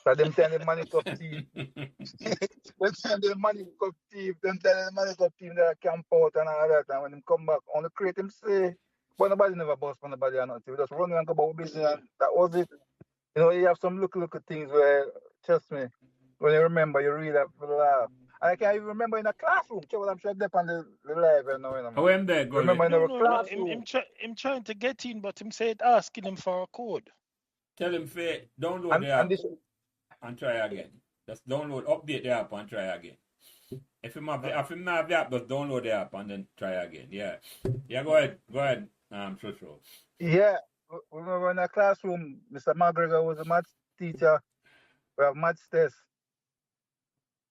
So them tell the money cup thief. Them tell the money cup thief, them tell the money cup thief that camp out and all that, and when him come back on the crate him say, but nobody never bust for nobody or nothing. We just run and go about business, and that was it. You know, you have some little things where, trust me, when you remember, you really have to laugh. And I can't even remember in a classroom. I'm sure they're on the live and now, you know. How am there, Gully? Remember in our No. classroom. Him trying to get in, but him said asking him for a code. Tell him, download the app this, and try again. Just download, update the app and try again. If him not have the app, just download the app and then try again. Yeah. Yeah, go ahead. Shushu. yeah, remember in a classroom, Mr. McGregor was a maths teacher. We have maths test.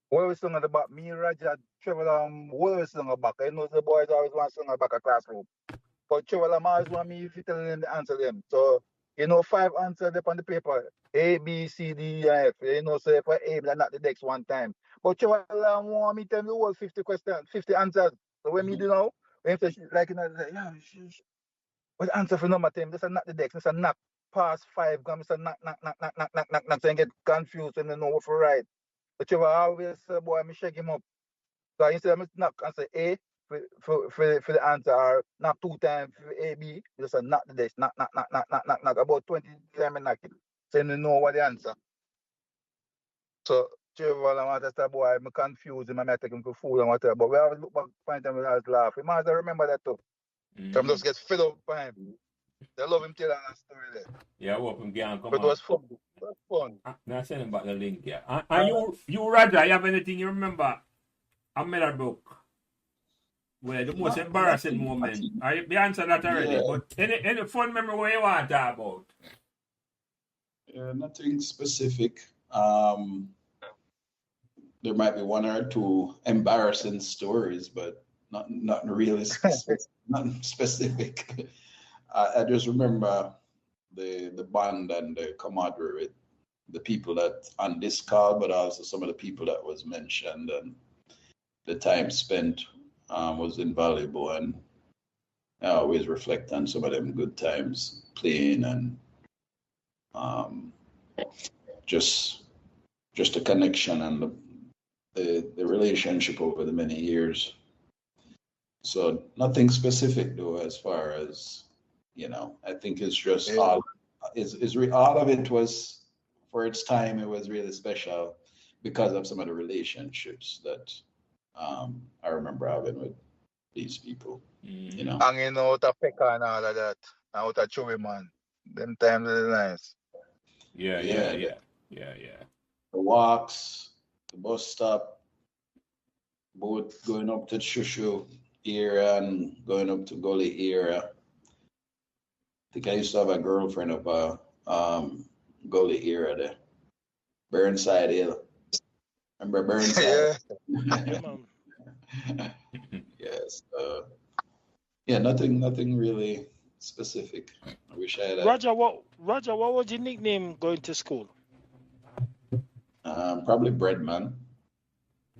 What we sung about me, Roger, travel what we sung about. I know the boys always want to sing about a classroom. But travel always want me if you tell them the answer them. So, you know, 5 answers up on the paper. A, B, C, D, E, F. You know, so if I aim, then not the next one time. But travel want me tell me the whole 50 questions, 50 answers. So when me do now, when you say, like, you know, yeah, what the answer for number 10? This is not the deck. This is knock past 5. Come, this is knock. So you get confused and you know what to write. But you always say, boy, I shake him up. So instead of knock and say A for the answer, or knock 2 times for A, B, you just say knock the desk, knock. About 20 times I knock it. So you know what the answer. So Trevor, I want to say, boy, I'm confused him, I might take him for food and whatever. But we always look back, find time we always laugh. You might remember that too. So I'm just get fed up by him. They love him telling that story there. Yeah, I hope him can come But it was fun. It was fun. Now send him back the link, yeah. And you, Roger, you have anything you remember a Meadowbrook where the most embarrassing moment? You answered that already, Yeah. but any fun memory where you want to talk about? Nothing specific. There might be 1 or 2 embarrassing stories, but not really specific. Nothing specific. I just remember the band and the camaraderie with the people that on this call, but also some of the people that was mentioned, and the time spent was invaluable, and I always reflect on some of them good times playing, and just the connection and the relationship over the many years. So nothing specific though, as far as, you know, I think it's just all of it was, for its time, it was really special because of some of the relationships that I remember having with these people, you know. Hanging out a pecker and all of that. out of Chewy, man. Them times are nice. Yeah. The walks, the bus stop, both going up to Shu Shu area and going up to Gully area. I think I used to have a girlfriend up Gully area there. Burnside Hill. Remember Burnside? Yeah. Yes. Yeah, nothing really specific. I wish I had Roger, what was your nickname going to school? probably Breadman.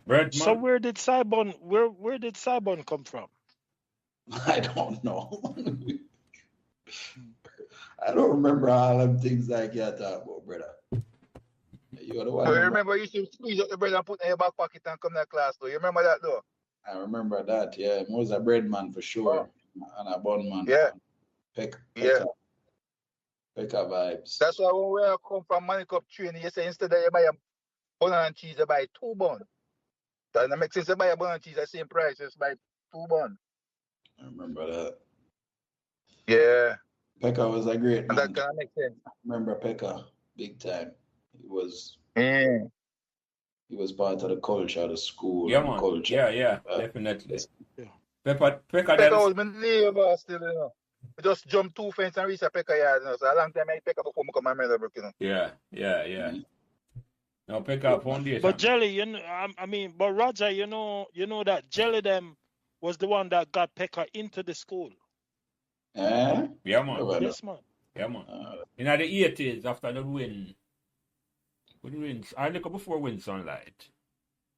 Breadman. So where did Cybon come from? I don't know. I don't remember all them things that you talk about, brother. You the one. I remember you used to squeeze up the bread and put it in your back pocket and come to class though. You remember that though? I remember that, yeah. He was a bread man for sure. And a bun man. Yeah. Pekka vibes. That's why when we come from Money Cup training, you say instead of you buy a bun and cheese, you buy 2 buns. That makes sense. You buy a bun and cheese at the same price, you buy 2 buns. I remember that. Yeah. Pekka was a great man. And that kind of makes sense. I remember Pekka big time. He was part of the culture of the school. Yeah, and man. Culture. Yeah, definitely. Yeah. Pekka was my neighbor still, you know. I just jumped 2 fences and reached a Pekka yard, you know. So a long time I Pekka before I come to Meadowbrook, you know. Yeah. Now Pekka foundation. But Jelly, you know, but Roger, you know that Jelly them was the one that got Pekka into the school. Yeah, man. Yes, man. Yeah, man. In the 80s, after the win, I look before Win Sunlight.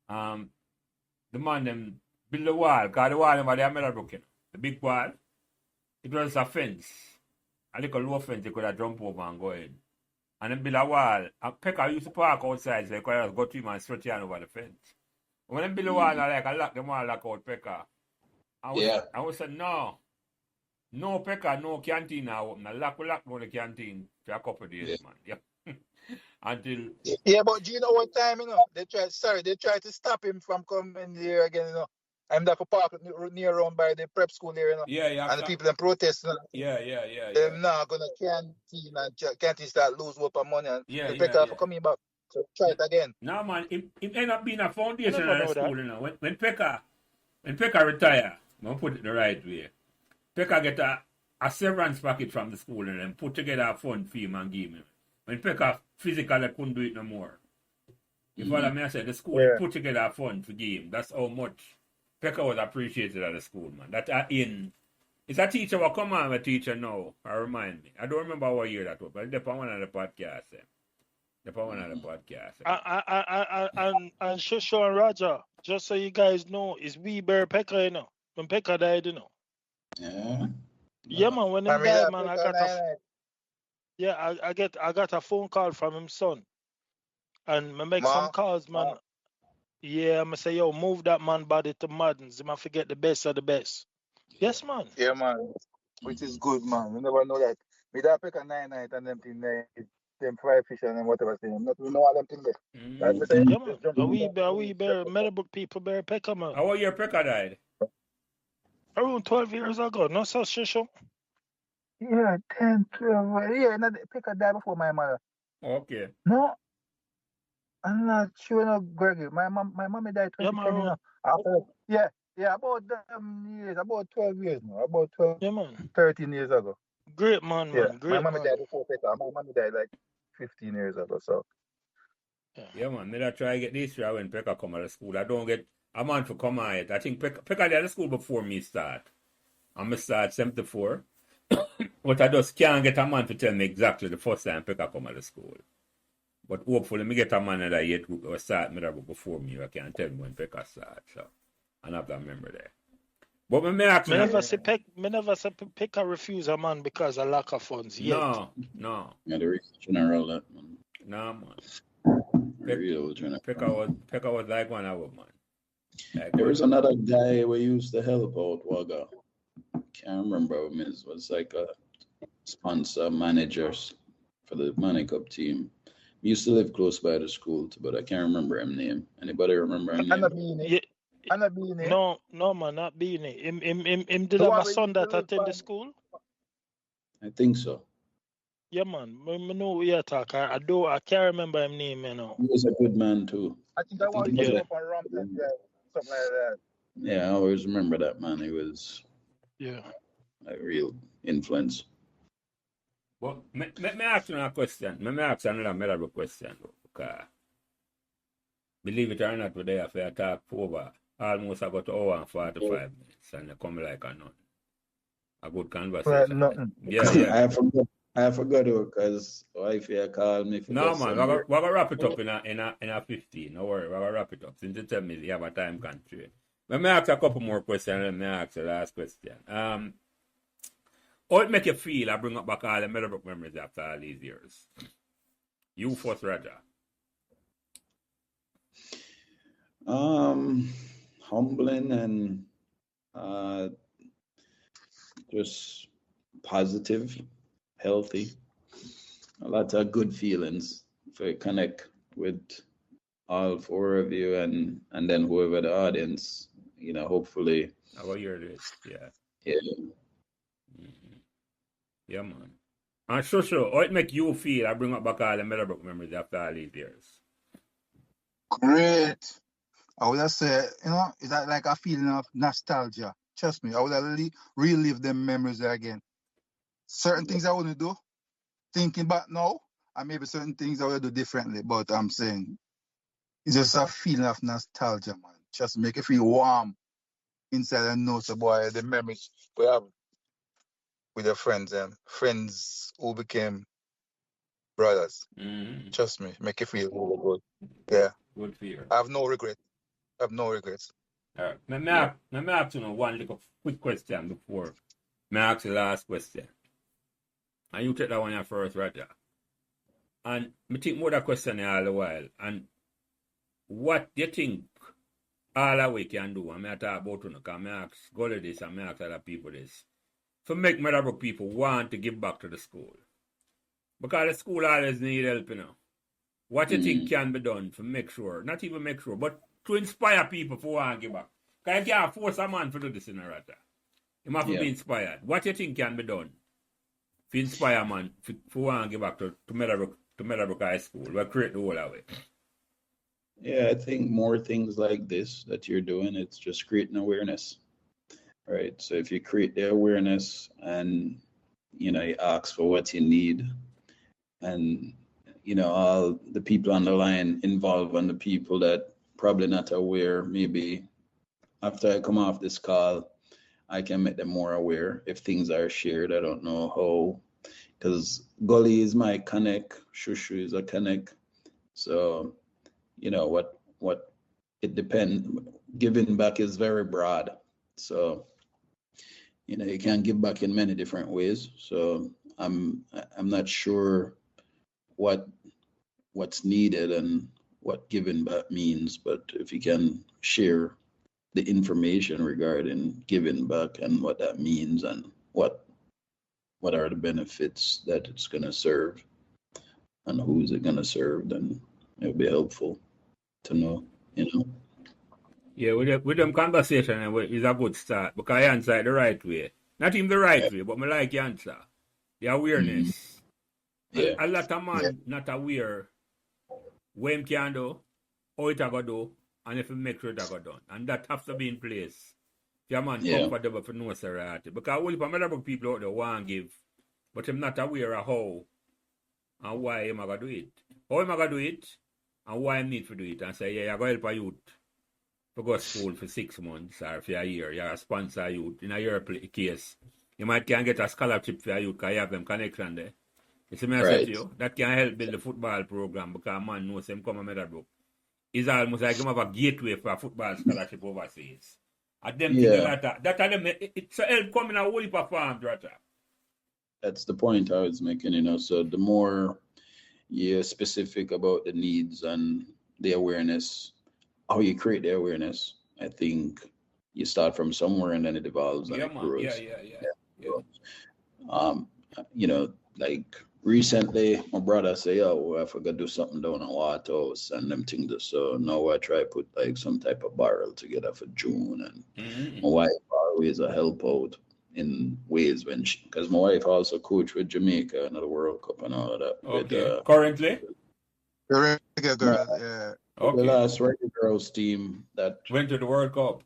The man them build the wall, because the wall over there Meadowbrook, you know, the big wall. It was a fence. A little low fence, you could have jump over and go in. And then build a wall. And Pekka used to park outside, so you could have go to him and stretch on over the fence. When they build the wall, I lock them all lock out Pekka. I was saying, no, Pekka, no canteen now open. I lock down the canteen for a couple of days, man. Yeah. Until... Yeah, but do you know what time, you know? They tried to stop him from coming here again, you know. I'm there for park near around by the prep school there, you know. Yeah. And the people in protest, you know. Yeah. They're now gonna canteen start lose hope of money and Pekka for coming back. So try it again. No, man, it ended up being a foundation of the school, you know. When Pekka retire, I'm gonna put it the right way. Pekka get a severance packet from the school and then put together a fund for him and give him. When Pekka physically couldn't do it no more. You follow me? I said the school put together a fund for him. That's how much Pekka was appreciated at the school, man. It's a teacher will come on, a teacher now. I remind me. I don't remember what year that was, but it's on one of the podcasts. And Shu Shu and Roger, just so you guys know, is we bear Pekka, you know. When Pekka died, you know. Yeah. Yeah, man. When he died, man, I got a phone call from his son, and I make some calls, man. Yeah, I'm gonna say, yo, move that man body to Madden's. You might forget the best of the best. Yes, man. Yeah, man. Which is good, man. You never know that. With that Pekka 9 and them thing there, them fry fish and whatever thing. We know all them thing there. Yeah, man. We bear Meadowbrook people bear Pekka, man. How year Pekka died? Around 12 years ago. No, so Shu Shu. Yeah, 10, 12. Yeah, Pekka died before my mother. Okay. No, I'm not sure, no, Gregory. My mommy died 2010, you know. About years, about 12 years now. About 12, 13 years ago. Great man, man. Great my mommy died before Pekka. My mommy died like 15 years ago, so. Yeah, man. Me that try to get this year when Pekka come out of school. I don't get a man to come out yet. I think Pekka died at school before me start. I'm start 74. But I just can't get a man to tell me exactly the first time Pekka come out of school. But hopefully me get a man that yet who start Meadowbrook before me. I can't tell me when Pekka start. So I have that memory there. But me ask me never say Pekka refuse a man because of lack of funds yet. No. Yeah, the general that man. No, man. Pekka was like one of them, man. There was another guy we used to help out, Wagga. Can't remember him. It was like a sponsor, managers for the Money Cup team. He used to live close by the school, but I can't remember his name. Anybody remember his name? No, man, not Beanie. Him did have a son that attend the school? I think so. Yeah, man. I know we are talking. I can't remember his name, you know. He was a good man too. I think I want to he was get a- up on Rampton, something like that. Yeah, I always remember that man. He was Yeah. a real influence. Well, me ask you a question. Me ask another Meadowbrook question. Because believe it or not, we're there for a talk for over almost about an hour and 45 minutes. And they come like a none. A good conversation. Nothing. Yeah. I forgot it because wife here called me. No, man, we're going to wrap it up in a 15. No worry, we're going to wrap it up. Since you tell me you have a time constraint. Let me ask a couple more questions and then I ask the last question. How it make you feel I bring up back all the Meadowbrook memories after all these years? You first, Raja. Humbling and just positive, healthy. A lot of good feelings if I connect with all four of you and then whoever the audience, hopefully. I will hear this, yeah. Yeah. Mm-hmm. Yeah, man. And Shu Shu, how it make you feel I bring up back all the Meadowbrook memories after all these years? Great. I would have said, is that like a feeling of nostalgia? Trust me, I would have relive them memories again. Certain things I wouldn't do, thinking back now, and maybe certain things I would do differently. But I'm saying it's just a feeling of nostalgia, man. Just make it feel warm inside and know, so boy, the memories we have with your friends and friends who became brothers. Mm-hmm. Trust me, make it feel really good. Yeah. Good fear. I have no regrets. All right. Let me ask you one little quick question before I ask the last question. And you take that one first, Raja. And I think more that question all the while. And what do you think all that we can do? I talk about it, because I ask Gully this and I ask other people this. To make Meadowbrook people want to give back to the school. Because the school always need help, What do you think can be done to make sure, not even make sure, but to inspire people for want to give back? Because you can't force a man to do this in a Raja. He have to be inspired. What do you think can be done to inspire a man for want to give back to Meadowbrook High School? We'll create the whole of it. Yeah, I think more things like this that you're doing, it's just creating awareness. Right. So if you create the awareness and, you ask for what you need and, all the people on the line involved and the people that probably not aware, maybe after I come off this call, I can make them more aware if things are shared. I don't know how, because Gully is my connect, Shu Shu is a connect. So, what it depends. Giving back is very broad. So, you can give back in many different ways. So I'm not sure what's needed and what giving back means, but if you can share the information regarding giving back and what that means and what are the benefits that it's going to serve and who is it going to serve, then it'll be helpful to know, Yeah, with them conversation is a good start because I answer it the right way. Not even the right way, but I like the answer. The awareness. Yeah. A lot of man not aware what him can do, how it go do, and if he make sure it go done. And that has to be in place. If your man comfortable for no seriety. Because all the Meadowbrook people out there want to give, but him not aware of how and why him going to do it. How him going to do it, and why him need to do it. And say, yeah, you're going to help a youth to go to school for 6 months or for a year. You're a sponsor youth. In a year case, you might can get a scholarship for a youth because you have them connection there. You see me I say to you? That can help build the football program because man knows him come to Meadowbrook. It's almost like him have a gateway for a football scholarship overseas. And them things like that. That them, it's a help coming a whole heap of farms, right? That's the point I was making, so the more you're specific about the needs and the awareness, how you create the awareness, I think you start from somewhere and then it evolves and it grows. Yeah. Like recently, my brother say, "Oh, I forgot to do something down in Waterhouse and them things." So now I try to put like some type of barrel together for June, and my wife always a help out. in ways when because my wife also coached with Jamaica and the World Cup and all of that. Okay. With, Currently? The reggae girl, yeah. the Okay. last Reggae Girls team that Went to the World Cup.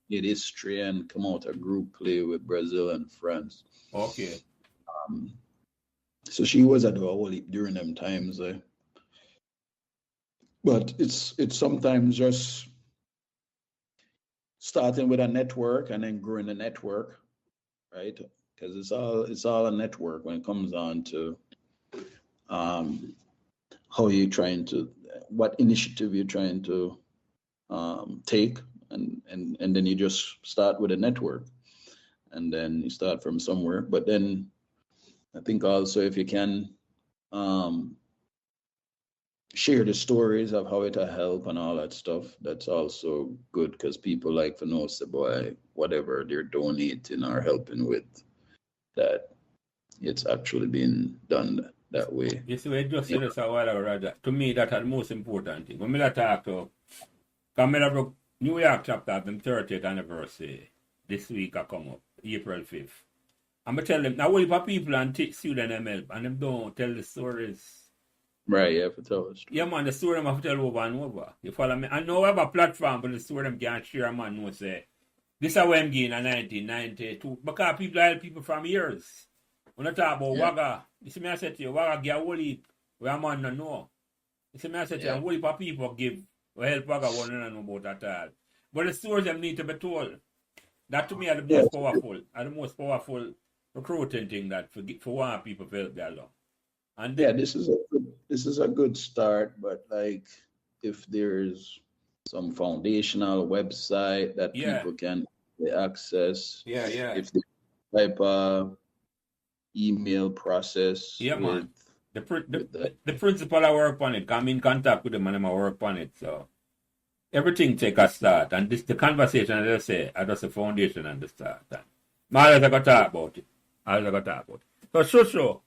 did history and come out a group play with Brazil and France. Okay. So she was at the whole during them times. But it's sometimes just starting with a network and then growing a network, right? Because it's all a network when it comes on to how you're trying to, what initiative you're trying to take, and then you just start with a network, and then you start from somewhere. But then I think also if you can share the stories of how it'll help and all that stuff, that's also good, because people like to know, say, boy, whatever they're donating or helping with, that it's actually being done that way. You see, we just said this a while ago, Roger. To me, that's the most important thing. When I talk to, because Meadowbrook New York chapter have them 30th anniversary this week I come up, April 5th. I'm going to tell them, now what if people and students them help, and them don't tell the stories. Right, you have to tell us. Yeah, man, the story them have to tell over and over. You follow me? I know we have a platform, but the story them can't share, man, no say. This is how I'm getting in 1992. Because people help people from years. When I talk about Wagga, you see me I said to you, Wagga give a whole heap where a man don't know. You see me I said to you, a whole heap of people give, or help Wagga one don't know about at all. But the stories them need to be told. That to me are the most powerful, recruiting thing that for one people to help that long. And this is a good start, but like if there's some foundational website that people can access. If the type of email process. Yeah, man. The principal I work on it. I'm in contact with them and I work on it. So everything take a start. And this the conversation, as I say, I just a foundation and the start. And I got to talk about it. So Shu Shu,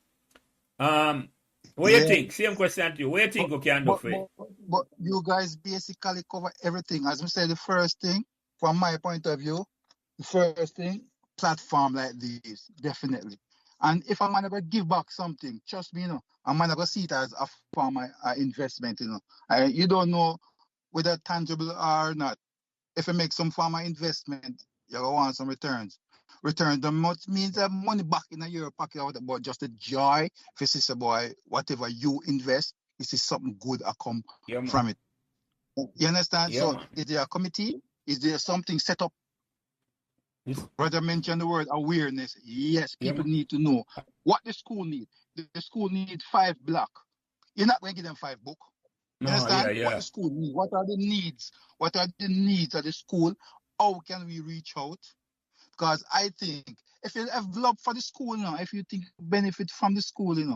what you think? Same question to you. What you think we can do for it? But you guys basically cover everything. As we said, the first thing, from my point of view, the first thing, platform like this, definitely. And if I'm going to give back something, trust me, I'm going to see it as a form of investment, you don't know whether tangible or not. If you make some form of investment, you're going to want some returns. Return them much means that money back in your pocket, but just the joy. If you see, boy, whatever you invest, you see something good come from it. You understand? So is there a committee? Is there something set up? Brother mentioned the word awareness. Yes, people need to know what the school needs. The school needs 5 blocks. You're not going to give them 5 books. You understand? What the school needs? What are the needs? What are the needs of the school? How can we reach out? Because I think if you have love for the school, if you think benefit from the school, it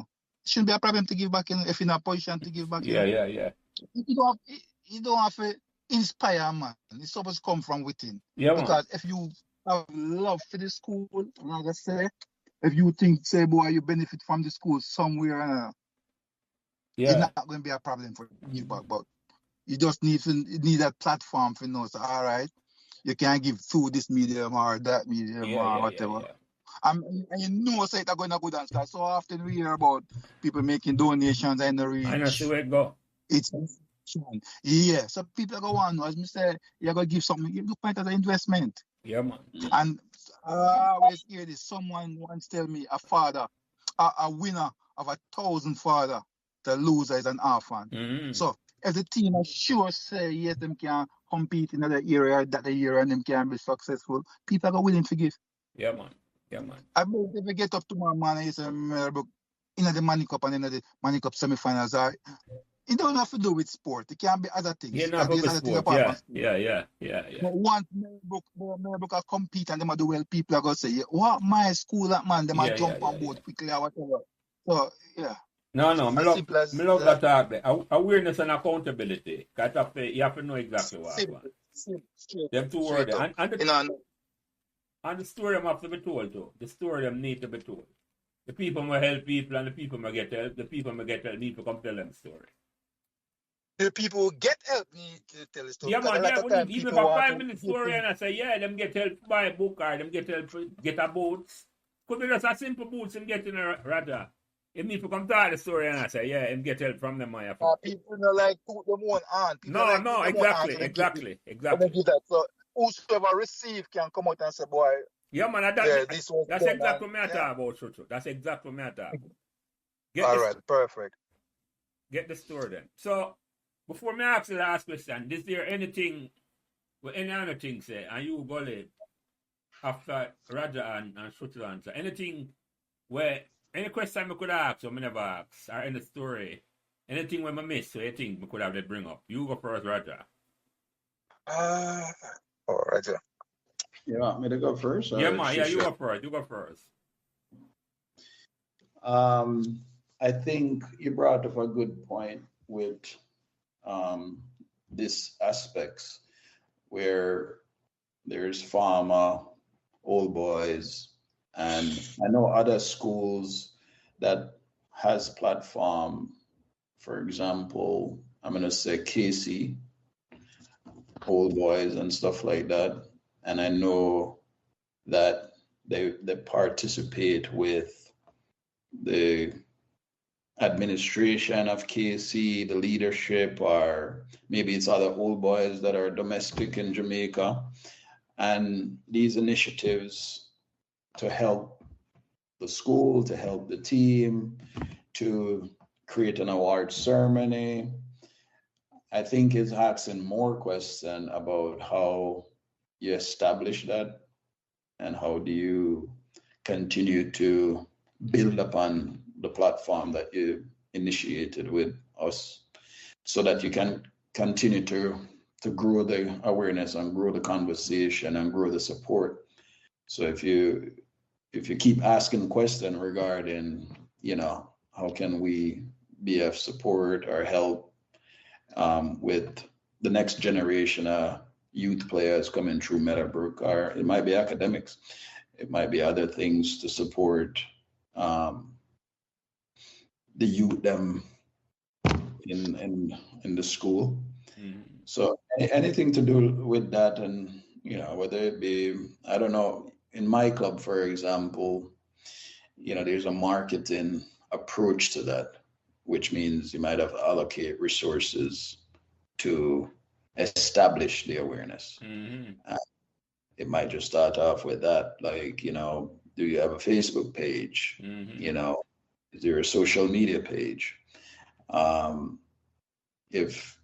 shouldn't be a problem to give back, if you're in a position to give back. Yeah. You don't have to inspire, man. It's supposed to come from within. Because if you have love for the school, like I say, if you think, say, boy, you benefit from the school somewhere, it's not going to be a problem for you. But you just need that platform for so all right, you can give through this medium or that medium or whatever. And so it's going to go down. Because so often we hear about people making donations and the reach. I know, see where it go. So people go on, as I say, you're going to give something, you look at it as an investment. Yeah, man. And I always hear this. Someone once tell me a father, a winner of 1,000 father, the loser is an orphan. Mm-hmm. So if the team is sure say yes, them can compete in that area and them can be successful, people are willing to give. Yeah, man. I believe if we get up tomorrow, man, it's a in the Money Cup and in the Money Cup semi-finals, it don't have to do with sport. It can be other things. Yeah, not with sport. Yeah. But once Meadowbrook compete and them do well, people are going to say, what my school, that man, them jump on board quickly or whatever. So, No, I love that talk there. Awareness and accountability. You have to know exactly what happened. Them two words. And the story them have to be told too. The story them need to be told. The people will help people and the people will get help. The people will get help need to come tell them story. The people get help need to tell the story. Yeah, Because man, a lot yeah, of we time need, even people for want 5 minutes to story, and I say, yeah, them get help to buy a book or them get help to get a boots. Could be just a simple boots and getting a rather. If me to come tell the story and I say, yeah, him get help from them, I have to. people don't like put them on on. People don't No, like give no, them on on, exactly, so they give it. exactly, And they exactly. give that. So whosoever receive can come out and say, boy, Yeah, man, yeah, this was that's done. exactly what I Yeah. talk about, Chuchu. That's exactly what I talk. All right, perfect. Get the story then. So, before me ask the last question, is there anything, with any other thing say, and you go late after Roger and Chuchu answer, anything where, any question I could ask or I never ask, or any story, anything where I miss, so you think I could have to bring up? You go first, Roger. All right. You want me to go first? Yeah, man, yeah, you go first. You go first. I think you brought up a good point with these aspects where there's farmer, old boys, and I know other schools that has platform. For example, I'm gonna say Casey, old boys and stuff like that. And I know that they participate with the administration of KC, the leadership, or maybe it's other old boys that are domestic in Jamaica. And these initiatives to help the school, to help the team, to create an award ceremony, I think is asking more question about how you establish that and how do you continue to build upon the platform that you initiated with us so that you can continue to grow the awareness and grow the conversation and grow the support. So if you keep asking questions regarding, how can we be of support or help with the next generation of youth players coming through Meadowbrook, or it might be academics, it might be other things to support the youth them in the school. Mm-hmm. So anything to do with that, and whether it be, I don't know, in my club, for example, there's a marketing approach to that, which means you might have to allocate resources to establish the awareness. Mm-hmm. It might just start off with that, like, do you have a Facebook page? Mm-hmm. Is there a social media page? If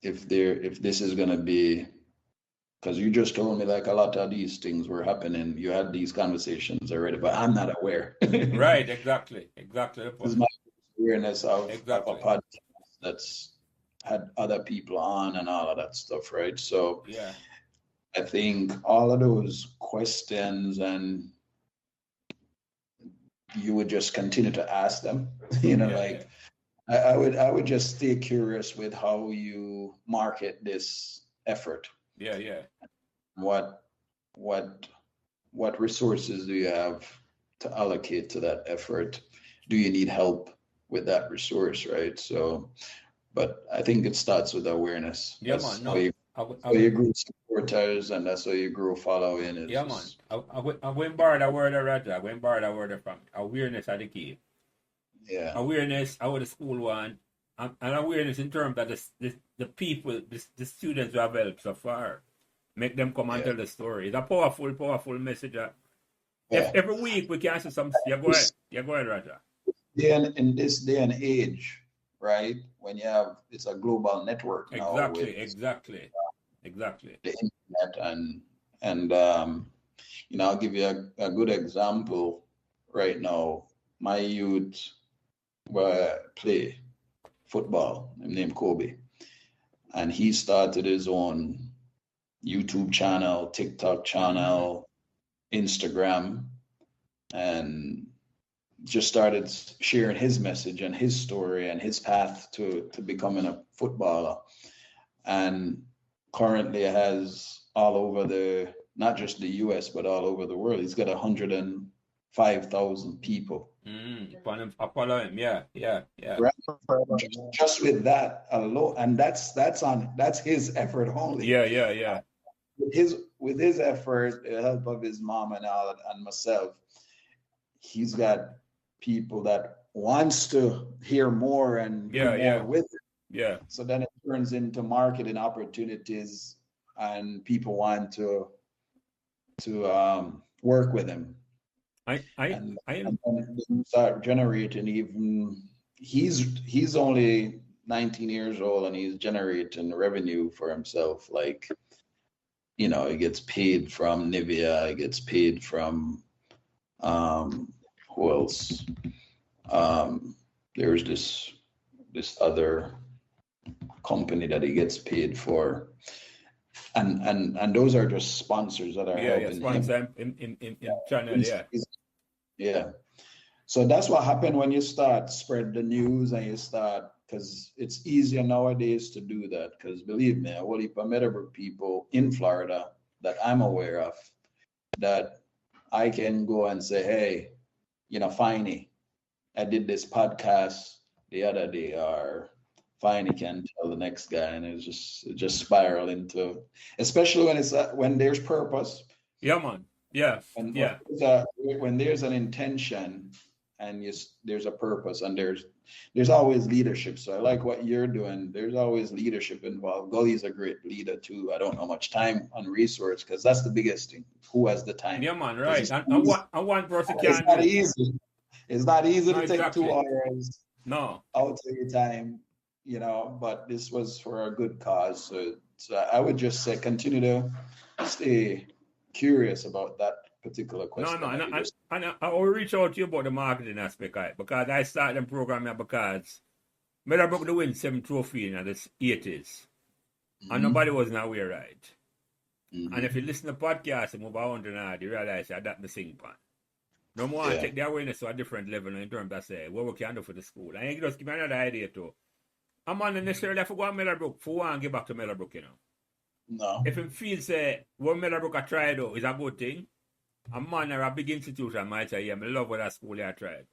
this is going to be, because you just told me like a lot of these things were happening, you had these conversations already, but I'm not aware. Right, exactly. This is my awareness of exactly. a podcast that's had other people on and all of that stuff, right? So yeah, I think all of those questions, and you would just continue to ask them, I would just stay curious with how you market this effort. Yeah. What resources do you have to allocate to that effort? Do you need help with that resource, right? So, but I think it starts with awareness. Yeah, that's man. How you grow supporters, and that's how you grow following. Yeah, man. I'm going to borrow the word of Roger. I'm going to borrow the word from awareness of the key. Yeah. Awareness, how the school want, and awareness in terms of the people, the students who have helped so far. Make them come and tell the story. It's a powerful message. Every week we can see some. Yeah, go ahead, Roger. Then in this day and age, right, when you have, it's a global network now. Exactly. The internet and I'll give you a good example right now. My youth play football. I'm named Kobe, and he started his own YouTube channel, TikTok channel, Instagram, and just started sharing his message and his story and his path to becoming a footballer. And currently has all over not just the US, but all over the world. He's got 150 5,000 people. I follow him. Yeah. Right? Just with that alone, and that's his effort only. Yeah. With his effort, the help of his mom and all, and myself, he's got people that wants to hear more and do more with it. Yeah. So then it turns into marketing opportunities, and people want to work with him. And then start generating. Even he's only 19 years old, and he's generating revenue for himself. Like, he gets paid from Nivea, he gets paid from who else? There's this other company that he gets paid for, and those are just sponsors that are helping him. in channel. Yeah. So that's what happened when you start spread the news, and you start, because it's easier nowadays to do that. Because believe me, a whole heap of Meadowbrook people in Florida that I'm aware of, that I can go and say, hey, Finey, I did this podcast the other day, or Finey can tell the next guy, and it just spiral into, especially when there's purpose. Yeah, man. Yeah. When there's an intention, and there's a purpose, and there's always leadership. So I like what you're doing. There's always leadership involved. Gully's a great leader too. I don't know much time and resource, because that's the biggest thing. Who has the time? Yeah, man, right. And one person can. It's not easy. It's not easy to take exactly. 2 hours out of your time, but this was for a good cause. So I would just say continue to stay curious about that particular question. No, and I will reach out to you about the marketing aspect, because I started the program here because Meadowbrook win 7 trophy in the 80s, and nobody was aware, right? And if you listen to podcasts and move on to you realize that the sing pan. No more take the awareness to a different level in terms of say what we can do for the school. And you just give me another idea too. I'm not necessarily have to go to Meadowbrook for one and get back to Meadowbrook, No. If him feel say what Meadowbrook I tried though is a good thing, a man or a big institution might say, I love what that school I tried.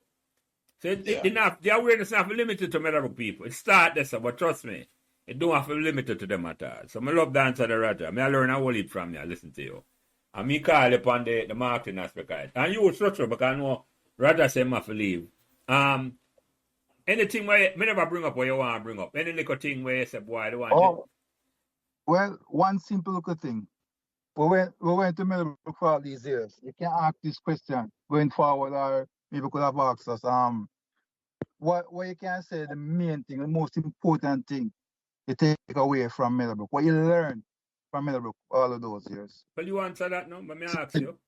So the awareness is not limited to Meadowbrook people. It start there, but trust me, it don't have to be limited to them at all. So I love the answer to the Rata. I learn a whole heap from you, I listen to you. And me call upon the marketing aspect of it. And you structure, because I know Rata say I have to leave. Anything where me never bring up what you want to bring up. Any little thing where you say, boy, I don't want to. Well, one simple little thing. We went to Meadowbrook for all these years. You can ask this question going forward, or maybe could have asked us. What you can say the main thing, the most important thing you take away from Meadowbrook, what you learn from Meadowbrook all of those years. Well, you answer that now, but me ask you.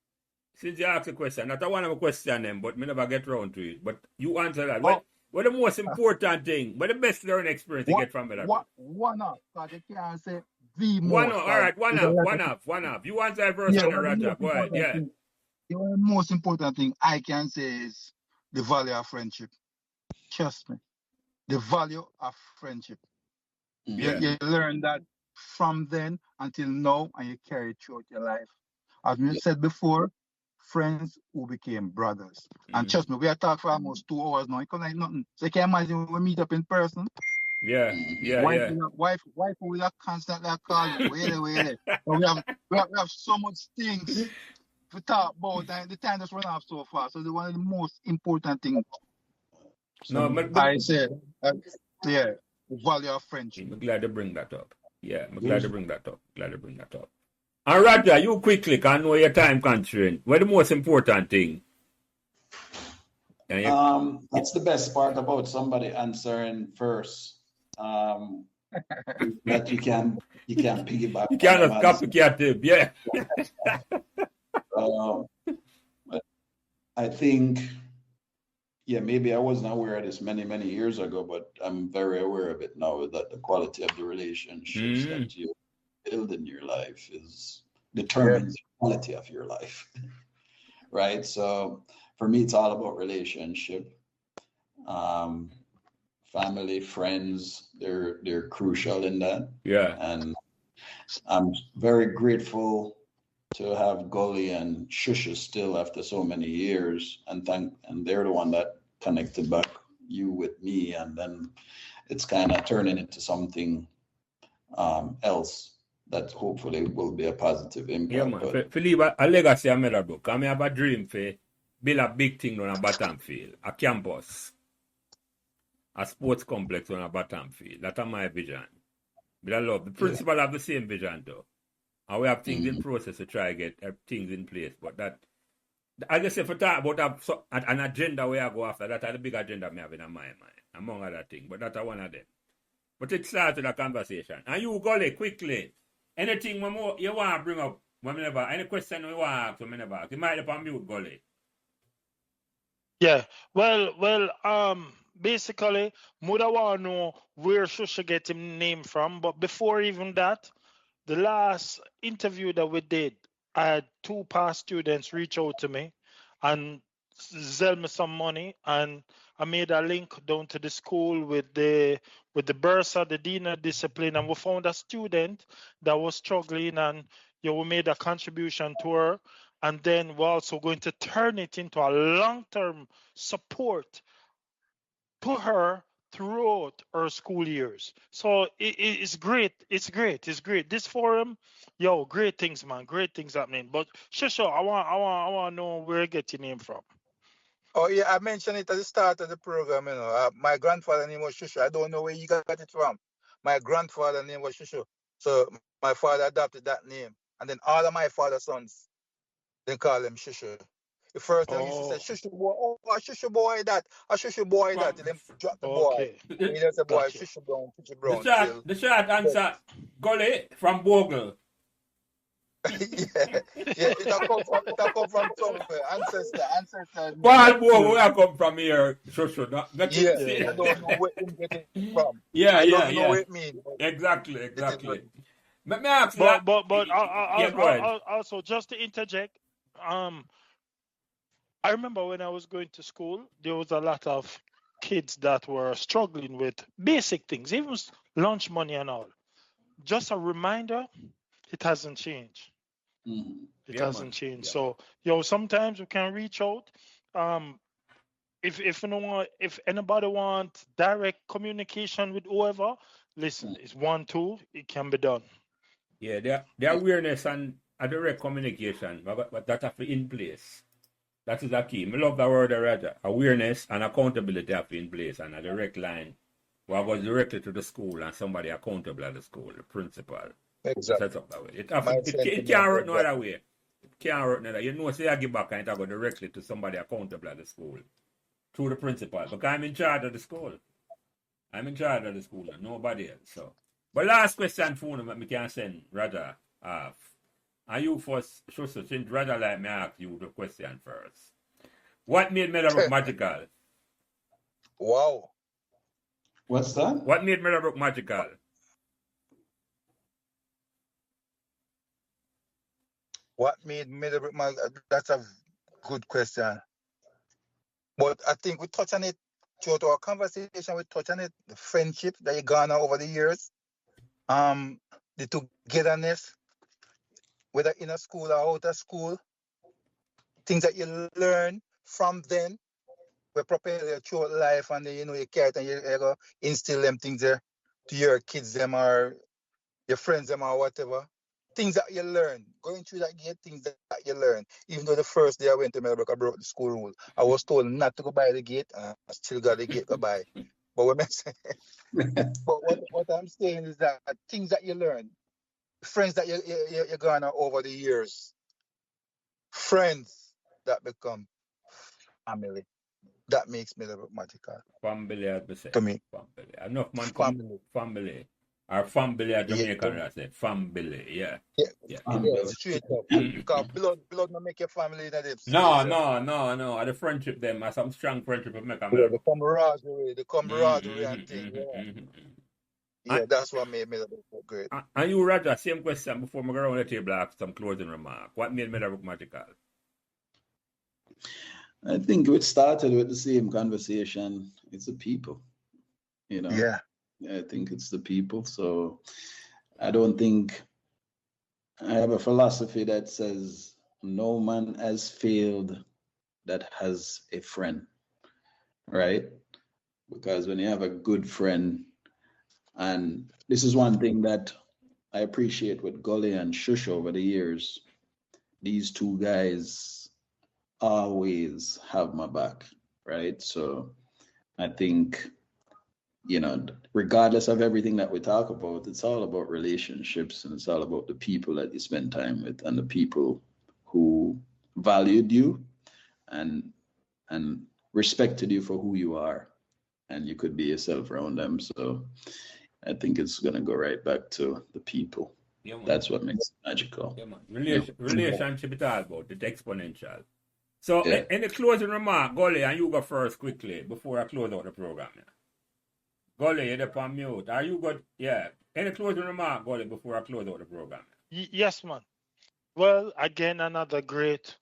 Since you asked the question, not one of a question them, but me never get around to it. But you answer that. What the most important thing, what the best learning experience you get from Meadowbrook? One up, because you can't say the most. One up, all right, one up. You answer first on the Rata. Go ahead, yeah. The most important thing I can say is the value of friendship. Trust me. The value of friendship. Yeah. You learn that from then until now, and you carry it throughout your life. As we said before, friends who became brothers. And trust me, we are talking for almost 2 hours now. It comes like nothing. So you can imagine when we meet up in person. Yeah. Wife will have constantly call you. Wait. But we have so much things to talk about, and the time just run off so fast. So it's one of the most important things. So I said, the value of friendship. I'm glad to bring that up. Yeah, I'm glad to bring that up. And Roger, you quickly can know your time constraint. What the most important thing? That's the best part about somebody answering first. That you can piggyback. You cannot copycat him, yeah. But I think, maybe I wasn't aware of this many years ago, but I'm very aware of it now, that the quality of the relationships that you build in your life determines the quality of your life. Right? So for me, it's all about relationship. Family, friends, they're crucial in that. Yeah. And I'm very grateful to have Gully and Shu Shu still after so many years, and they're the one that connected back you with me, and then it's kind of turning into something else that hopefully will be a positive impact. Yeah, man. For leave a legacy of Meadowbrook, I have a dream for build a big thing on a Battlefield, a campus, a sports complex on a Battlefield. That's my vision. But I love the principal have the same vision though. And we have things in process to try to get things in place. But that, I guess if we talk about an agenda where I go after, that's the big agenda I have in my mind, among other things. But that's one of them. But it starts with a conversation. And you, Gully, quickly, anything more you want to bring up, any question you want to ask, whenever, you might have on mute, Gully. Yeah, well, basically, Muda want to know where Shu Shu get him name from. But before even that, the last interview that we did, I had 2 past students reach out to me and sell me some money, and I made a link down to the school with the bursar, the dean of discipline, and we found a student that was struggling, and we made a contribution to her, and then we're also going to turn it into a long-term support to her throughout her school years. So it's great. It's great. It's great. This forum, great things, man. Great things happening. But Shu Shu, I want to know where you get your name from. Oh yeah, I mentioned it at the start of the program. My grandfather name was Shu Shu. I don't know where you got it from. My grandfather name was Shu Shu. So my father adopted that name, and then all of my father's sons, they call him Shu Shu. The first time he used to say Shu Shu boy, a Shu Shu boy that, a Shu Shu boy that. Then drop the boy. He just said boy, Shu Shu brown, Shu Shu brown. The short answer, Gully from Bogle. yeah, it come from somewhere. Ancestor. Paul Bogle, where I come from here, Shu Shu. I don't know where him get it from. I don't know what it means. Exactly. Let me ask you. But also just to interject, I remember when I was going to school, there was a lot of kids that were struggling with basic things, even lunch money and all. Just a reminder, it hasn't changed. It hasn't changed. So, sometimes we can reach out. If anybody wants direct communication with whoever, listen, it's 1-2, it can be done. Yeah, the awareness and direct communication, but that have to be in place. That is the key. I love the word already. Awareness and accountability have to be in place, and a direct line where I go directly to the school and somebody accountable at the school, the principal. Exactly. Set up that way. It can't work no other way. It can't work no other way. Say I give back and I go directly to somebody accountable at the school. Through the principal. Because I'm in charge of the school. And nobody else. So. But last question for me, I can send Roger off. And you first, Shu Shu, since Roger like me ask you the question first. What made Meadowbrook magical? Wow. What's that? What made Meadowbrook magical? What made Meadowbrook magical? That's a good question. But I think we touched on it throughout our conversation. We touched on it, the friendship that you garner over the years, the togetherness, whether in a school or out of school, things that you learn from them, will prepare you throughout life, and you carry it and you go instill them things there to your kids, them or your friends, them or whatever. Things that you learn, going through that gate, things that you learn. Even though the first day I went to Meadowbrook, I broke the school rule. I was told not to go by the gate, and I still got the gate go by. But what I'm saying is that things that you learn, friends that you're garner over the years, friends that become family. That makes Meadowbrook magical. Family, as we say. To me. Family. Enough man come family. Our family at Jamaican, I say. Family, yeah. Straight up. Because blood not make your family that it's. No. The friendship them, some strong friendship will make a the camaraderie and things. Yeah, that's what made Meadowbrook great. And you, Roger, same question before we go around the table, ask some closing remark. What made Meadowbrook magical? I think it started with the same conversation. It's the people, Yeah. I think it's the people. So I don't think I have a philosophy that says no man has failed that has a friend, right? Because when you have a good friend, and this is one thing that I appreciate with Gully and Shush over the years, these two guys always have my back, right? So I think, regardless of everything that we talk about, it's all about relationships and it's all about the people that you spend time with and the people who valued you and respected you for who you are, and you could be yourself around them. So I think it's gonna go right back to the people. Yeah, man. That's what makes it magical. Yeah, man. Relationship is all about it, exponential. So, Yeah. any closing remark, Gully, and you go first quickly before I close out the program. Yeah. Gully, you're up on mute. Are you good? Yeah. Any closing remark, Gully, before I close out the program? Yes, man. Well, again, another great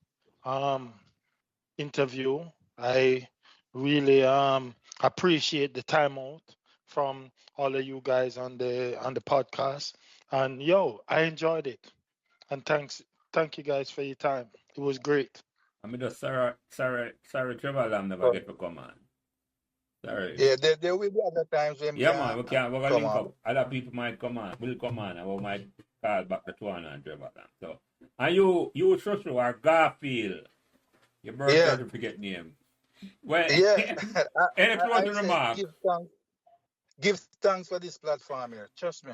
interview. I really appreciate the time out from all of you guys on the podcast. And I enjoyed it. And thank you guys for your time. It was great. I mean, just sorry, Trevor Lamb never get to come on. Sorry. Yeah, there will be other times when Yeah, man, we're gonna link on. up. Other people might come on, will come on, and we might call back the Tuana and Trevor Lamb. So, and you Shu Shu or Garfield, your birthday certificate name. Well, Yeah. any closing say remark? Give thanks for this platform here. Trust me.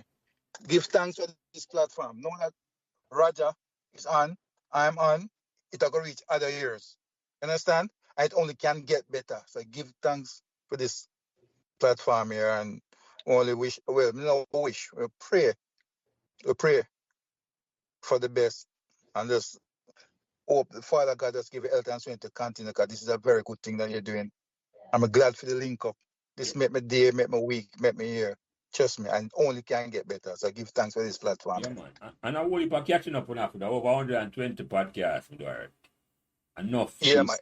Give thanks for this platform. Know that Raja is on, I'm on, it'll go reach other years. Understand? And it only can get better. So give thanks for this platform here and only we pray for the best and just hope the Father God just give you health and strength to continue, because this is a very good thing that you're doing. I'm glad for the link up. This make me day, make me week, make me year. Trust me, and only can get better. So give thanks for this platform. Yeah, man. And I will be catching up on after that. Over 120 podcasts with her. Enough. Yeah, man.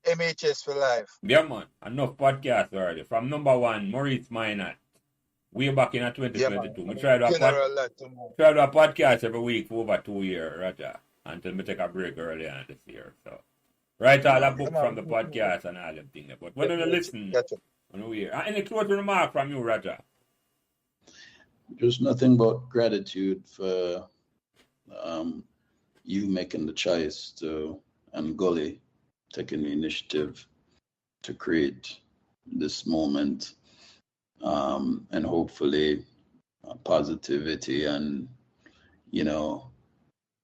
MHS for life. Yeah, man. Enough podcasts already. From number one, Maurice Minot. Way back in 2022. Yeah, we try to do a podcast every week for over 2 years, Raja. Until we take a break early on this year. So write all that book from the podcast and all them things. But when you listen, any closing remark from you, Raja? Just nothing but gratitude for you making the choice to, and Gully taking the initiative to create this moment, and hopefully positivity and,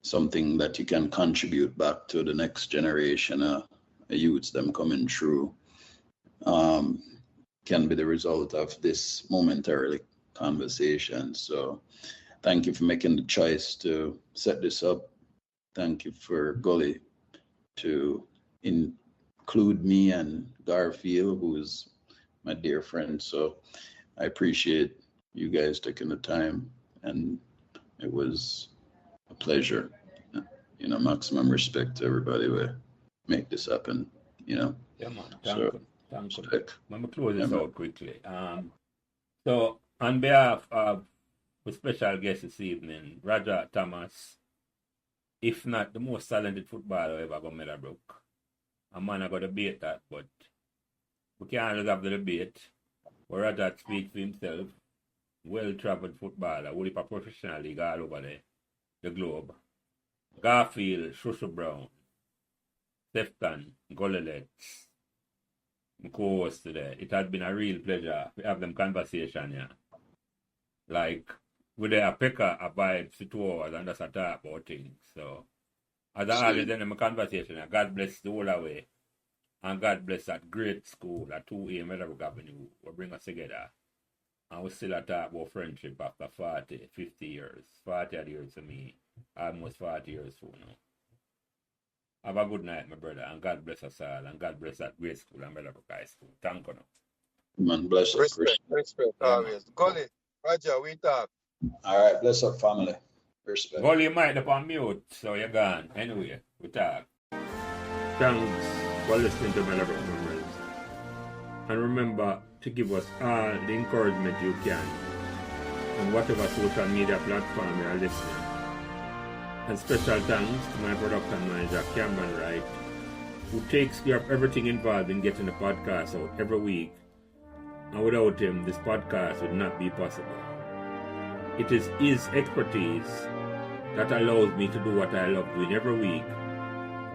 something that you can contribute back to the next generation of youths them coming through, can be the result of this momentarily conversation. So thank you for making the choice to set this up. Thank you for Gully to include me and Garfield, who is my dear friend. So I appreciate you guys taking the time, and it was a pleasure. Maximum respect to everybody who make this happen. Yeah, man. Thank you. Let me close this out quickly. So on behalf of the special guest this evening, Raja Thomas, if not the most talented footballer ever go Meadowbrook. A man I got to debate that, but we can't just have the debate. Where Raja speaks for himself, well-traveled footballer, who is a professional league all over the globe. Garfield Shu Shu Brown, Sefton Golelets, my co-host today. It has been a real pleasure to have them conversation here. Like, with a pecker, a vibe, situation, and that's a talk about things. So, as I always end my conversation, God bless the whole way. And God bless that great school at 2A Meadowbrook Avenue will bring us together. And we still talk about friendship after 40, 50 years. 40 years to me. Almost 40 years for now. Have a good night, my brother, and God bless us all, and God bless that great school and Meadowbrook High School. Thank you. Man, bless up. Respect, always. Gully, Roger, we talk. All right, bless up, family. Respect. Gully, you might up on mute, so you're gone. Anyway, we talk. Thanks for listening to Meadowbrook Memories. And remember to give us all the encouragement you can on whatever social media platform you are listening. And special thanks to my production manager, Cameron Wright, who takes care of everything involved in getting the podcast out every week. And without him, this podcast would not be possible. It is his expertise that allows me to do what I love doing every week,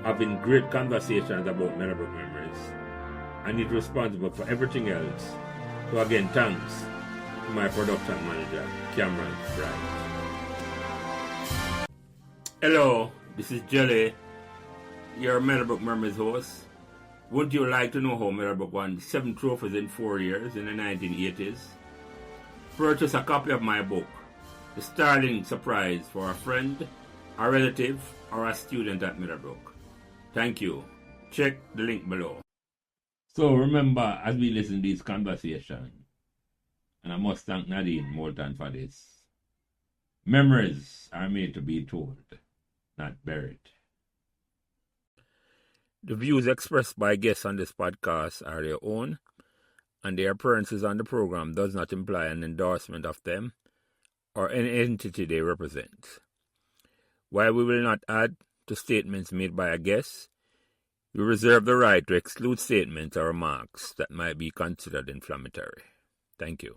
having great conversations about Meadowbrook memories, and he's responsible for everything else. So again, thanks to my production manager, Cameron Wright. Hello, this is Jelly, your Meadowbrook Memories host. Would you like to know how Meadowbrook won 7 trophies in 4 years in the 1980s? Purchase a copy of my book, The STARLINGS Surprise, for a friend, a relative, or a student at Meadowbrook. Thank you. Check the link below. So remember, as we listen to these conversations, and I must thank Nadine Moulton for this, memories are made to be told, not buried. The views expressed by guests on this podcast are their own, and their appearances on the program does not imply an endorsement of them or any entity they represent. While we will not add to statements made by a guest, we reserve the right to exclude statements or remarks that might be considered inflammatory. Thank you.